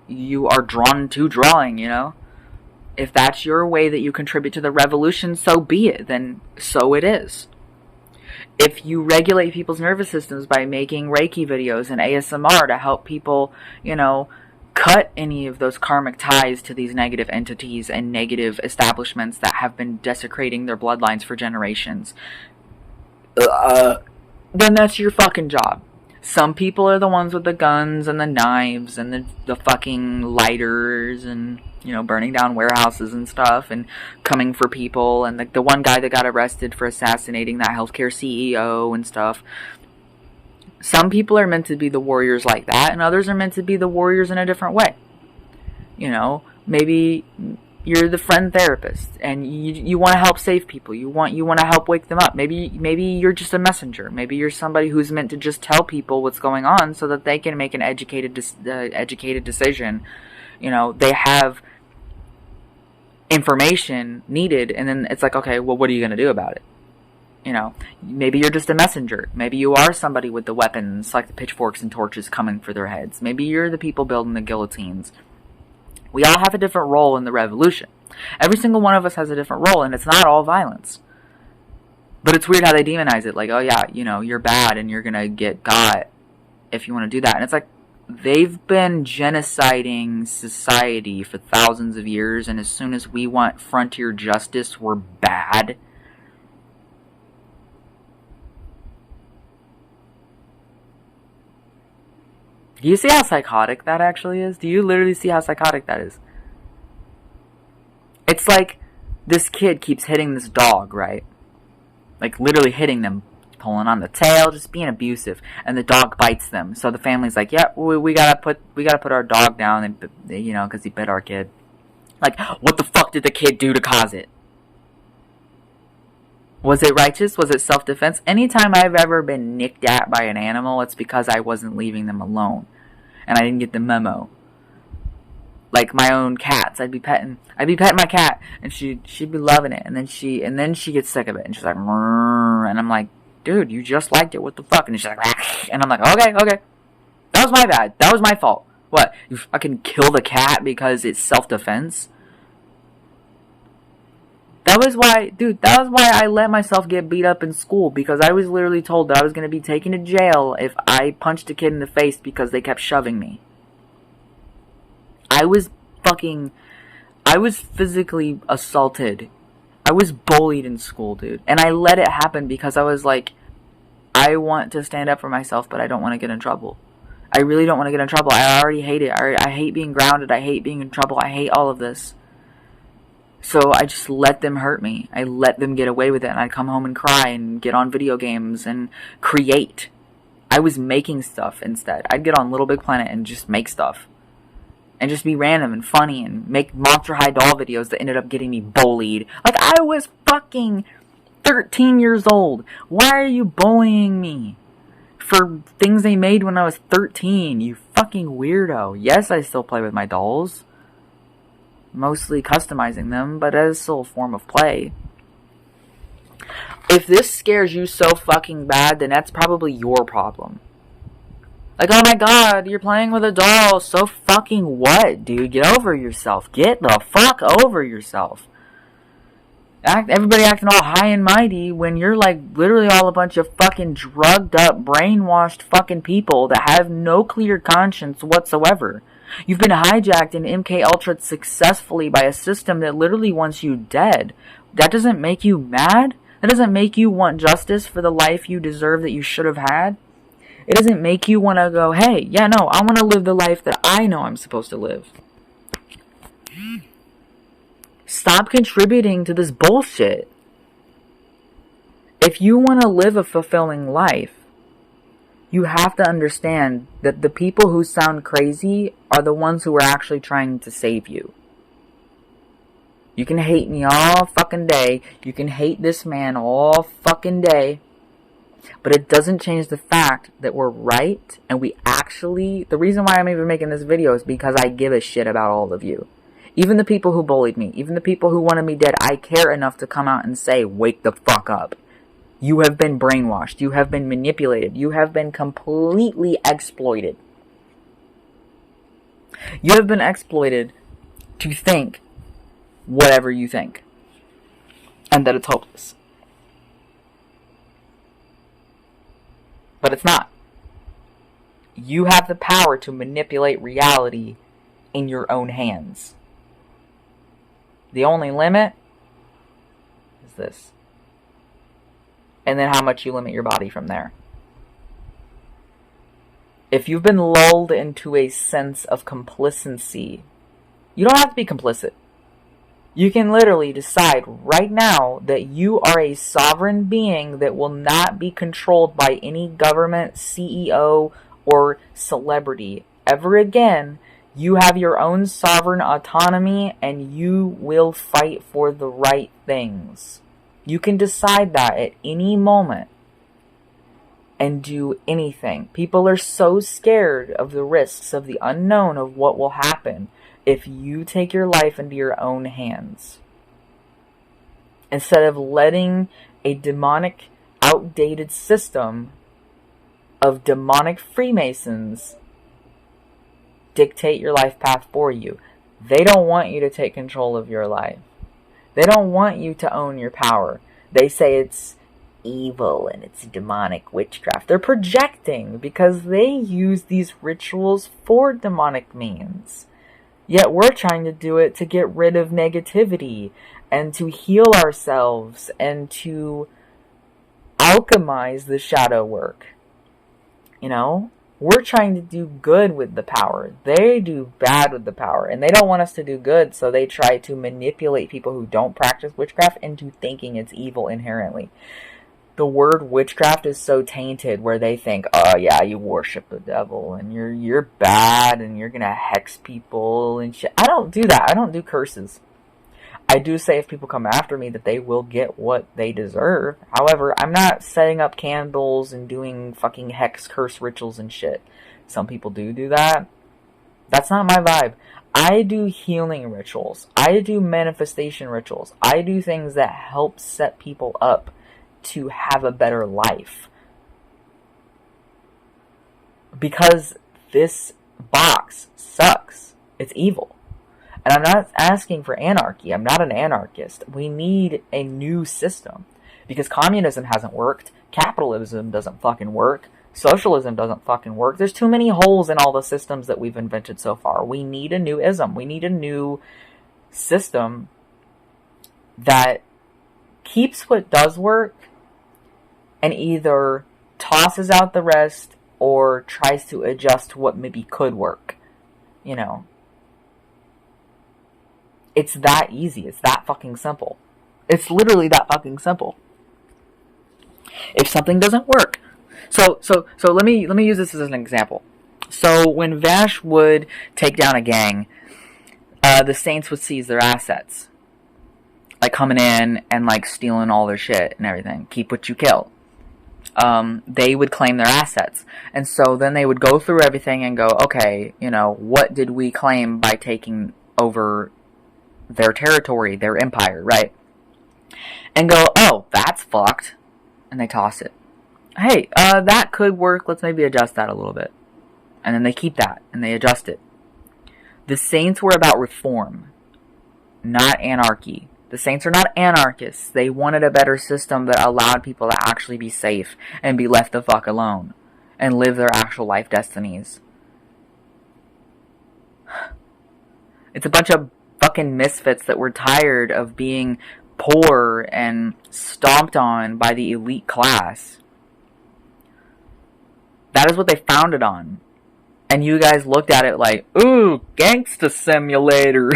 Speaker 1: you are drawn to drawing, you know. If that's your way that you contribute to the revolution, so be it. Then so it is. If you regulate people's nervous systems by making Reiki videos and ASMR to help people, you know, cut any of those karmic ties to these negative entities and negative establishments that have been desecrating their bloodlines for generations, then that's your fucking job. Some people are the ones with the guns and the knives and the fucking lighters and, you know, burning down warehouses and stuff and coming for people. And the one guy that got arrested for assassinating that healthcare CEO and stuff. Some people are meant to be the warriors like that, and others are meant to be the warriors in a different way. You know, maybe you're the friend therapist, and you want to help save people. You want to help wake them up. Maybe you're just a messenger. Maybe you're somebody who's meant to just tell people what's going on so that they can make an educated decision. You know, they have information needed, and then it's like, okay, well, what are you going to do about it? You know, maybe you're just a messenger. Maybe you are somebody with the weapons, like the pitchforks and torches coming for their heads. Maybe you're the people building the guillotines. We all have a different role in the revolution. Every single one of us has a different role, and it's not all violence. But it's weird how they demonize it. Like, oh yeah, you know, you're bad and you're gonna get got if you want to do that. And it's like, they've been genociding society for thousands of years, and as soon as we want frontier justice, we're bad. Do you see how psychotic that actually is? Do you literally see how psychotic that is? It's like this kid keeps hitting this dog, right? Like literally hitting them, pulling on the tail, just being abusive, and the dog bites them. So the family's like, "Yeah, we gotta put our dog down, and you know, because he bit our kid." Like, what the fuck did the kid do to cause it? Was it righteous? Was it self-defense? Anytime I've ever been nicked at by an animal, it's because I wasn't leaving them alone. And I didn't get the memo. Like my own cats. I'd be petting my cat, and she'd be loving it. And then she gets sick of it, and she's like, "Mrr," and I'm like, dude, you just liked it, what the fuck? And she's like, "Rah." And I'm like, okay. That was my bad. That was my fault. What? You fucking kill the cat because it's self-defense? That was why I let myself get beat up in school, because I was literally told that I was going to be taken to jail if I punched a kid in the face because they kept shoving me. I was physically assaulted. I was bullied in school, dude. And I let it happen because I was like, I want to stand up for myself, but I don't want to get in trouble. I really don't want to get in trouble. I already hate it. I hate being grounded. I hate being in trouble. I hate all of this. So I just let them hurt me. I let them get away with it, and I'd come home and cry and get on video games and create. I was making stuff instead. I'd get on Little Big Planet and just make stuff. And just be random and funny and make Monster High doll videos that ended up getting me bullied. Like, I was fucking 13 years old. Why are you bullying me? For things they made when I was 13, you fucking weirdo. Yes, I still play with my dolls. Mostly customizing them, but that is still a form of play. If this scares you so fucking bad, then that's probably your problem. Like, oh my god, you're playing with a doll. So fucking what, dude? Get over yourself. Get the fuck over yourself. Everybody acting all high and mighty when you're like literally all a bunch of fucking drugged up, brainwashed fucking people that have no clear conscience whatsoever. You've been hijacked and MK Ultra'd successfully by a system that literally wants you dead. That doesn't make you mad? That doesn't make you want justice for the life you deserve that you should have had? It doesn't make you want to go, hey, yeah, no, I want to live the life that I know I'm supposed to live. Stop contributing to this bullshit. If you want to live a fulfilling life, you have to understand that the people who sound crazy are the ones who are actually trying to save you. You can hate me all fucking day. You can hate this man all fucking day. But it doesn't change the fact that we're right, and we actually... The reason why I'm even making this video is because I give a shit about all of you. Even the people who bullied me, even the people who wanted me dead, I care enough to come out and say, wake the fuck up. You have been brainwashed. You have been manipulated. You have been completely exploited. You have been exploited to think whatever you think. And that it's hopeless. But it's not. You have the power to manipulate reality in your own hands. The only limit is this. And then how much you limit your body from there. If you've been lulled into a sense of complacency, you don't have to be complicit. You can literally decide right now that you are a sovereign being that will not be controlled by any government, CEO, or celebrity ever again. You have your own sovereign autonomy, and you will fight for the right things. You can decide that at any moment and do anything. People are so scared of the risks, of the unknown, of what will happen if you take your life into your own hands. Instead of letting a demonic outdated system of demonic Freemasons dictate your life path for you. They don't want you to take control of your life. They don't want you to own your power. They say it's evil and it's demonic witchcraft. They're projecting because they use these rituals for demonic means. Yet we're trying to do it to get rid of negativity and to heal ourselves and to alchemize the shadow work. You know? We're trying to do good with the power. They do bad with the power. And they don't want us to do good, so they try to manipulate people who don't practice witchcraft into thinking it's evil inherently. The word witchcraft is so tainted where they think, oh yeah, you worship the devil and you're bad and you're gonna hex people and shit. I don't do that. I don't do curses. I do say if people come after me that they will get what they deserve. However, I'm not setting up candles and doing fucking hex curse rituals and shit. Some people do that. That's not my vibe. I do healing rituals. I do manifestation rituals. I do things that help set people up to have a better life. Because this box sucks. It's evil. And I'm not asking for anarchy. I'm not an anarchist. We need a new system. Because communism hasn't worked. Capitalism doesn't fucking work. Socialism doesn't fucking work. There's too many holes in all the systems that we've invented so far. We need a new ism. We need a new system that keeps what does work and either tosses out the rest or tries to adjust what maybe could work. You know. It's that easy. It's that fucking simple. It's literally that fucking simple. If something doesn't work. So let me use this as an example. So when Vash would take down a gang, the Saints would seize their assets. Like coming in and like stealing all their shit and everything. Keep what you kill. They would claim their assets. And so then they would go through everything and go, okay, you know, what did we claim by taking over their territory, their empire, right? And go, oh, that's fucked. And they toss it. Hey, that could work. Let's maybe adjust that a little bit. And then they keep that and they adjust it. The Saints were about reform, not anarchy. The Saints are not anarchists. They wanted a better system that allowed people to actually be safe and be left the fuck alone and live their actual life destinies. It's a bunch of fucking misfits that were tired of being poor and stomped on by the elite class. That is what they founded on. And you guys looked at it like, ooh, gangsta simulator.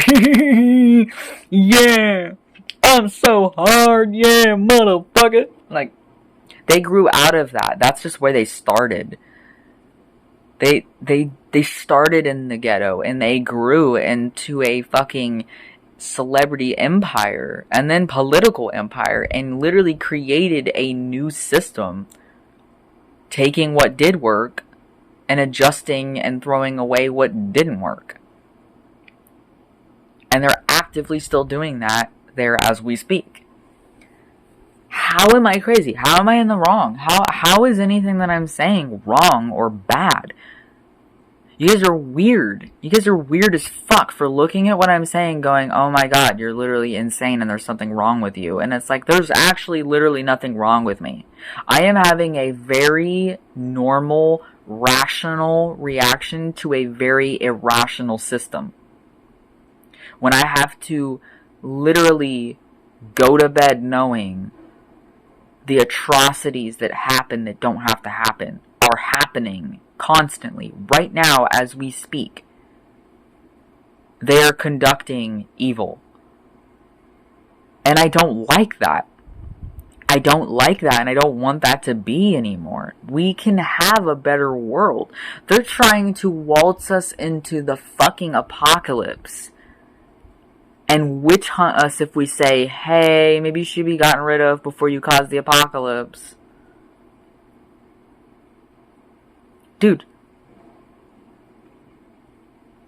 Speaker 1: Yeah, I'm so hard. Yeah, motherfucker. Like, they grew out of that. That's just where they started. They started in the ghetto and they grew into a fucking celebrity empire and then political empire and literally created a new system, taking what did work and adjusting and throwing away what didn't work. And they're actively still doing that there as we speak. How am I crazy? How am I in the wrong? How is anything that I'm saying wrong or bad? You guys are weird. You guys are weird as fuck for looking at what I'm saying going, oh my god, you're literally insane and there's something wrong with you. And it's like, there's actually literally nothing wrong with me. I am having a very normal, rational reaction to a very irrational system. When I have to literally go to bed knowing the atrocities that happen that don't have to happen are happening constantly, right now as we speak. They are conducting evil. And I don't like that. I don't like that, and I don't want that to be anymore. We can have a better world. They're trying to waltz us into the fucking apocalypse and witch hunt us if we say, hey, maybe you should be gotten rid of before you cause the apocalypse. Dude,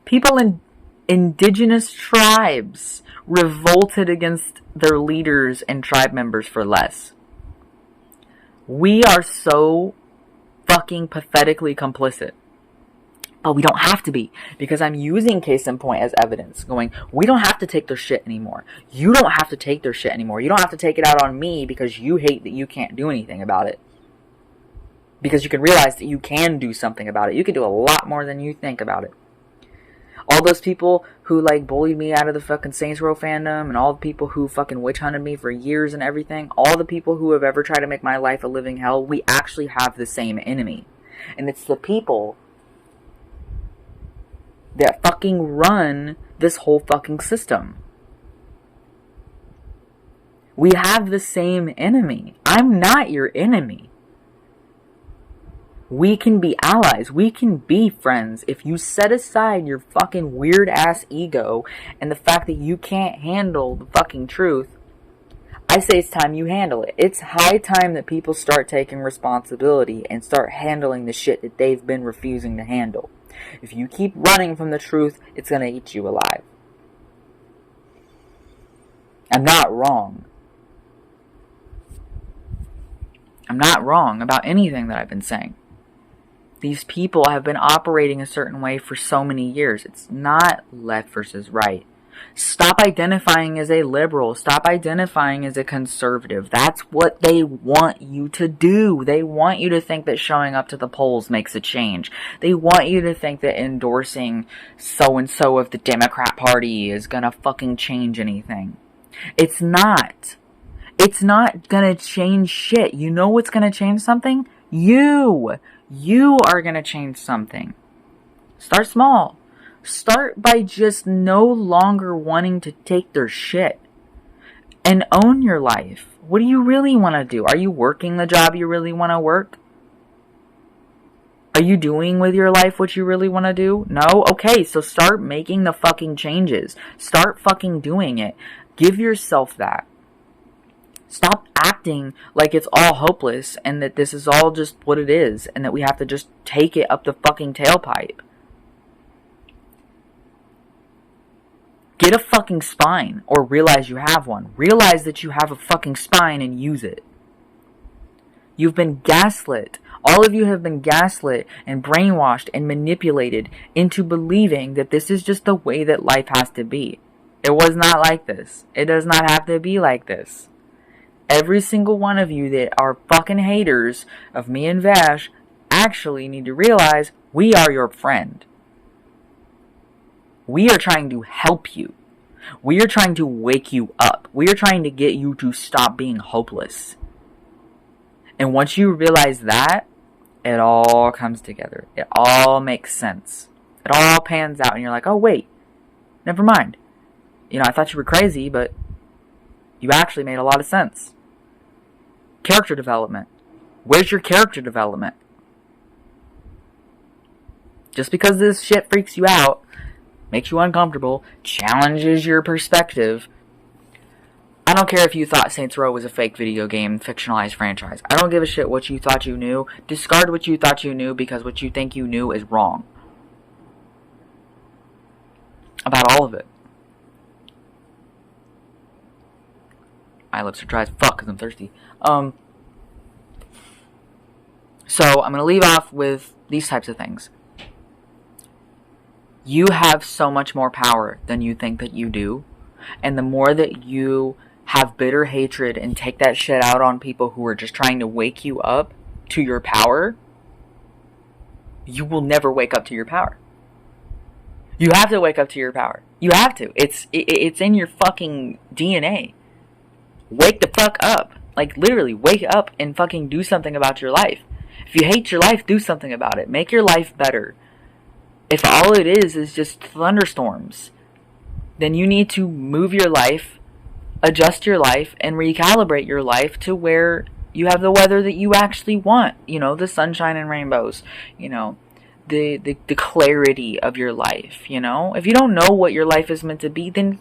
Speaker 1: people in indigenous tribes revolted against their leaders and tribe members for less. We are so fucking pathetically complicit. But we don't have to be, because I'm using case in point as evidence, going, we don't have to take their shit anymore. You don't have to take their shit anymore. You don't have to take it out on me because you hate that you can't do anything about it. Because you can realize that you can do something about it. You can do a lot more than you think about it. All those people who, like, bullied me out of the fucking Saints Row fandom, and all the people who fucking witch hunted me for years and everything, all the people who have ever tried to make my life a living hell, we actually have the same enemy. And it's the people that fucking run this whole fucking system. We have the same enemy. I'm not your enemy. We can be allies. We can be friends if you set aside your fucking weird ass ego and the fact that you can't handle the fucking truth. I say it's time you handle it. It's high time that people start taking responsibility and start handling the shit that they've been refusing to handle. If you keep running from the truth, it's going to eat you alive. I'm not wrong. I'm not wrong about anything that I've been saying. These people have been operating a certain way for so many years. It's not left versus right. Stop identifying as a liberal. Stop identifying as a conservative. That's what they want you to do. They want you to think that showing up to the polls makes a change. They want you to think that endorsing so-and-so of the Democrat Party is gonna fucking change anything. It's not. It's not gonna change shit. You know what's gonna change something? You are gonna change something. Start small. Start by just no longer wanting to take their shit. And own your life. What do you really want to do? Are you working the job you really want to work? Are you doing with your life what you really want to do? No? Okay, so start making the fucking changes. Start fucking doing it. Give yourself that. Stop acting like it's all hopeless and that this is all just what it is and that we have to just take it up the fucking tailpipe. Get a fucking spine, or realize you have one. Realize that you have a fucking spine and use it. You've been gaslit. All of you have been gaslit and brainwashed and manipulated into believing that this is just the way that life has to be. It was not like this. It does not have to be like this. Every single one of you that are fucking haters of me and Vash actually need to realize we are your friend. We are trying to help you. We are trying to wake you up. We are trying to get you to stop being hopeless. And once you realize that, it all comes together. It all makes sense. It all pans out and you're like, oh wait, never mind. You know, I thought you were crazy, but you actually made a lot of sense. Character development. Where's your character development? Just because this shit freaks you out, makes you uncomfortable, challenges your perspective. I don't care if you thought Saints Row was a fake video game, fictionalized franchise. I don't give a shit what you thought you knew. Discard what you thought you knew because what you think you knew is wrong. About all of it. My lips are dry as fuck because I'm thirsty. So I'm going to leave off with these types of things. You have so much more power than you think that you do. And the more that you have bitter hatred and take that shit out on people who are just trying to wake you up to your power, you will never wake up to your power. You have to wake up to your power. You have to. It's in your fucking DNA. Wake the fuck up. Like, literally, wake up and fucking do something about your life. If you hate your life, do something about it. Make your life better. If all it is just thunderstorms, then you need to move your life, adjust your life, and recalibrate your life to where you have the weather that you actually want. You know, the sunshine and rainbows. You know, the clarity of your life, you know? If you don't know what your life is meant to be, then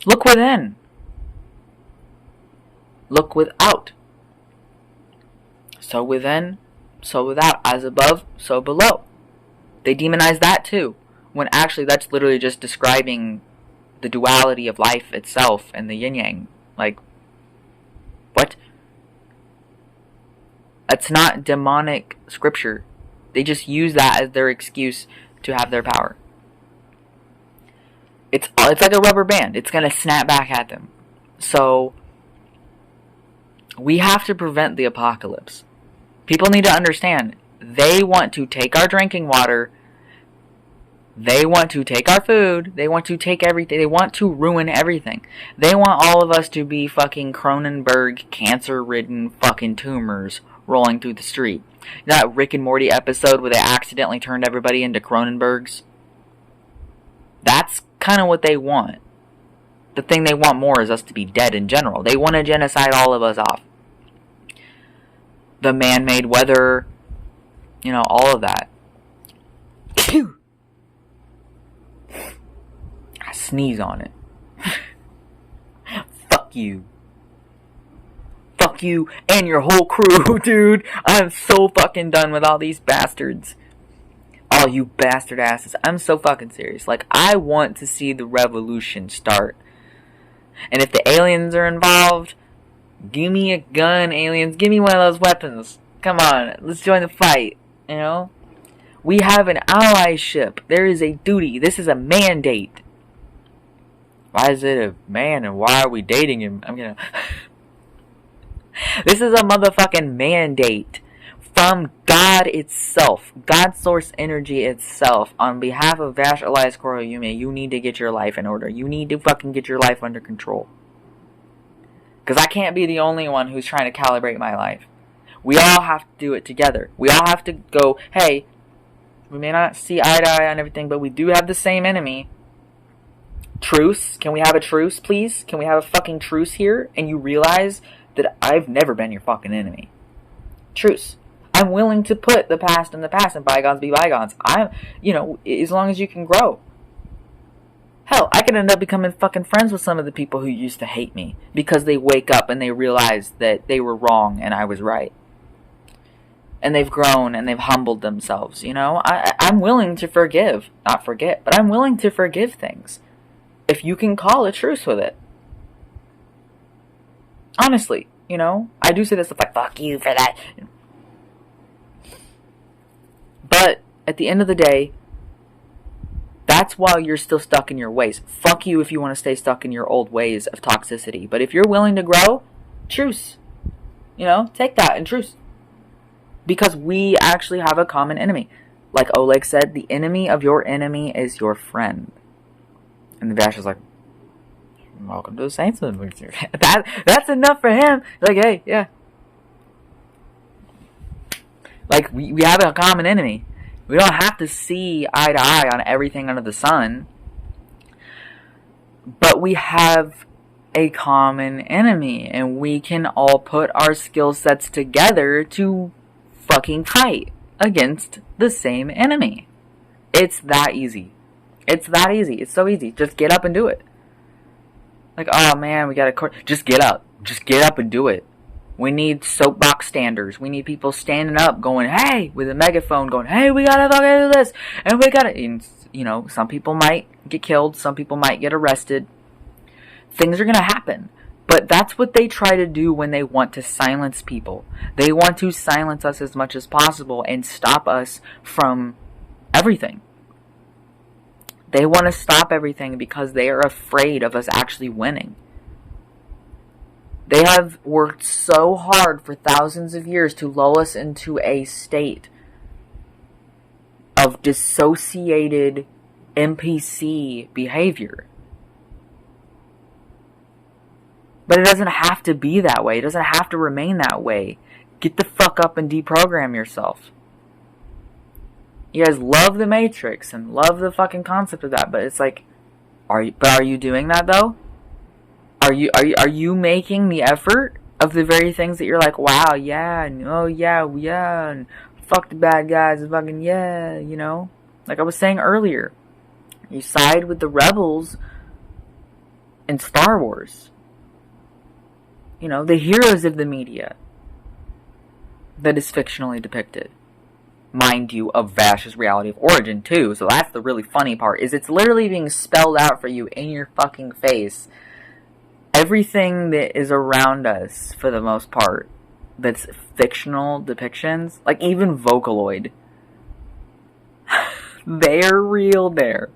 Speaker 1: look within. Look without. So within, so without. As above, so below. They demonize that too, when actually that's literally just describing the duality of life itself and the yin-yang. Like, what? It's not demonic scripture. They just use that as their excuse to have their power. It's like a rubber band. It's going to snap back at them. So, we have to prevent the apocalypse. People need to understand, they want to take our drinking water, they want to take our food, they want to take everything, they want to ruin everything. They want all of us to be fucking Cronenberg, cancer-ridden fucking tumors rolling through the street. That Rick and Morty episode where they accidentally turned everybody into Cronenbergs? That's kind of what they want. The thing they want more is us to be dead in general. They want to genocide all of us off. The man-made weather, you know, all of that. I sneeze on it. Fuck you. Fuck you and your whole crew, dude. I'm so fucking done with all these bastards. All you bastard asses. I'm so fucking serious. Like, I want to see the revolution start. And if the aliens are involved, give me a gun, aliens. Give me one of those weapons. Come on, let's join the fight. You know? We have an allyship. There is a duty. This is a mandate. Why is it a man and why are we dating him? I'm gonna... This is a motherfucking mandate from God itself. God source energy itself. On behalf of Vash Elias Koro Yume, you need to get your life in order. You need to fucking get your life under control. Because I can't be the only one who's trying to calibrate my life. We all have to do it together. We all have to go, hey, we may not see eye to eye on everything, but we do have the same enemy. Truce? Can we have a truce, please? Can we have a fucking truce here? And you realize that I've never been your fucking enemy. Truce. I'm willing to put the past in the past and bygones be bygones. As long as you can grow. Hell, I could end up becoming fucking friends with some of the people who used to hate me because they wake up and they realize that they were wrong and I was right. And they've grown and they've humbled themselves, you know? I'm willing to forgive. Not forget, but I'm willing to forgive things. If you can call a truce with it. Honestly, you know? I do say this stuff like, fuck you for that. But, at the end of the day, that's while you're still stuck in your ways. Fuck you if you want to stay stuck in your old ways of toxicity. But if you're willing to grow, truce. You know, take that and truce. Because we actually have a common enemy. Like Oleg said, the enemy of your enemy is your friend. And the Vash is like, welcome to the Saints. That's enough for him. Like, hey, yeah. Like, we have a common enemy. We don't have to see eye to eye on everything under the sun. But we have a common enemy. And we can all put our skill sets together to fucking fight against the same enemy. It's that easy. It's that easy. It's so easy. Just get up and do it. Like, oh man, we gotta... Just get up. Just get up and do it. We need soapbox standers. We need people standing up going, hey, with a megaphone going, hey, we gotta fucking do this. And we gotta... And, you know, some people might get killed. Some people might get arrested. Things are gonna happen. But that's what they try to do when they want to silence people. They want to silence us as much as possible and stop us from everything. They want to stop everything because they are afraid of us actually winning. They have worked so hard for thousands of years to lull us into a state of dissociated NPC behavior. But it doesn't have to be that way. It doesn't have to remain that way. Get the fuck up and deprogram yourself. You guys love the Matrix and love the fucking concept of that, but it's like, are you doing that though? Are you making the effort of the very things that you're like, wow, yeah, and oh yeah, and fuck the bad guys, and fucking yeah, you know? Like I was saying earlier, you side with the rebels in Star Wars. You know, the heroes of the media that is fictionally depicted. Mind you, of Vash's reality of origin too. So that's the really funny part, is it's literally being spelled out for you in your fucking face. Everything that is around us, for the most part, that's fictional depictions, like even Vocaloid, they're real there.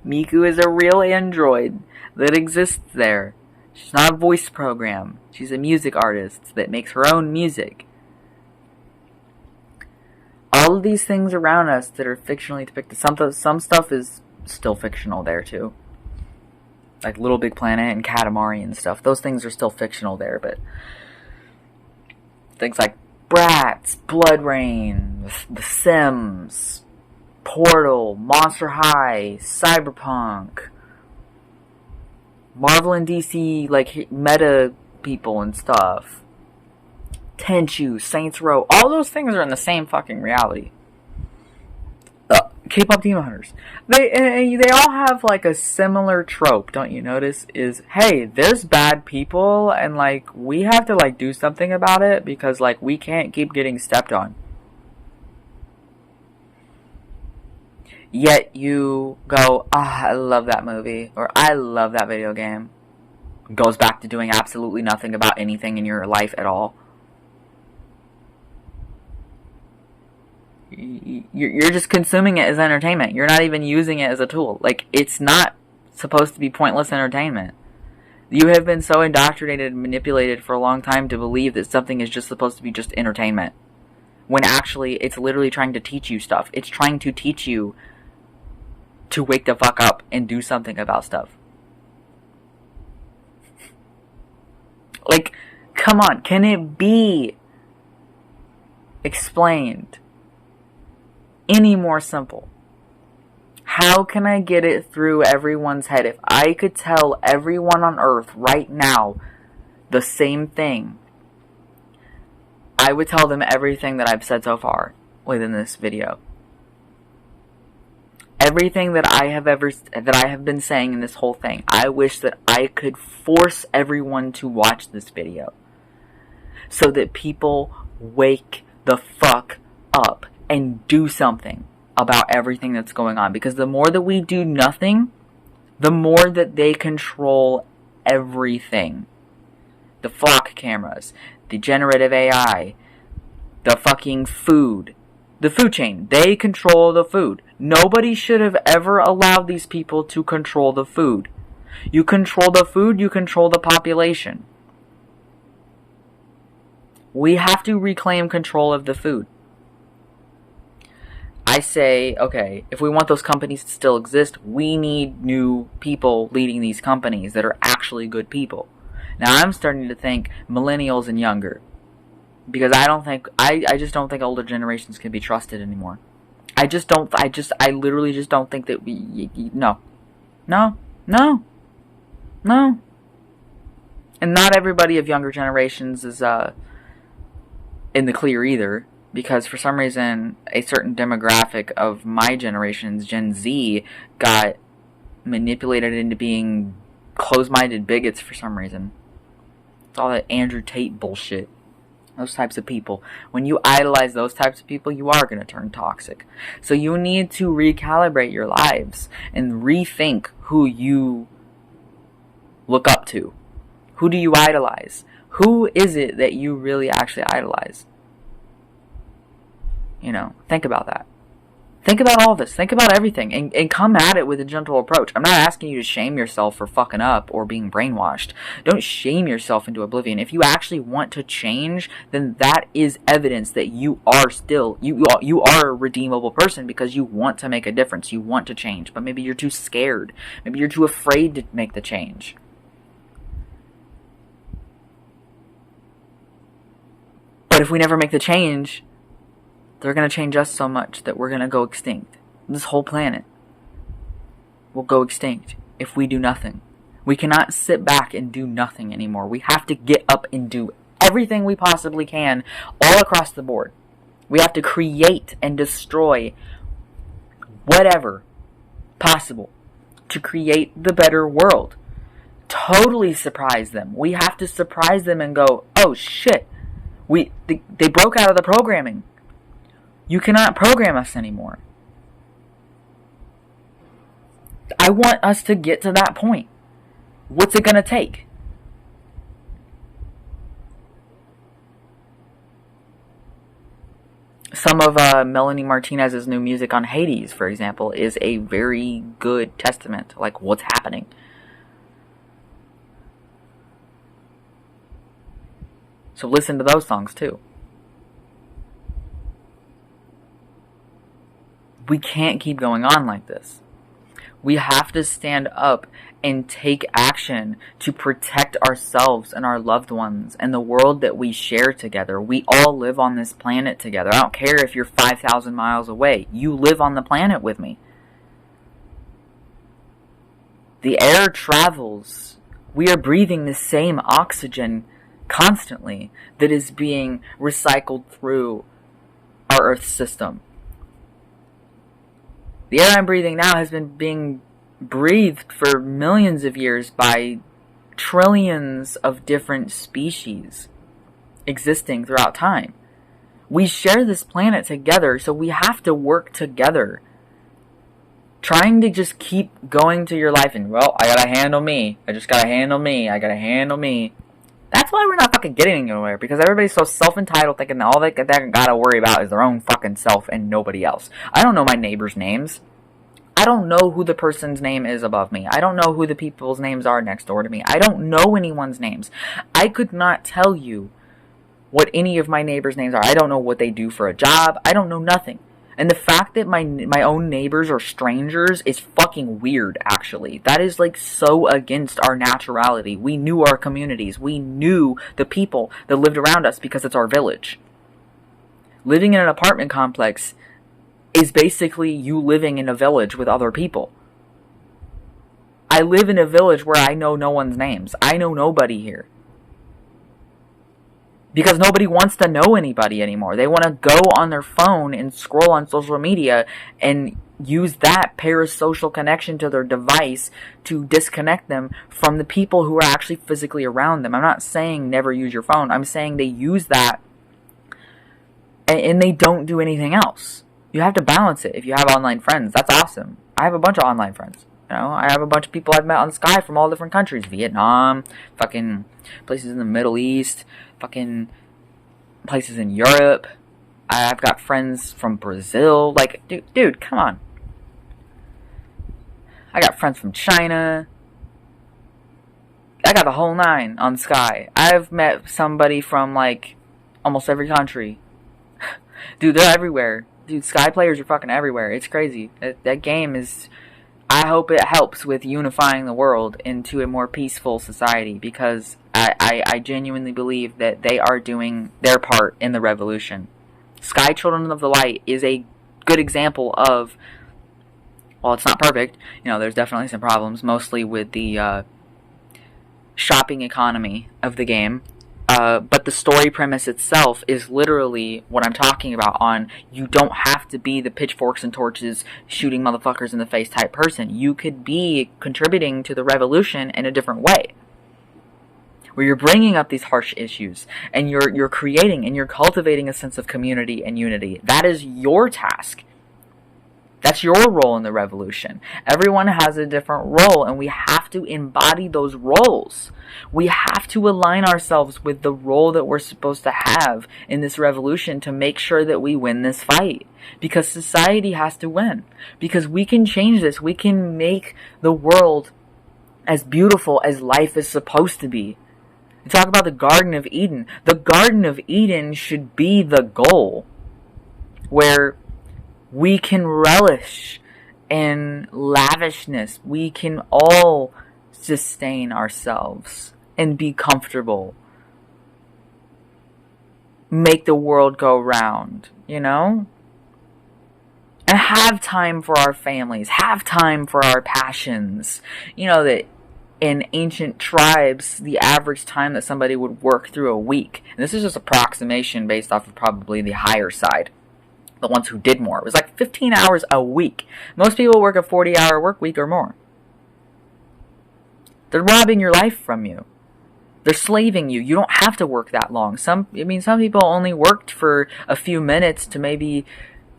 Speaker 1: Miku is a real android that exists there. She's not a voice program. She's a music artist that makes her own music. All of these things around us that are fictionally depicted, some stuff is still fictional there too. Like Little Big Planet and Katamari and stuff. Those things are still fictional there, but things like Bratz, Blood Rain, The Sims, Portal, Monster High, Cyberpunk, Marvel and DC, like, meta people and stuff. Tenchu, Saints Row, all those things are in the same fucking reality. K-pop Demon Hunters. They all have, like, a similar trope, don't you notice? Is, hey, there's bad people, and, like, we have to, like, do something about it, because, like, we can't keep getting stepped on. Yet you go, I love that movie, or I love that video game. Goes back to doing absolutely nothing about anything in your life at all. You're just consuming it as entertainment. You're not even using it as a tool. Like, it's not supposed to be pointless entertainment. You have been so indoctrinated and manipulated for a long time to believe that something is just supposed to be just entertainment. When actually, it's literally trying to teach you stuff. It's trying to teach you to wake the fuck up and do something about stuff. Like, come on, can it be explained any more simple? How can I get it through everyone's head? If I could tell everyone on Earth right now the same thing, I would tell them everything that I've said so far within this video. Everything that I have been saying in this whole thing, I wish that I could force everyone to watch this video so that people wake the fuck up and do something about everything that's going on. Because the more that we do nothing, the more that they control everything. The flock cameras, the generative AI, the fucking food, the food chain. They control the food. Nobody should have ever allowed these people to control the food. You control the food, you control the population. We have to reclaim control of the food. I say, okay, if we want those companies to still exist, we need new people leading these companies that are actually good people. Now, I'm starting to think millennials and younger. Because I just don't think older generations can be trusted anymore. I literally just don't think that no. And not everybody of younger generations is, in the clear either. Because for some reason, a certain demographic of my generation's Gen Z got manipulated into being closed-minded bigots for some reason. It's all that Andrew Tate bullshit. Those types of people. When you idolize those types of people, you are going to turn toxic. So you need to recalibrate your lives and rethink who you look up to. Who do you idolize? Who is it that you really actually idolize? You know, think about that. Think about all this. Think about everything. And come at it with a gentle approach. I'm not asking you to shame yourself for fucking up or being brainwashed. Don't shame yourself into oblivion. If you actually want to change, then that is evidence that you are still, you are a redeemable person because you want to make a difference. You want to change. But maybe you're too scared. Maybe you're too afraid to make the change. But if we never make the change, they're going to change us so much that we're going to go extinct. This whole planet will go extinct if we do nothing. We cannot sit back and do nothing anymore. We have to get up and do everything we possibly can all across the board. We have to create and destroy whatever possible to create the better world. Totally surprise them. We have to surprise them and go, oh shit, they broke out of the programming. You cannot program us anymore. I want us to get to that point. What's it going to take? some of Melanie Martinez's new music on Hades, for example, is a very good testament to, like, what's happening. So listen to those songs too. We can't keep going on like this. We have to stand up and take action to protect ourselves and our loved ones and the world that we share together. We all live on this planet together. I don't care if you're 5,000 miles away. You live on the planet with me. The air travels. We are breathing the same oxygen constantly that is being recycled through our Earth system. The air I'm breathing now has been being breathed for millions of years by trillions of different species existing throughout time. We share this planet together, so we have to work together. Trying to just keep going to your life and, well, I gotta handle me. I just gotta handle me. I gotta handle me. That's why we're not fucking getting anywhere, because everybody's so self-entitled, thinking that all they gotta worry about is their own fucking self and nobody else. I don't know my neighbors' names. I don't know who the person's name is above me. I don't know who the people's names are next door to me. I don't know anyone's names. I could not tell you what any of my neighbors' names are. I don't know what they do for a job. I don't know nothing. And the fact that my own neighbors are strangers is fucking weird, actually. That is, like, so against our naturality. We knew our communities. We knew the people that lived around us because it's our village. Living in an apartment complex is basically you living in a village with other people. I live in a village where I know no one's names. I know nobody here. Because nobody wants to know anybody anymore. They want to go on their phone and scroll on social media and use that parasocial connection to their device to disconnect them from the people who are actually physically around them. I'm not saying never use your phone. I'm saying they use that and they don't do anything else. You have to balance it. If you have online friends, that's awesome. I have a bunch of online friends. You know, I have a bunch of people I've met on Sky from all different countries. Vietnam, fucking places in the Middle East, fucking places in Europe. I've got friends from Brazil. Like, dude, come on. I got friends from China. I got the whole nine on Sky. I've met somebody from, like, almost every country. Dude, they're everywhere. Dude, Sky players are fucking everywhere. It's crazy. That game is... I hope it helps with unifying the world into a more peaceful society, because I genuinely believe that they are doing their part in the revolution. Sky Children of the Light is a good example of, well, it's not perfect. You know, there's definitely some problems, mostly with the shopping economy of the game. But the story premise itself is literally what I'm talking about on, you don't have to be the pitchforks and torches shooting motherfuckers in the face type person. You could be contributing to the revolution in a different way, where you're bringing up these harsh issues and you're creating and you're cultivating a sense of community and unity. That is your task. That's your role in the revolution. Everyone has a different role, and we have to embody those roles. We have to align ourselves with the role that we're supposed to have in this revolution to make sure that we win this fight. Because society has to win. Because we can change this. We can make the world as beautiful as life is supposed to be. You talk about the Garden of Eden. The Garden of Eden should be the goal, where we can relish in lavishness. We can all sustain ourselves and be comfortable. Make the world go round, you know? And have time for our families. Have time for our passions. You know that in ancient tribes, the average time that somebody would work through a week, and this is just approximation based off of probably the higher side, the ones who did more, it was like 15 hours a week. Most people work a 40-hour work week or more. They're robbing your life from you. They're slaving you. You don't have to work that long. Some people only worked for a few minutes to maybe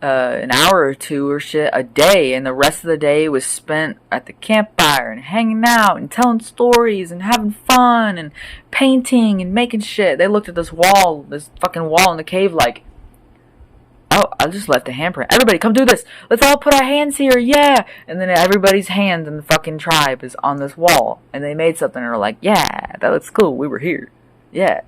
Speaker 1: an hour or two or shit a day, and the rest of the day was spent at the campfire and hanging out and telling stories and having fun and painting and making shit. They looked at this fucking wall in the cave like, oh, I just left a handprint. Everybody, come do this. Let's all put our hands here, yeah. And then everybody's hands in the fucking tribe is on this wall. And they made something and are like, yeah, that looks cool. We were here. Yeah.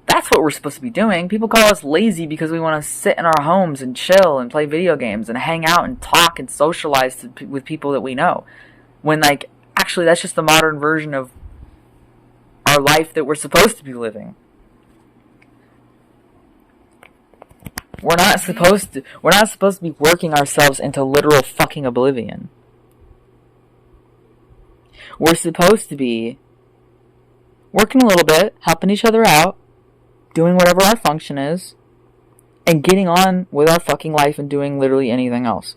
Speaker 1: That's what we're supposed to be doing. People call us lazy because we want to sit in our homes and chill and play video games and hang out and talk and socialize with people that we know. When, like, actually that's just the modern version of our life that we're supposed to be living. We're not supposed to be working ourselves into literal fucking oblivion. We're supposed to be working a little bit, helping each other out, doing whatever our function is, and getting on with our fucking life and doing literally anything else.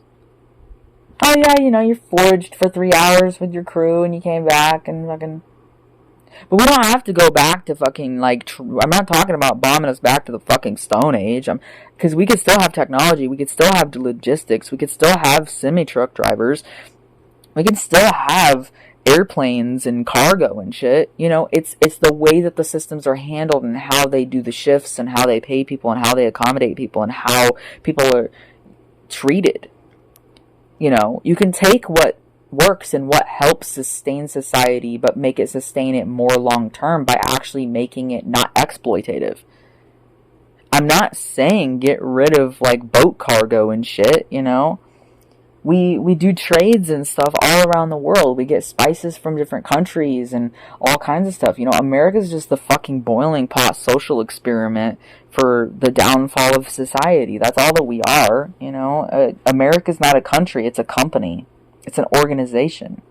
Speaker 1: Oh yeah, you know, you foraged for 3 hours with your crew and you came back and fucking... But we don't have to go back to fucking, like, I'm not talking about bombing us back to the fucking Stone Age. Because we could still have technology. We could still have the logistics. We could still have semi-truck drivers. We can still have airplanes and cargo and shit. You know, it's the way that the systems are handled and how they do the shifts and how they pay people and how they accommodate people and how people are treated. You know, you can take what works and what helps sustain society, but make it sustain it more long term by actually making it not exploitative. I'm not saying get rid of like boat cargo and shit, you know. We do trades and stuff all around the world. We get spices from different countries and all kinds of stuff. You know, America's just the fucking boiling pot social experiment for the downfall of society. That's all that we are, you know. America's not a country, it's a company. It's an organization.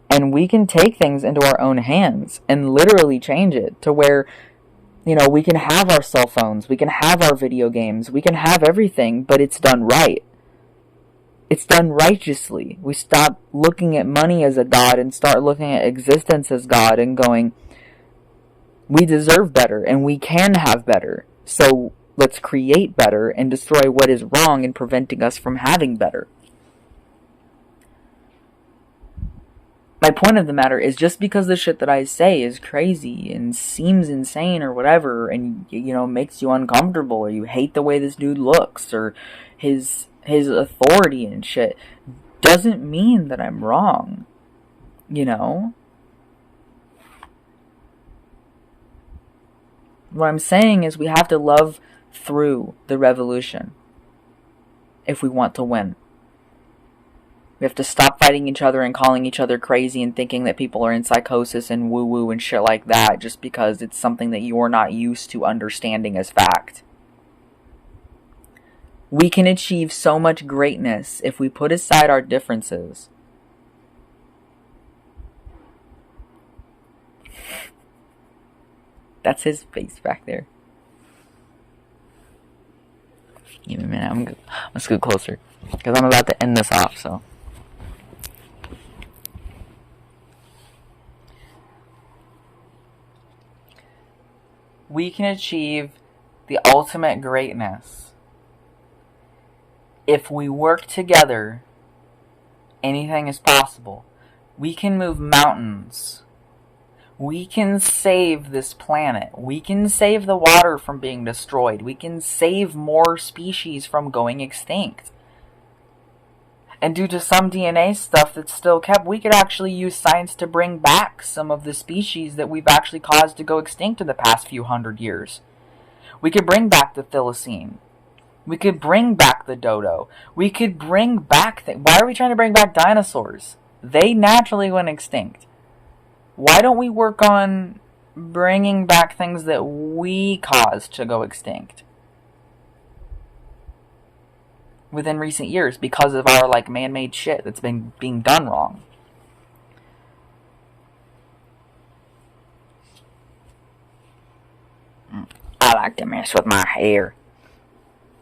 Speaker 1: And we can take things into our own hands and literally change it to where, you know, we can have our cell phones, we can have our video games, we can have everything, but it's done right. It's done righteously. We stop looking at money as a god and start looking at existence as God and going, we deserve better and we can have better. So let's create better and destroy what is wrong and preventing us from having better. My point of the matter is just because the shit that I say is crazy and seems insane or whatever and, you know, makes you uncomfortable or you hate the way this dude looks or his authority and shit doesn't mean that I'm wrong, you know? What I'm saying is we have to love through the revolution if we want to win. We have to stop fighting each other and calling each other crazy and thinking that people are in psychosis and woo-woo and shit like that just because it's something that you're not used to understanding as fact. We can achieve so much greatness if we put aside our differences. That's his face back there. Give me a minute, let's go closer. Because I'm about to end this off, so... We can achieve the ultimate greatness if we work together. Anything is possible. We can move mountains. We can save this planet. We can save the water from being destroyed. We can save more species from going extinct. And due to some DNA stuff that's still kept, we could actually use science to bring back some of the species that we've actually caused to go extinct in the past few hundred years. We could bring back the thylacine. We could bring back the dodo. We could bring back... Why are we trying to bring back dinosaurs? They naturally went extinct. Why don't we work on bringing back things that we caused to go extinct within recent years because of our, like, man-made shit that's been being done wrong? I like to mess with my hair.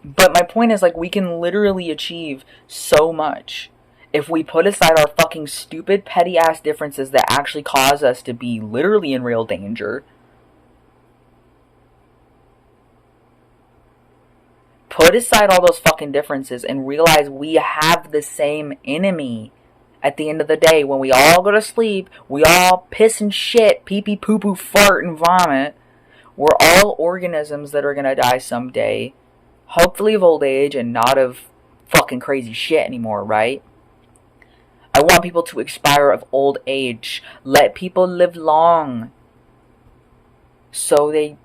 Speaker 1: But my point is, like, we can literally achieve so much if we put aside our fucking stupid, petty-ass differences that actually cause us to be literally in real danger. Put aside all those fucking differences and realize we have the same enemy. At the end of the day, when we all go to sleep, we all piss and shit, pee-pee, poo-poo, fart, and vomit. We're all organisms that are going to die someday. Hopefully of old age and not of fucking crazy shit anymore, right? I want people to expire of old age. Let people live long. So they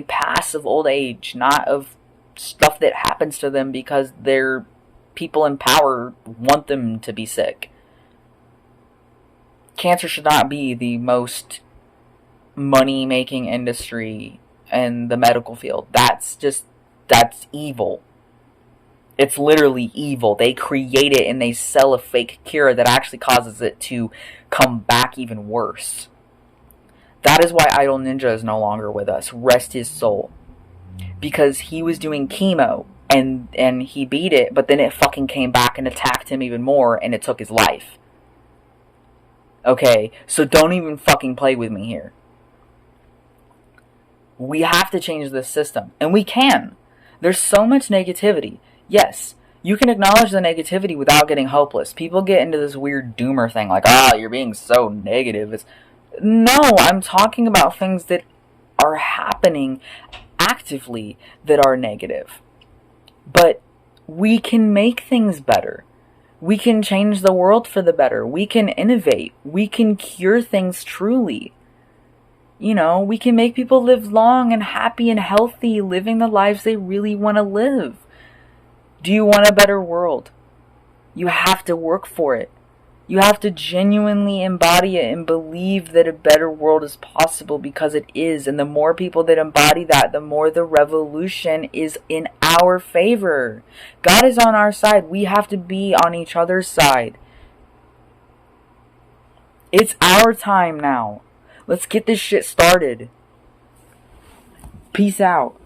Speaker 1: pass of old age, not of stuff that happens to them because their people in power want them to be sick. Cancer should not be the most money-making industry in the medical field. That's evil. It's literally evil. They create it and they sell a fake cure that actually causes it to come back even worse. That is why Idol Ninja is no longer with us. Rest his soul. Because he was doing chemo and he beat it, but then it fucking came back and attacked him even more and it took his life. Okay, so don't even fucking play with me here. We have to change this system. And we can. There's so much negativity. Yes, you can acknowledge the negativity without getting hopeless. People get into this weird doomer thing like, you're being so negative. No, I'm talking about things that are happening actively that are negative. But we can make things better. We can change the world for the better. We can innovate. We can cure things truly. You know, we can make people live long and happy and healthy, living the lives they really want to live. Do you want a better world? You have to work for it. You have to genuinely embody it and believe that a better world is possible, because it is. And the more people that embody that, the more the revolution is in our favor. God is on our side. We have to be on each other's side. It's our time now. Let's get this shit started. Peace out.